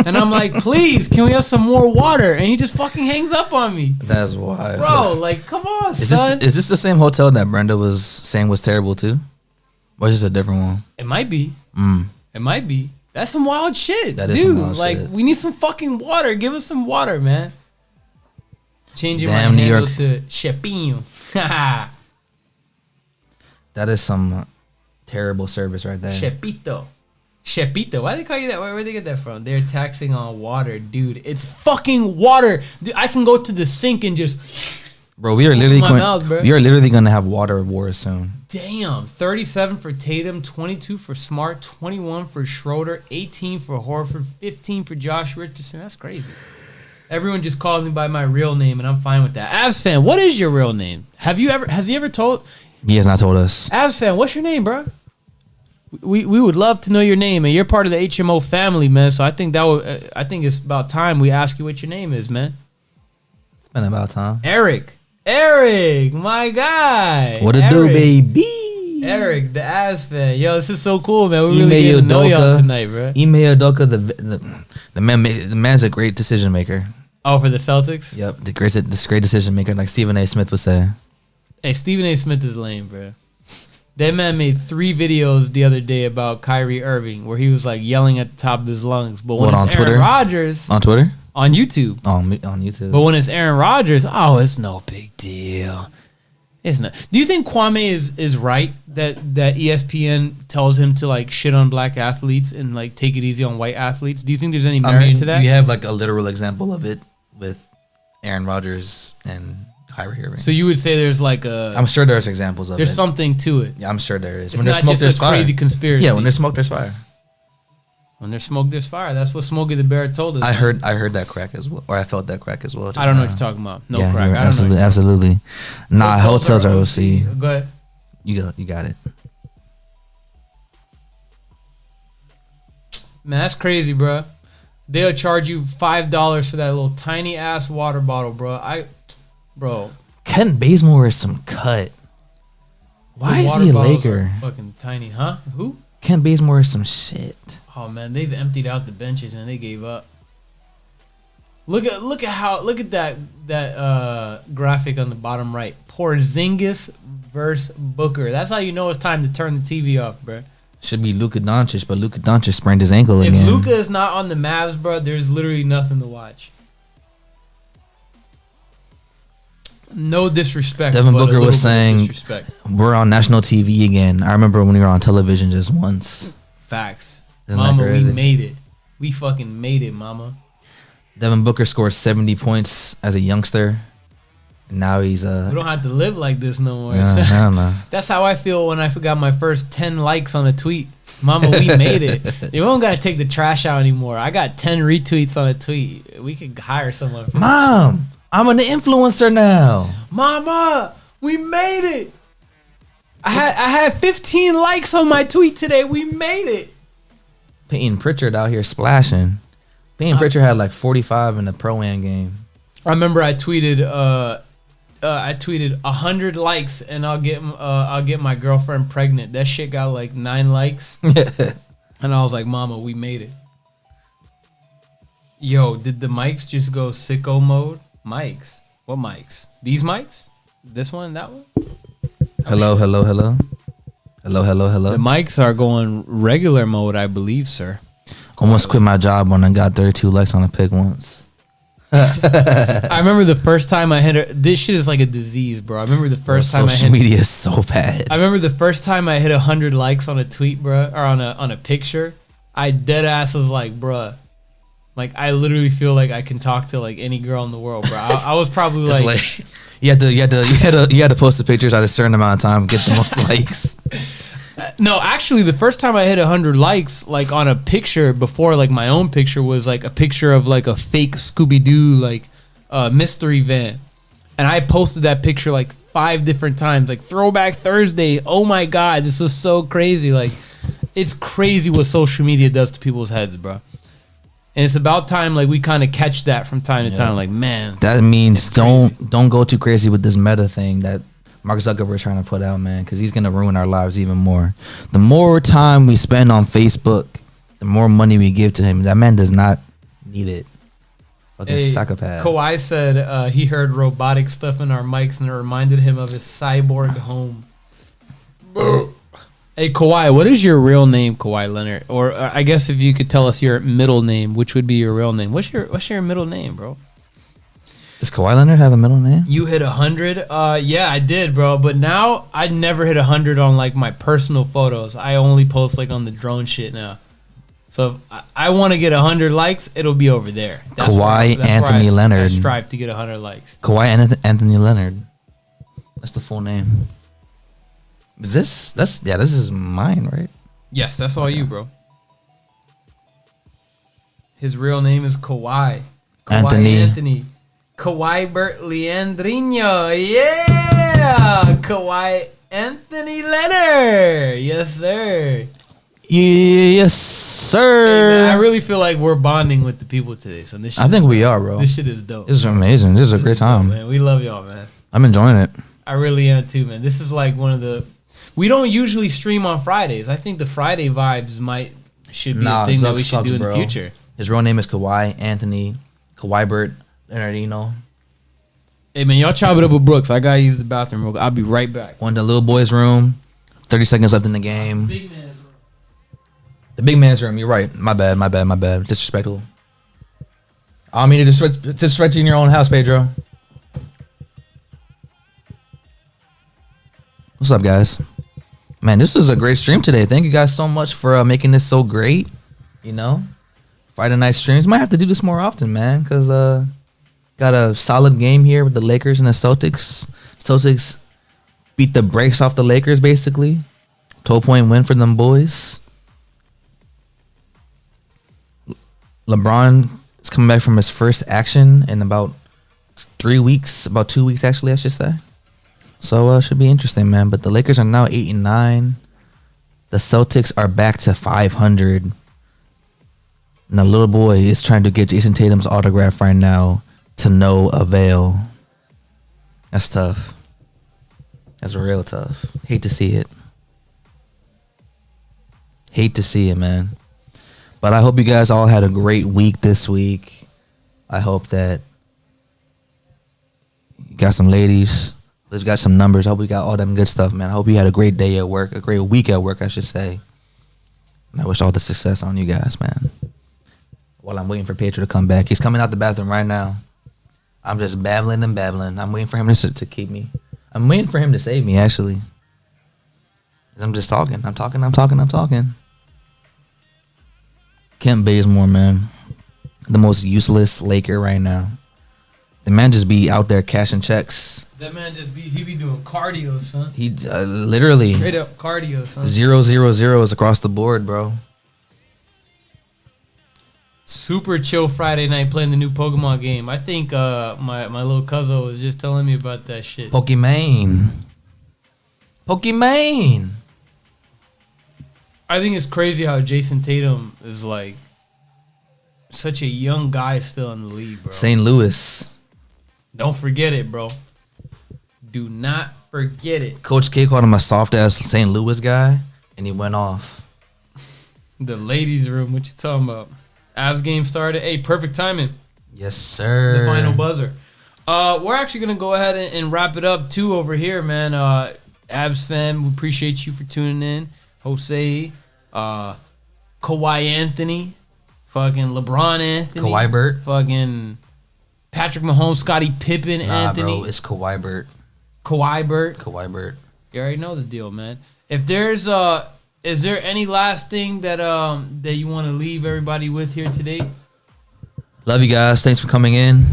Speaker 2: And I'm like, please, can we have some more water? And he just fucking hangs up on me.
Speaker 3: That's wild.
Speaker 2: Bro, like, come on, son.
Speaker 3: Is this the same hotel that Brenda was saying was terrible too? Or is this a different one?
Speaker 2: It might be. It might be. That's some wild shit.
Speaker 3: That is some wild shit.
Speaker 2: We need some fucking water. Give us some water, man. Changing
Speaker 3: Damn,
Speaker 2: my
Speaker 3: New
Speaker 2: handle
Speaker 3: York.
Speaker 2: to Chepinho.
Speaker 3: That is some terrible service right there.
Speaker 2: Chepito. Why do they call you that? Where they get that from? They're taxing on water, dude. It's fucking water. Dude, I can go to the sink and just...
Speaker 3: Bro, we are literally going to have water wars soon.
Speaker 2: Damn. 37 for Tatum, 22 for Smart, 21 for Schroeder, 18 for Horford, 15 for Josh Richardson. That's crazy. Everyone just called me by my real name, and I'm fine with that. Avs fan, what is your real name? Has he ever told?
Speaker 3: He has not told us.
Speaker 2: Avs fan, what's your name, bro? We would love to know your name, and you're part of the HMO family, man. So I think it's about time we ask you what your name is, man.
Speaker 3: been about time.
Speaker 2: Eric, my guy.
Speaker 3: What it do, baby?
Speaker 2: Eric, the ass fan. Yo, this is so cool, man. We really getting to know y'all tonight, bro.
Speaker 3: Ime Udoka, the man's a great decision maker.
Speaker 2: Oh, for the Celtics?
Speaker 3: Yep, this great decision maker, like Stephen A. Smith would say.
Speaker 2: Hey, Stephen A. Smith is lame, bro. That man made 3 videos the other day about Kyrie Irving, where he was like yelling at the top of his lungs. But when it's Aaron Rodgers,
Speaker 3: on Twitter,
Speaker 2: on YouTube,
Speaker 3: on YouTube.
Speaker 2: But when it's Aaron Rodgers, oh, it's no big deal. It's not. Do you think Kwame is right that ESPN tells him to like shit on black athletes and like take it easy on white athletes? Do you think there's any merit to that?
Speaker 3: You have like a literal example of it with Aaron Rodgers and Kyrie Irving.
Speaker 2: So you would say there's like a...
Speaker 3: I'm sure there's examples of it.
Speaker 2: There's something to it.
Speaker 3: Yeah, I'm sure there is.
Speaker 2: It's when there's smoke, there's fire. Crazy conspiracy.
Speaker 3: Yeah, when there's smoke, there's fire.
Speaker 2: When there's smoke, there's fire. That's what Smokey the Bear told us.
Speaker 3: I heard that crack as well, or I felt that crack as well.
Speaker 2: I don't know what you're talking about. No crack. I
Speaker 3: don't know absolutely. Nah, hotels are OC.
Speaker 2: Go ahead.
Speaker 3: You got it.
Speaker 2: Man, that's crazy, bro. They'll charge you $5 for that little tiny ass water bottle, bro.
Speaker 3: Kent Bazemore is some cut. Why is he a Laker?
Speaker 2: Fucking tiny, huh? Who?
Speaker 3: Kent Bazemore is some shit.
Speaker 2: Oh man, they've emptied out the benches and they gave up. Look at that graphic on the bottom right. Porzingis versus Booker. That's how you know it's time to turn the TV off, bro.
Speaker 3: Should be Luka Doncic, but Luka Doncic sprained his ankle again.
Speaker 2: If Luka is not on the Mavs, bro, there's literally nothing to watch. No disrespect.
Speaker 3: Devin Booker was saying, we're on national TV again. I remember when we were on television just once.
Speaker 2: Facts. Mama, we made it. We fucking made it, mama.
Speaker 3: Devin Booker scored 70 points as a youngster. And now he's...
Speaker 2: We don't have to live like this no more.
Speaker 3: Yeah, I don't know.
Speaker 2: That's how I feel when I forgot my first 10 likes on a tweet. Mama, we made it. We don't got to take the trash out anymore. I got 10 retweets on a tweet. We could hire someone for
Speaker 3: Mom, I'm an influencer now.
Speaker 2: Mama, we made it. I had 15 likes on my tweet today. We made it.
Speaker 3: Peyton Pritchard out here splashing. Peyton Pritchard had like 45 in the Pro-Am game.
Speaker 2: I remember I tweeted 100 likes and I'll get my girlfriend pregnant. That shit got like 9 likes. And I was like, Mama, we made it. Yo, did the mics just go sicko mode? Mics? What mics? These mics? This one? That one?
Speaker 3: Hello. The
Speaker 2: mics are going regular mode, I believe, sir.
Speaker 3: Almost quit my job when I got 32 likes on a pic once.
Speaker 2: I remember the first time I hit this shit is like a disease, bro. I remember the first time
Speaker 3: social media is so bad.
Speaker 2: I remember the first time I hit 100 likes on a tweet, bro, or on a picture. I dead ass was like, bro, like I literally feel like I can talk to like any girl in the world, bro. I was probably like
Speaker 3: you had to post the pictures at a certain amount of time to get the most likes.
Speaker 2: No, actually, the first time I hit 100 likes, like on a picture before, like my own picture was like a picture of like a fake Scooby Doo like mystery van, and I posted that picture like 5 different times, like Throwback Thursday. Oh my god, this was so crazy! Like, it's crazy what social media does to people's heads, bro. And it's about time, like we kind of catch that from time to time. Like, man,
Speaker 3: that means don't go too crazy with this meta thing that Mark Zuckerberg's trying to put out, man, because he's gonna ruin our lives even more. The more time we spend on Facebook, the more money we give to him. That man does not need it. Fucking psychopath.
Speaker 2: Kawhi said he heard robotic stuff in our mics and it reminded him of his cyborg home. Hey, Kawhi, what is your real name, Kawhi Leonard? Or I guess if you could tell us your middle name, which would be your real name? What's your middle name, bro?
Speaker 3: Does Kawhi Leonard have a middle name?
Speaker 2: You hit 100? Yeah, I did, bro. But now I never hit 100 on like my personal photos. I only post like on the drone shit now. So if I want to get 100 likes, it'll be over there.
Speaker 3: Kawhi Anthony Leonard.
Speaker 2: I strive to get 100 likes.
Speaker 3: Kawhi Anthony Leonard. That's the full name. Is this? This is mine, right?
Speaker 2: Yes, that's all you, bro. His real name is Kawhi. Anthony. Kawhi Bert Leandrinho. Yeah! Kawhi Anthony Leonard. Yes, sir.
Speaker 3: Yes, sir.
Speaker 2: Hey, man, I really feel like we're bonding with the people today. So this shit
Speaker 3: I think we are, bro.
Speaker 2: This shit is dope.
Speaker 3: This is amazing. This is a great time,
Speaker 2: man. We love y'all, man.
Speaker 3: I'm enjoying it.
Speaker 2: I really am too, man. This is like one of the. We don't usually stream on Fridays. I think the Friday vibes should be a thing that we should do in the future.
Speaker 3: His real name is Kawhi Anthony Kawhi Leonardino.
Speaker 2: Hey man, y'all chop it up with Brooks. I gotta use the bathroom real quick. I'll be right back.
Speaker 3: Went to the little boy's room. 30 seconds left in the game.
Speaker 2: Big man's room.
Speaker 3: The big man's room. You're right. My bad. Disrespectful. I don't mean to disrespect you in your own house, Pedro. What's up, guys? Man, this was a great stream today. Thank you guys so much for making this so great. You know, Friday night streams. Might have to do this more often, man, because got a solid game here with the Lakers and the Celtics. Celtics beat the brakes off the Lakers, basically. 12-point win for them boys. LeBron is coming back from his first action in about 3 weeks. About 2 weeks, actually, I should say. So should be interesting, man. But the Lakers are now 8-9. The Celtics are back to 500. And the little boy is trying to get Jason Tatum's autograph right now to no avail. That's tough. That's real tough. Hate to see it. Hate to see it, man. But I hope you guys all had a great week this week. I hope that you got some ladies. We got some numbers. I hope we got all them good stuff, man. I hope you had a great day at work, a great week at work, I should say. And I wish all the success on you guys, man. While I'm waiting for Pedro to come back. He's coming out the bathroom right now. I'm just babbling and babbling. I'm waiting for him to keep me. I'm waiting for him to save me, actually. I'm just talking. I'm talking. Kent Bazemore, man. The most useless Laker right now. The man just be out there cashing checks.
Speaker 2: That man he be doing cardio, son.
Speaker 3: He literally
Speaker 2: straight up cardio, son.
Speaker 3: 0-0-0s across the board, bro.
Speaker 2: Super chill Friday night playing the new Pokemon game. I think my little cousin was just telling me about that shit.
Speaker 3: Pokemon.
Speaker 2: I think it's crazy how Jason Tatum is like such a young guy still in the league, bro.
Speaker 3: St. Louis.
Speaker 2: Don't forget it, bro. Do not forget it.
Speaker 3: Coach K called him a soft ass St. Louis guy, and he went off.
Speaker 2: The ladies' room. What you talking about? Avs game started. Hey, perfect timing.
Speaker 3: Yes, sir.
Speaker 2: The final buzzer. We're actually gonna go ahead and wrap it up too over here, man. Avs fan, we appreciate you for tuning in. Jose, Kawhi Anthony, fucking LeBron Anthony,
Speaker 3: Kawhi Bert,
Speaker 2: fucking Patrick Mahomes, Scottie Pippen, Anthony.
Speaker 3: Bro, it's Kawhi Bert.
Speaker 2: Kawhi Bert.
Speaker 3: You
Speaker 2: already know the deal, man. If there's is there any last thing that you want to leave everybody with here today?
Speaker 3: Love you guys. Thanks for coming in.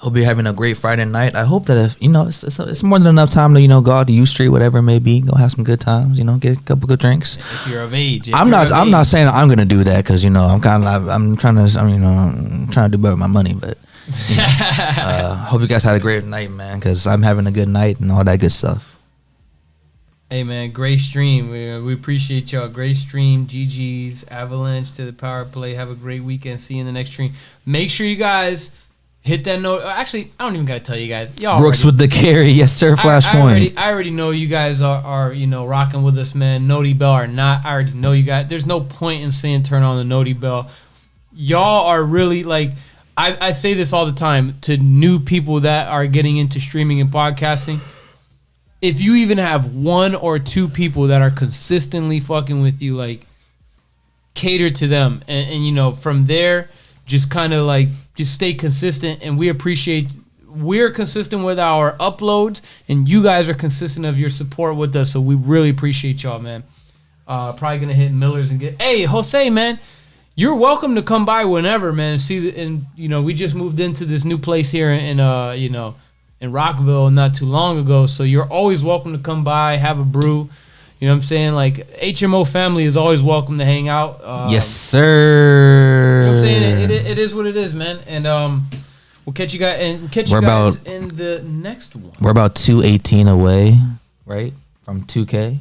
Speaker 3: Hope you're having a great Friday night. I hope that if it's more than enough time to go out to U Street, whatever it may be, go have some good times. Get a couple good drinks.
Speaker 2: If you're of age,
Speaker 3: I'm not saying I'm gonna do that because I'm trying to do better with my money, but hope you guys had a great night, man. Because I'm having a good night and all that good stuff.
Speaker 2: Hey man, great stream. We appreciate y'all. Great stream. GG's, Avalanche to the power play. Have a great weekend. See you in the next stream. Make sure you guys hit that note. Actually, I don't even gotta tell you guys. Y'all
Speaker 3: Brooks with the carry, yes sir. Flashpoint.
Speaker 2: I already know you guys are rocking with us, man. Noti bell or not, I already know you guys. There's no point in saying turn on the Noti bell. Y'all are really like. I say this all the time to new people that are getting into streaming and podcasting. If you even have one or two people that are consistently fucking with you, like cater to them, and from there, just kind of like just stay consistent. And we're consistent with our uploads, and you guys are consistent of your support with us. So we really appreciate y'all, man. Probably gonna hit Miller's and get. Hey, Jose, man. You're welcome to come by whenever, man. We just moved into this new place here in Rockville not too long ago. So you're always welcome to come by, have a brew. You know what I'm saying? Like HMO family is always welcome to hang out.
Speaker 3: Yes, sir.
Speaker 2: You know what I'm saying? It is what it is, man. And we'll catch you guys in the next one.
Speaker 3: We're about 218 away, right, from 2K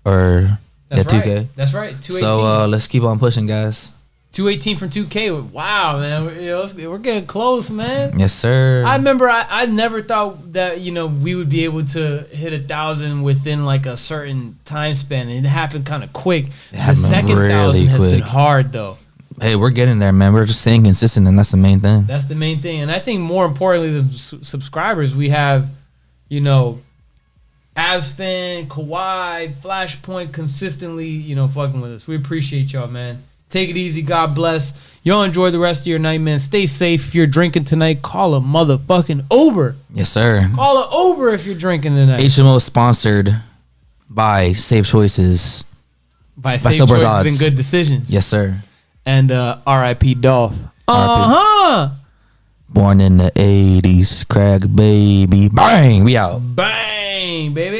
Speaker 3: or
Speaker 2: That's
Speaker 3: 2K.
Speaker 2: Right. That's right. 218.
Speaker 3: So let's keep on pushing, guys.
Speaker 2: 218 from 2K. Wow, man. We're getting close, man.
Speaker 3: Yes, sir.
Speaker 2: I remember I never thought that, we would be able to hit 1,000 within like a certain time span. And it happened kind of quick. The second
Speaker 3: really
Speaker 2: 1,000 has been
Speaker 3: quick.
Speaker 2: hard, though.
Speaker 3: Hey, we're getting there, man. We're just staying consistent, and that's the main thing.
Speaker 2: That's the main thing. And I think more importantly than subscribers, we have, Avs fan, Kawhi, Flashpoint consistently, fucking with us. We appreciate y'all, man. Take it easy. God bless. Y'all enjoy the rest of your night, man. Stay safe. If you're drinking tonight, call a motherfucking Uber.
Speaker 3: Yes, sir.
Speaker 2: Call an Uber if you're drinking tonight.
Speaker 3: HMO sponsored by Safe Choices.
Speaker 2: By Safe
Speaker 3: Sober
Speaker 2: Choices
Speaker 3: Thoughts.
Speaker 2: and Good Decisions.
Speaker 3: Yes, sir.
Speaker 2: And R.I.P. Dolph.
Speaker 3: R.I.P. Born in the 80s. Crack baby. Bang. We out.
Speaker 2: Bang, baby.